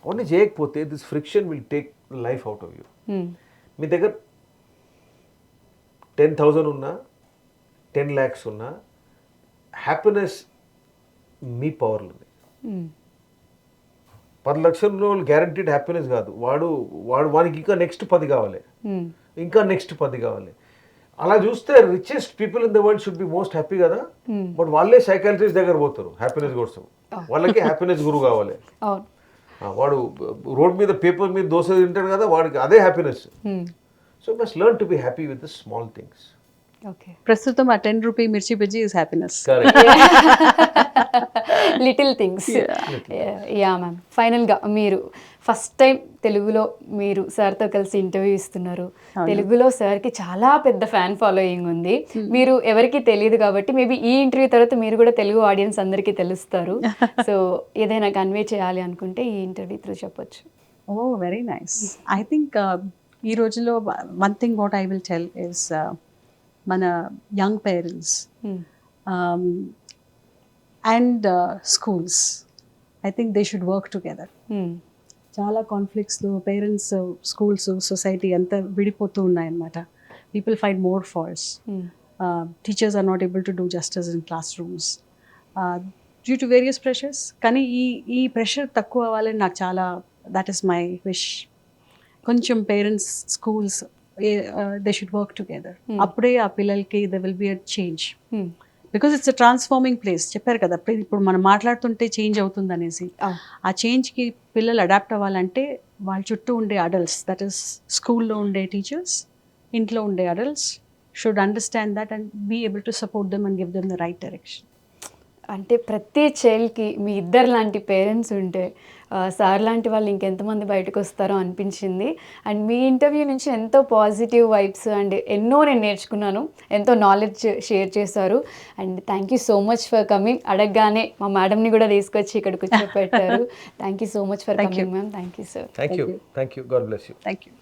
అవన్నీ చేయకపోతే this friction will take life out of you. మీ దగ్గర 10,000 ఉన్నా, 10 lakhs ఉన్నా, హ్యాపీనెస్ మీ పవర్లో ఉంది. 10 లక్షల వాళ్ళు గ్యారంటీడ్ హ్యాపీనెస్ కాదు. వాడికి ఇంకా నెక్స్ట్ 10 కావాలి, ఇంకా నెక్స్ట్ 10 కావాలి. అలా చూస్తే richest people in the world should be most happy కదా. బట్ వాళ్ళే సైకాలజిస్ట్ దగ్గర పోతారు హ్యాపీనెస్ కోసం. వాళ్ళకి హ్యాపీనెస్ గురువు కావాలి. వాడు రోడ్ మీద పేపర్ మీద దోశ తింటాడు కదా, వాడికి అదే happiness. So must learn to be happy with the small things. ప్రస్తుతం ఆ 10 రూపీ మిర్చి bajji is happiness. Little things. Yeah ma'am, ఫైనల్గా మీరు ఫస్ట్ టైం తెలుగులో మీరు సార్తో కలిసి ఇంటర్వ్యూ ఇస్తున్నారు. తెలుగులో సార్కి చాలా పెద్ద ఫ్యాన్ ఫాలోయింగ్ ఉంది. మీరు ఎవరికి తెలియదు కాబట్టి మేబీ ఈ ఇంటర్వ్యూ తర్వాత మీరు కూడా తెలుగు ఆడియన్స్ అందరికీ తెలుస్తారు. సో ఏదైనా కన్వే చేయాలి అనుకుంటే ఈ ఇంటర్వ్యూ త్రూ చెప్పొచ్చు. Oh very nice. I think ఈ రోజుల్లో one thing what I will tell is మన young parents and schools, I think they should work together. చాలా కాన్ఫ్లిక్ట్స్లో పేరెంట్స్, స్కూల్స్, సొసైటీ అంతా విడిపోతూ ఉన్నాయన్నమాట. People find more faults. Teachers are not able to do justice in classrooms due to various pressures. కానీ ఈ pressure తక్కువ అవ్వాలని నాకు చాలా, దట్ ఈస్ మై విష్. కొంచెం parents, schools, they should work together. అప్పుడే ఆ పిల్లలకి they will be a change. Because it's a transforming place. చెప్పారు కదా ఇప్పుడు మనం మాట్లాడుతుంటే చేంజ్ అవుతుంది అనేసి. ఆ చేంజ్కి పిల్లలు అడాప్ట్ అవ్వాలంటే వాళ్ళ చుట్టూ ఉండే అడల్ట్స్, దట్ ఈస్ స్కూల్లో ఉండే టీచర్స్, ఇంట్లో ఉండే adults should understand that and be able to support them and give them the right direction. అంటే ప్రతి చైల్డ్కి మీ ఇద్దరు లాంటి పేరెంట్స్ ఉంటే సార్ లాంటి వాళ్ళు ఇంకెంతమంది బయటకు వస్తారో అనిపించింది. అండ్ మీ ఇంటర్వ్యూ నుంచి ఎంతో పాజిటివ్ వైబ్స్ అండ్ ఎన్నో నేను నేర్చుకున్నాను, ఎంతో నాలెడ్జ్ షేర్ చేశారు. And thank you so much for coming. అడగగానే మా మేడంని కూడా తీసుకొచ్చి ఇక్కడ కూర్చోపెట్టారు. Thank you so much for coming ma'am. Thank you sir. Thank you. God bless you. Thank you.